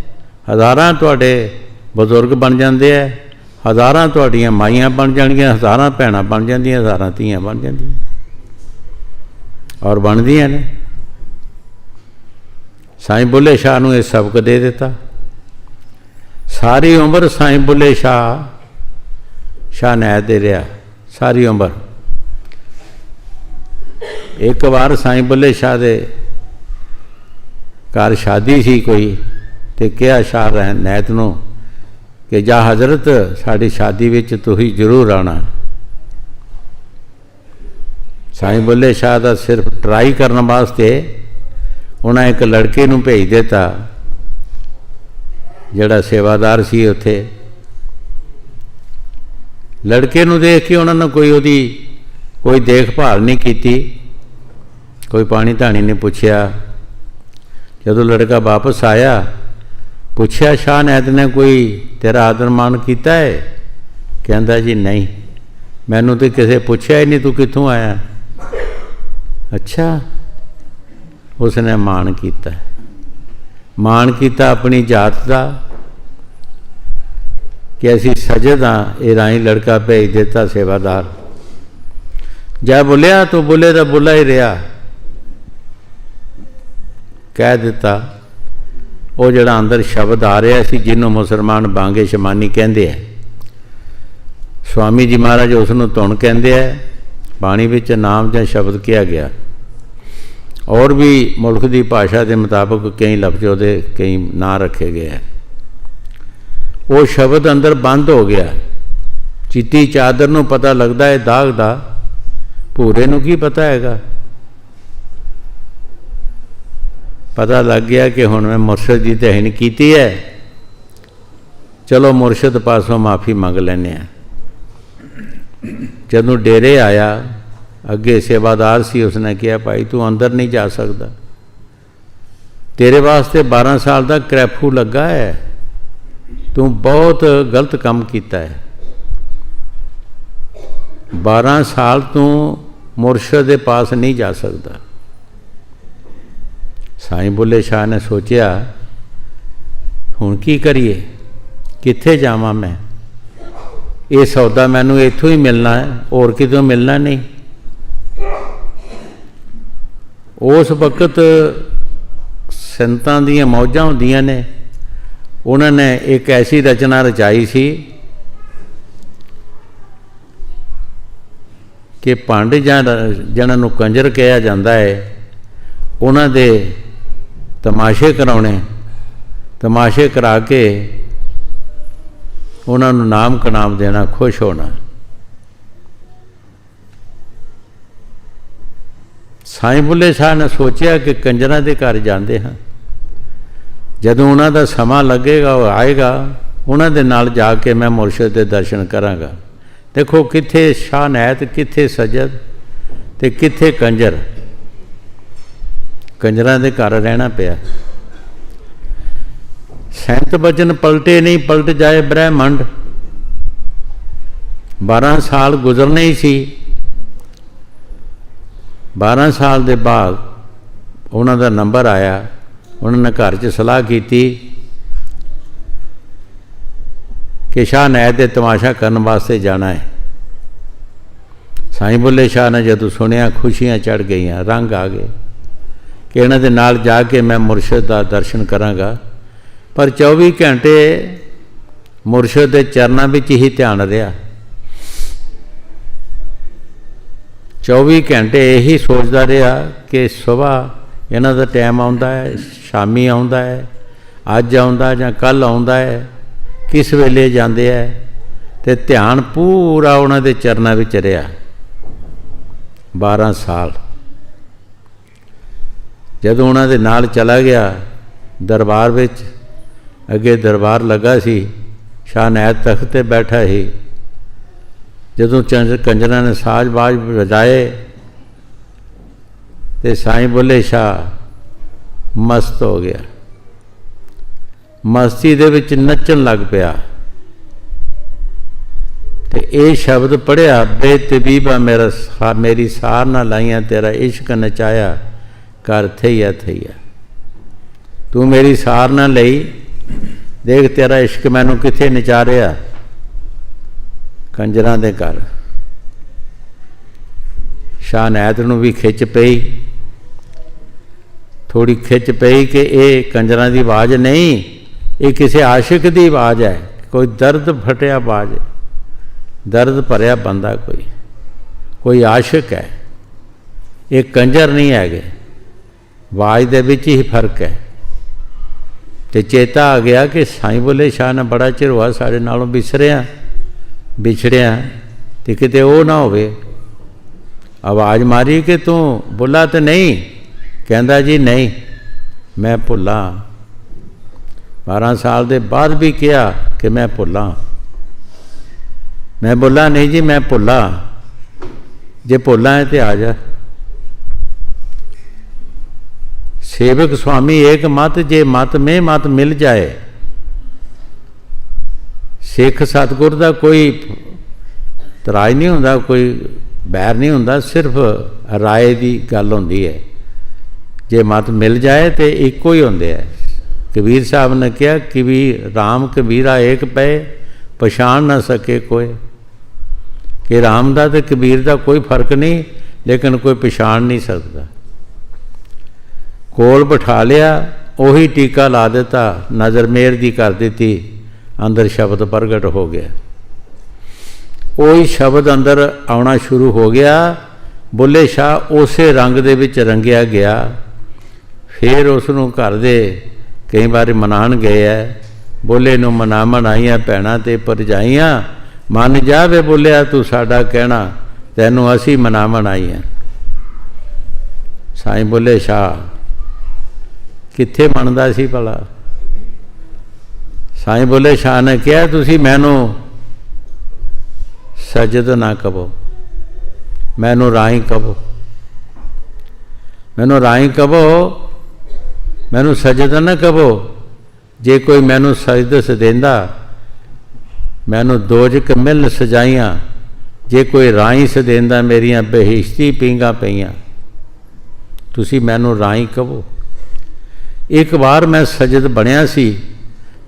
ਹਜ਼ਾਰਾਂ ਤੁਹਾਡੇ ਬਜ਼ੁਰਗ ਬਣ ਜਾਂਦੇ ਹੈ, ਹਜ਼ਾਰਾਂ ਤੁਹਾਡੀਆਂ ਮਾਈਆਂ ਬਣ ਜਾਣਗੀਆਂ, ਹਜ਼ਾਰਾਂ ਭੈਣਾਂ ਬਣ ਜਾਂਦੀਆਂ, ਹਜ਼ਾਰਾਂ ਧੀਆਂ ਬਣ ਜਾਂਦੀਆਂ, ਔਰ ਬਣਦੀਆਂ ਨੇ। ਸਾਈਂ ਬੁੱਲੇ ਸ਼ਾਹ ਨੂੰ ਇਹ ਸਬਕ ਦੇ ਦਿੱਤਾ। ਸਾਰੀ ਉਮਰ ਸਾਈਂ ਬੁੱਲੇ ਸ਼ਾਹ ਨੈਤ ਦੇ ਰਿਹਾ, ਸਾਰੀ ਉਮਰ। ਇੱਕ ਵਾਰ ਸਾਈਂ ਬੁੱਲੇ ਸ਼ਾਹ ਦੇ ਘਰ ਸ਼ਾਦੀ ਸੀ ਕੋਈ, ਤੇ ਕਿਹਾ ਸ਼ਾਹ ਨੈਤ ਨੂੰ ਕਿ ਜਾ ਹਜ਼ਰਤ, ਸਾਡੀ ਸ਼ਾਦੀ ਵਿੱਚ ਤੁਸੀਂ ਜ਼ਰੂਰ ਆਉਣਾ। ਸਾਈਂ ਬੁੱਲੇ ਸ਼ਾਹ ਦਾ ਸਿਰਫ ਟਰਾਈ ਕਰਨ ਵਾਸਤੇ ਉਹਨਾਂ ਇੱਕ ਲੜਕੇ ਨੂੰ ਭੇਜ ਦਿੱਤਾ, ਜਿਹੜਾ ਸੇਵਾਦਾਰ ਸੀ ਉੱਥੇ। ਲੜਕੇ ਨੂੰ ਦੇਖ ਕੇ ਉਹਨਾਂ ਨੇ ਉਹਦੀ ਕੋਈ ਦੇਖਭਾਲ ਨਹੀਂ ਕੀਤੀ, ਕੋਈ ਪਾਣੀ ਧਾਣੀ ਨਹੀਂ ਪੁੱਛਿਆ। ਜਦੋਂ ਲੜਕਾ ਵਾਪਸ ਆਇਆ, ਪੁੱਛਿਆ ਸ਼ਾਹ ਨੈਤ ਨੇ ਕੋਈ ਤੇਰਾ ਆਦਰ ਮਾਣ ਕੀਤਾ ਹੈ? ਕਹਿੰਦਾ ਜੀ ਨਹੀਂ, ਮੈਨੂੰ ਤਾਂ ਕਿਸੇ ਪੁੱਛਿਆ ਹੀ ਨਹੀਂ, ਤੂੰ ਕਿੱਥੋਂ ਆਇਆ? ਅੱਛਾ, ਉਸਨੇ ਮਾਣ ਕੀਤਾ, ਮਾਣ ਕੀਤਾ ਆਪਣੀ ਜਾਤ ਦਾ ਕਿ ਅਸੀਂ ਸਜਦ ਹਾਂ। ਇਹ ਰਾਹੀਂ ਲੜਕਾ ਭੇਜ ਦਿੱਤਾ ਸੇਵਾਦਾਰ। ਜਾ ਬੋਲਿਆ ਤੂੰ ਬੁੱਲੇ ਦਾ ਬੁੱਲਾ ਹੀ ਰਿਹਾ, ਕਹਿ ਦਿੱਤਾ। ਉਹ ਜਿਹੜਾ ਅੰਦਰ ਸ਼ਬਦ ਆ ਰਿਹਾ ਸੀ, ਜਿਹਨੂੰ ਮੁਸਲਮਾਨ ਬਾਂਗੇ ਸ਼ਮਾਨੀ ਕਹਿੰਦੇ ਹੈ, ਸਵਾਮੀ ਜੀ ਮਹਾਰਾਜ ਉਸ ਨੂੰ ਧੁਨ ਕਹਿੰਦੇ ਹੈ। ਬਾਣੀ ਵਿੱਚ ਨਾਮ ਜਾਂ ਸ਼ਬਦ ਕਿਹਾ ਗਿਆ, ਔਰ ਵੀ ਮੁਲਕ ਦੀ ਭਾਸ਼ਾ ਦੇ ਮੁਤਾਬਕ ਕਈ ਲਫ਼ਜ਼ ਉਹਦੇ ਕਈ ਨਾਂ ਰੱਖੇ ਗਏ ਹੈ। ਉਹ ਸ਼ਬਦ ਅੰਦਰ ਬੰਦ ਹੋ ਗਿਆ। ਚਿੱਟੀ ਚਾਦਰ ਨੂੰ ਪਤਾ ਲੱਗਦਾ ਹੈ ਦਾਗ ਦਾ, ਭੂਰੇ ਨੂੰ ਕੀ ਪਤਾ ਹੈਗਾ। पता लग गया कि हुण मैं मुरशद जी तहन कीती है, चलो मुरशद पासों माफ़ी मंग लैने आ। जदों डेरे आया, अगे सेवादार सी, उसने कहा भाई तू अंदर नहीं जा सकता, तेरे वास्ते 12 साल का क्रैफू लगा है, तू बहुत गलत काम किया है। 12 साल तू मुरशद के पास नहीं जा सकता। साईं बुल्ले शाह ने सोचा हुण की करिए, कित्थे जावां मैं, ये सौदा मैनू इत्थों ही मिलना है, और कितों मिलना नहीं। उस वक्त संतां दीयां मौजां होंदियां ने, उन्होंने एक ऐसी रचना रचाई सी कि भंड जिन्हां नूं कंजर कहा जाता है, उन्हां दे तमाशे कराने, तमाशे करा के उन्हां नूं नाम कनाम देना, खुश होना। साईं बुल्ले शाह ने सोचा कि कंजरां दे घर जाते हैं, जदों उन्हां दा समा लगेगा, वो आएगा, उन्हां दे नाल जाके मैं मुरशद दे दर्शन करांगा। देखो कित्थे शाह नैत, कित्थे सजद ते कित्थे कंजर, कंजरां दे घर रहना पिया। सैंत बचन पलटे नहीं, पलट जाए ब्रह्मंड। 12 साल गुजरने ही सी। 12 साल के बाद उन्हों का नंबर आया, उन्होंने घर च सलाह की कि शाह नैत दे तमाशा करने वास्ते जाना है। साईं बुल्ले शाह ने जदों सुनिया, खुशियां चढ़ गई, रंग आ गए कि इन्हां दे नाल जाके मैं मुरशद का दर्शन करांगा। पर 24 घंटे मुरशद के चरणों में ही ध्यान रहा। 24 घंटे यही सोचता रहा कि सुबह इन्हां दा टाइम आउंदा है, शामी आउंदा है, अज आउंदा जां कल आउंदा है, किस वेले जाते हैं, तो ध्यान पूरा उन्हां दे चरणों में रहा। 12 साल जदों उन्हां दे नाल चला गया दरबार विच, अगे दरबार लगा सी, शाह नैत तख्त ते बैठा ही। जदों कंजरां ने साज बाज बजाए तो साईं बुल्ले शाह मस्त हो गया, मस्ती दे विच नचन लग पिया। ते ये शब्द पढ़िया, बेतबीबा मेरा मेरी सार ना लाइया, तेरा इश्क नचाया कर थैया थैया। तू मेरी सार ना लई, देख तेरा इश्क मैनू किथे नचा रहा, कंजरां दे घर। शाह नैत नूं भी खिच पई, थोड़ी खिच पई कि ये कंजरां दी आवाज़ नहीं, ये किसी आशिक दी आवाज़ है, कोई दर्द फटिया आवाज़ है, दर्द भरिया बंदा कोई आशिक है, ये कंजर नहीं है। आवाज़ दे विच ही फर्क है। तो चेता आ गया कि साईं बुल्ले शाह ने बड़ा चिर हुआ साढ़े नालों विछड़िया, तो किते वो ना होवे। आवाज़ मारी कि तू बुला तो नहीं, कहंदा जी नहीं मैं भुला। 12 साल के बाद भी कहा कि मैं भुला, मैं बोला नहीं जी मैं भुला, जे भुला है तो आ जा। सेवक स्वामी एक मत, जे मत में मत मिल जाए। सिख सतगुर का कोई तराज नहीं होंदा, कोई बैर नहीं होंदा, सिर्फ राय की गल होंदी है। जे मत मिल जाए तो एको ही होंदे है। कबीर साहब ने कहा कि राम कबीरा एक पे पछाण ना सके कोई, कि राम का तो कबीर का कोई फर्क नहीं, लेकिन कोई पछाण नहीं सकता। कोल बिठा लिया, उही टीका ला दिता, नज़र मेहर दी कर दी, अंदर शब्द प्रगट हो गया। वही शब्द अंदर आना शुरू हो गया। बुल्ले शाह उसे रंग दे विच रंगिया गया। फिर उसनों घर दे कई बार मनान गए है। बुल्ले नूं मनावन आईयां भैणां ते भरजाइयां, मन जा वे बुल्लिया तू साडा कहना, तैनूं असीं मनावन आईयां। साईं बुल्ले शाह कित्थे मनदा सी भला। साईं बुल्ले शाह ने कहा तुसी मैनू सजद ना कहो, मैनू राही कहो, मैनू राही कहो, मैनू सजद ना कहो। जे कोई मैनू सजद सदेंदा मैनू दोजक मिल सजाइयां, जे कोई राही सदेंदा मेरियां बेहिश्ती पींगा पईयां। तुसी मैनू राही कहो। एक बार मैं सजद बनिया सी,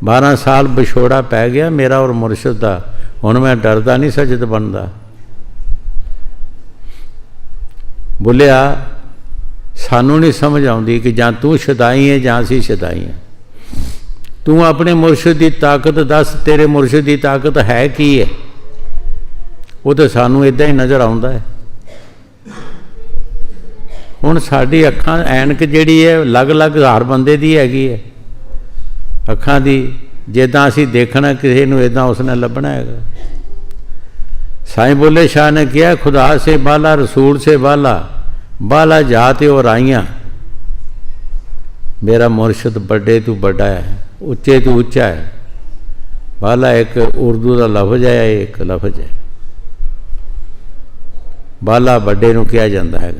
12 साल विछोड़ा पै गया मेरा और मुर्शद का, हुण मैं डरदा नहीं सजद बनदा। बोलिया सानू नहीं समझ आउंदी कि जां तू शदाई है जां असीं शदाई हैं। तू अपने मुर्शद की ताकत दस, तेरे मुर्शद की ताकत है की है? वो तो सानू इदां ही नज़र आउंदा है। हुण साडी अखां ऐनक जिहड़ी है अलग अलग हर बंदे दी हैगी है अखां दी। जिद्दां असीं देखना किसी नूं इदां उसने लभना हैगा। साईं बुल्ले शाह ने कहा खुदा से बाला रसूल से बाला, बाला जात और आइयाँ। मेरा मुर्शद बड़े तो बड़ा है, उच्चे तो उच्चा है। बाला एक उर्दू का लफ्ज़ है, एक लफ्ज़ है। बाला बड़े नूं कहा जाता है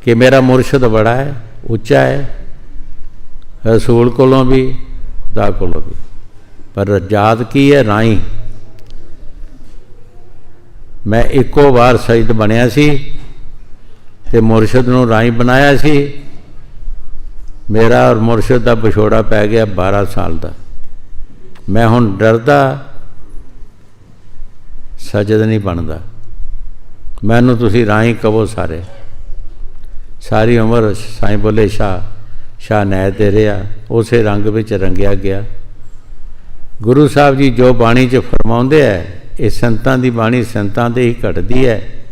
कि मेरा मुर्शद बड़ा है, उच्चा है, रसूल कोलों भी खुदा कोलों भी। पर जात की है राई। मैं एको बार सजद बनया सी ते मुर्शद नूं राई बनाया सी। मेरा और मुर्शद का विछोड़ा पै गया 12 साल का। मैं हुण डरदा सजद नहीं बनता। मैनू तुसी राही कहो सारे। सारी उम्र साईं बुल्ले शाह नैत दे रहा, उस रंग विच रंगिया गया। गुरु साहब जी जो बाणी च फरमाउंदे है, ये संतां दी बाणी संतां ते ही घटदी है।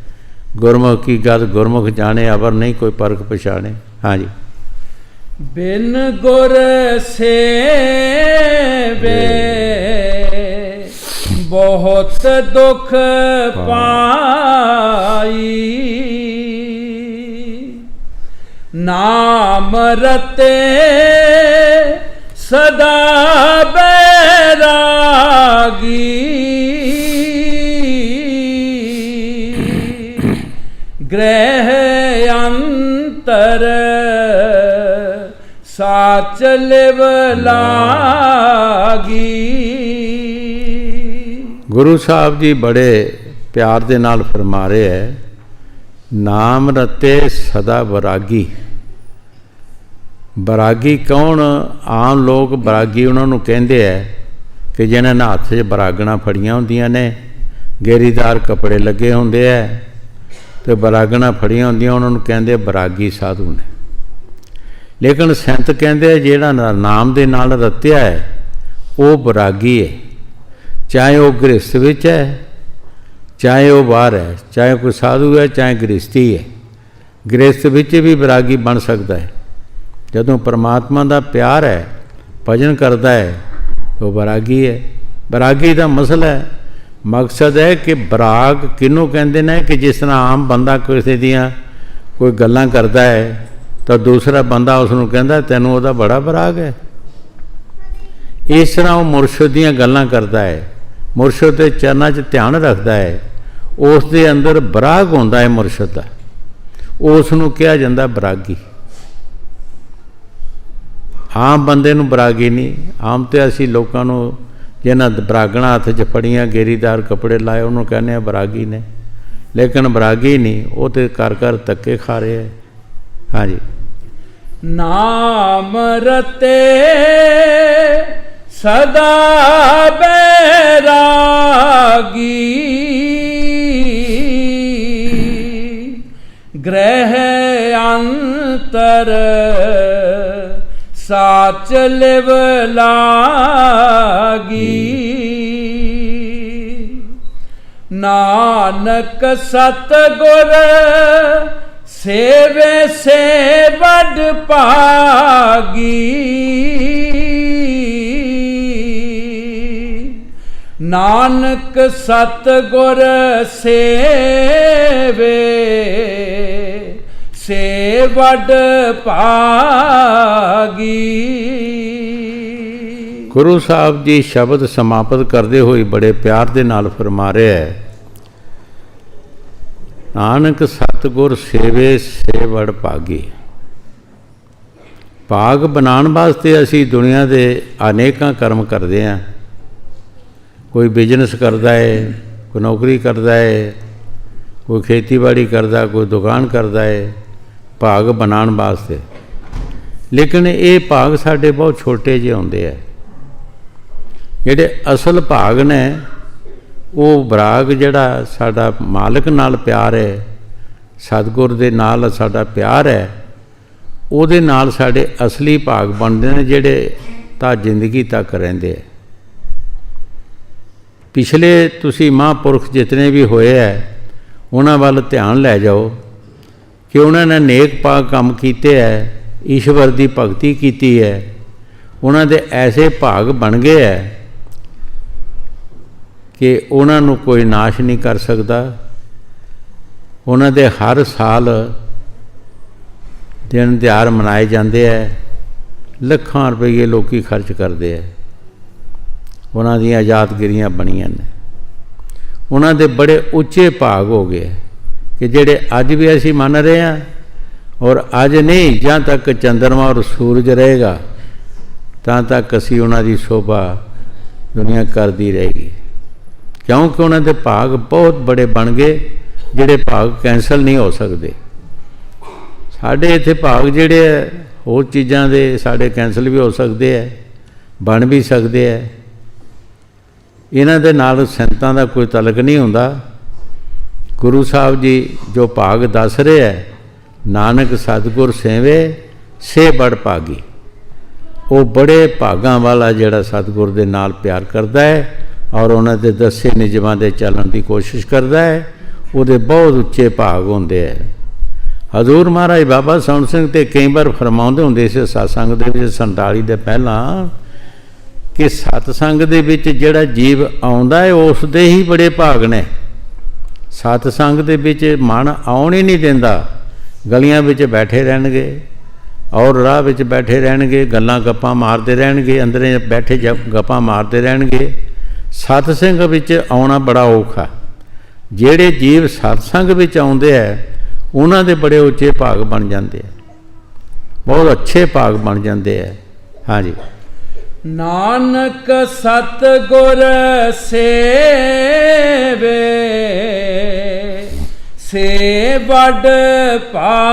गुरमुख की गल गुरमुख जाने, अवर नहीं कोई परख पछाणे। हाँ जी। बिन गुर सेवे बहुत दुख पाई, नाम रते सदा बैरागी, ग्रह अंतर साच लिव लागी। गुरु साहब जी बड़े प्यार दे नाल फरमा रहे है, नाम रते सदा बरागी। बरागी कौन? आम लोग बरागी उन्होंने कहते हैं कि जिन्होंने हत्थ 'च बरागणा फड़ियां होंदियां ने, गेरीदार कपड़े लगे होंदे है तो बरागणा फड़ियां होंदियां, उन्होंने कहते बरागी साधु ने। लेकिन संत कहते जिहड़ा नाम दे नाल रत्या है वो बरागी है। चाहे वो गृहस्थ विच है, चाहे वो बाहर है, चाहे कोई साधु है, चाहे गृहस्थी है। गृहस्थ विच भी बरागी बन सकता है। जदों परमात्मा का प्यार है, भजन करता है तो बरागी है। बरागी का मसला है, मकसद है कि बराग किनू कहते हैं कि जिस तरह आम बंदा किसी दियाँ कोई गल्लां करता है तो दूसरा बंदा उसनूं कहता तैनूं उहदा बड़ा बराग है। इस तरह वो मुर्शद दीयां गल्लां करता है, मुर्शद के चरणों च ध्यान रखता है, उस दे अंदर बराग होंदा है मुर्शद का, उसनूं कहा जांदा बरागी। आम बंदे नूं बरागी नहीं। आम तो असी लोगों को जिन्हां बरागणा हत्थ 'च फड़ियां, गेरीदार कपड़े लाए, उन्होंने कहने बरागी ने। लेकिन बरागी नहीं, वो तो कर कर धक्के खा रहे हैं। हाँ जी। नाम रते सदा बैरागी, ग्रह अंतर साच लिव लागी। नानक सतगुर सेवे से वड भागी, नानक सतगुर सेवे ਸੇ ਵੱਡ ਭਾਗੀ। ਗੁਰੂ ਸਾਹਿਬ ਜੀ ਸ਼ਬਦ ਸਮਾਪਤ ਕਰਦੇ ਹੋਏ ਬੜੇ ਪਿਆਰ ਦੇ ਨਾਲ ਫਰਮਾ ਰਿਹਾ ਹੈ, ਨਾਨਕ ਸਤਿਗੁਰ ਸੇਵੇ ਸੇ ਵਡ ਭਾਗੀ। ਭਾਗ ਬਣਾਉਣ ਵਾਸਤੇ ਅਸੀਂ ਦੁਨੀਆ ਦੇ ਅਨੇਕਾਂ ਕਰਮ ਕਰਦੇ ਹਾਂ। ਕੋਈ ਬਿਜ਼ਨਸ ਕਰਦਾ ਹੈ, ਕੋਈ ਨੌਕਰੀ ਕਰਦਾ ਹੈ, ਕੋਈ ਖੇਤੀਬਾੜੀ ਕਰਦਾ, ਕੋਈ ਦੁਕਾਨ ਕਰਦਾ ਹੈ, ਭਾਗ ਬਣਾਉਣ ਵਾਸਤੇ। ਲੇਕਿਨ ਇਹ ਭਾਗ ਸਾਡੇ ਬਹੁਤ ਛੋਟੇ ਜਿਹੇ ਹੁੰਦੇ ਆ। ਜਿਹੜੇ ਅਸਲ ਭਾਗ ਨੇ ਉਹ ਬਰਾਗ ਜਿਹੜਾ ਸਾਡਾ ਮਾਲਕ ਨਾਲ ਪਿਆਰ ਹੈ, ਸਤਿਗੁਰ ਦੇ ਨਾਲ ਸਾਡਾ ਪਿਆਰ ਹੈ, ਉਹਦੇ ਨਾਲ ਸਾਡੇ ਅਸਲੀ ਭਾਗ ਬਣਦੇ ਨੇ, ਜਿਹੜੇ ਤਾਂ ਜ਼ਿੰਦਗੀ ਤੱਕ ਰਹਿੰਦੇ ਹੈ। ਪਿਛਲੇ ਤੁਸੀਂ ਮਹਾਂਪੁਰਖ ਜਿਤਨੇ ਵੀ ਹੋਏ ਹੈ ਉਹਨਾਂ ਵੱਲ ਧਿਆਨ ਲੈ ਜਾਓ ਕਿ ਉਹਨਾਂ ਨੇ ਨੇਕ ਪਾਕ ਕੰਮ ਕੀਤੇ ਹੈ, ਈਸ਼ਵਰ ਦੀ ਭਗਤੀ ਕੀਤੀ ਹੈ, ਉਹਨਾਂ ਦੇ ਐਸੇ ਭਾਗ ਬਣ ਗਏ ਹੈ ਕਿ ਉਹਨਾਂ ਨੂੰ ਕੋਈ ਨਾਸ਼ ਨਹੀਂ ਕਰ ਸਕਦਾ। ਉਹਨਾਂ ਦੇ ਹਰ ਸਾਲ ਦਿਨ ਤਿਉਹਾਰ ਮਨਾਏ ਜਾਂਦੇ ਹੈ, ਲੱਖਾਂ ਰੁਪਏ ਲੋਕੀ ਖਰਚ ਕਰਦੇ ਹੈ, ਉਹਨਾਂ ਦੀਆਂ ਯਾਦਗਿਰੀਆਂ ਬਣੀਆਂ ਨੇ। ਉਹਨਾਂ ਦੇ ਬੜੇ ਉੱਚੇ ਭਾਗ ਹੋ ਗਏ ਕਿ ਜਿਹੜੇ ਅੱਜ ਵੀ ਅਸੀਂ ਮੰਨ ਰਹੇ ਹਾਂ, ਔਰ ਅੱਜ ਨਹੀਂ, ਜਦ ਤੱਕ ਚੰਦਰਮਾ ਔਰ ਸੂਰਜ ਰਹੇਗਾ ਤਾਂ ਤੱਕ ਅਸੀਂ ਉਹਨਾਂ ਦੀ ਸ਼ੋਭਾ ਦੁਨੀਆ ਕਰਦੀ ਰਹੇਗੀ, ਕਿਉਂਕਿ ਉਹਨਾਂ ਦੇ ਭਾਗ ਬਹੁਤ ਬੜੇ ਬਣ ਗਏ, ਜਿਹੜੇ ਭਾਗ ਕੈਂਸਲ ਨਹੀਂ ਹੋ ਸਕਦੇ। ਸਾਡੇ ਇੱਥੇ ਭਾਗ ਜਿਹੜੇ ਹੋਰ ਚੀਜ਼ਾਂ ਦੇ ਸਾਡੇ ਕੈਂਸਲ ਵੀ ਹੋ ਸਕਦੇ ਹੈ, ਬਣ ਵੀ ਸਕਦੇ ਹੈ। ਇਹਨਾਂ ਦੇ ਨਾਲ ਸੰਤਾਂ ਦਾ ਕੋਈ ਤਲਕ ਨਹੀਂ ਹੁੰਦਾ। ਗੁਰੂ ਸਾਹਿਬ ਜੀ ਜੋ ਭਾਗ ਦੱਸ ਰਹੇ ਹੈ, ਨਾਨਕ ਸਤਿਗੁਰ ਸੇਵੇ ਸੇ ਬੜ ਭਾਗੀ, ਉਹ ਬੜੇ ਭਾਗਾਂ ਵਾਲਾ ਜਿਹੜਾ ਸਤਿਗੁਰ ਦੇ ਨਾਲ ਪਿਆਰ ਕਰਦਾ ਹੈ ਔਰ ਉਹਨਾਂ ਦੇ ਦੱਸੇ ਨਿਯਮਾਂ ਦੇ ਚੱਲਣ ਦੀ ਕੋਸ਼ਿਸ਼ ਕਰਦਾ ਹੈ, ਉਹਦੇ ਬਹੁਤ ਉੱਚੇ ਭਾਗ ਹੁੰਦੇ ਹੈ। ਹਜ਼ੂਰ ਮਹਾਰਾਜ ਬਾਬਾ ਸੌਣ ਸਿੰਘ ਤੇ ਕਈ ਵਾਰ ਫਰਮਾਉਂਦੇ ਹੁੰਦੇ ਸੀ ਸਤਸੰਗ ਦੇ ਵਿੱਚ 47 ਦੇ ਪਹਿਲਾਂ ਕਿ ਸਤਸੰਗ ਦੇ ਵਿੱਚ ਜਿਹੜਾ ਜੀਵ ਆਉਂਦਾ ਹੈ ਉਸ ਦੇ ਹੀ ਬੜੇ ਭਾਗ ਨੇ। ਸਤਸੰਗ ਦੇ ਵਿੱਚ ਮਨ ਆਉਣ ਹੀ ਨਹੀਂ ਦਿੰਦਾ, ਗਲੀਆਂ ਵਿੱਚ ਬੈਠੇ ਰਹਿਣਗੇ ਔਰ ਰਾਹ ਵਿੱਚ ਬੈਠੇ ਰਹਿਣਗੇ, ਗੱਲਾਂ ਗੱਪਾਂ ਮਾਰਦੇ ਰਹਿਣਗੇ, ਅੰਦਰੇ ਬੈਠੇ ਗੱਪਾਂ ਮਾਰਦੇ ਰਹਿਣਗੇ। ਸਤਸੰਗ ਵਿੱਚ ਆਉਣਾ ਬੜਾ ਔਖਾ। ਜਿਹੜੇ ਜੀਵ ਸਤਸੰਗ ਵਿੱਚ ਆਉਂਦੇ ਹੈ ਉਹਨਾਂ ਦੇ ਬੜੇ ਉੱਚੇ ਭਾਗ ਬਣ ਜਾਂਦੇ ਹੈ, ਬਹੁਤ ਅੱਛੇ ਭਾਗ ਬਣ ਜਾਂਦੇ ਹੈ। ਹਾਂਜੀ, ਨਾਨਕ ਸਤਿਗੁਰ ਸੇਵੇ ਸੇ ਵੱਡ ਭਾਗੀ।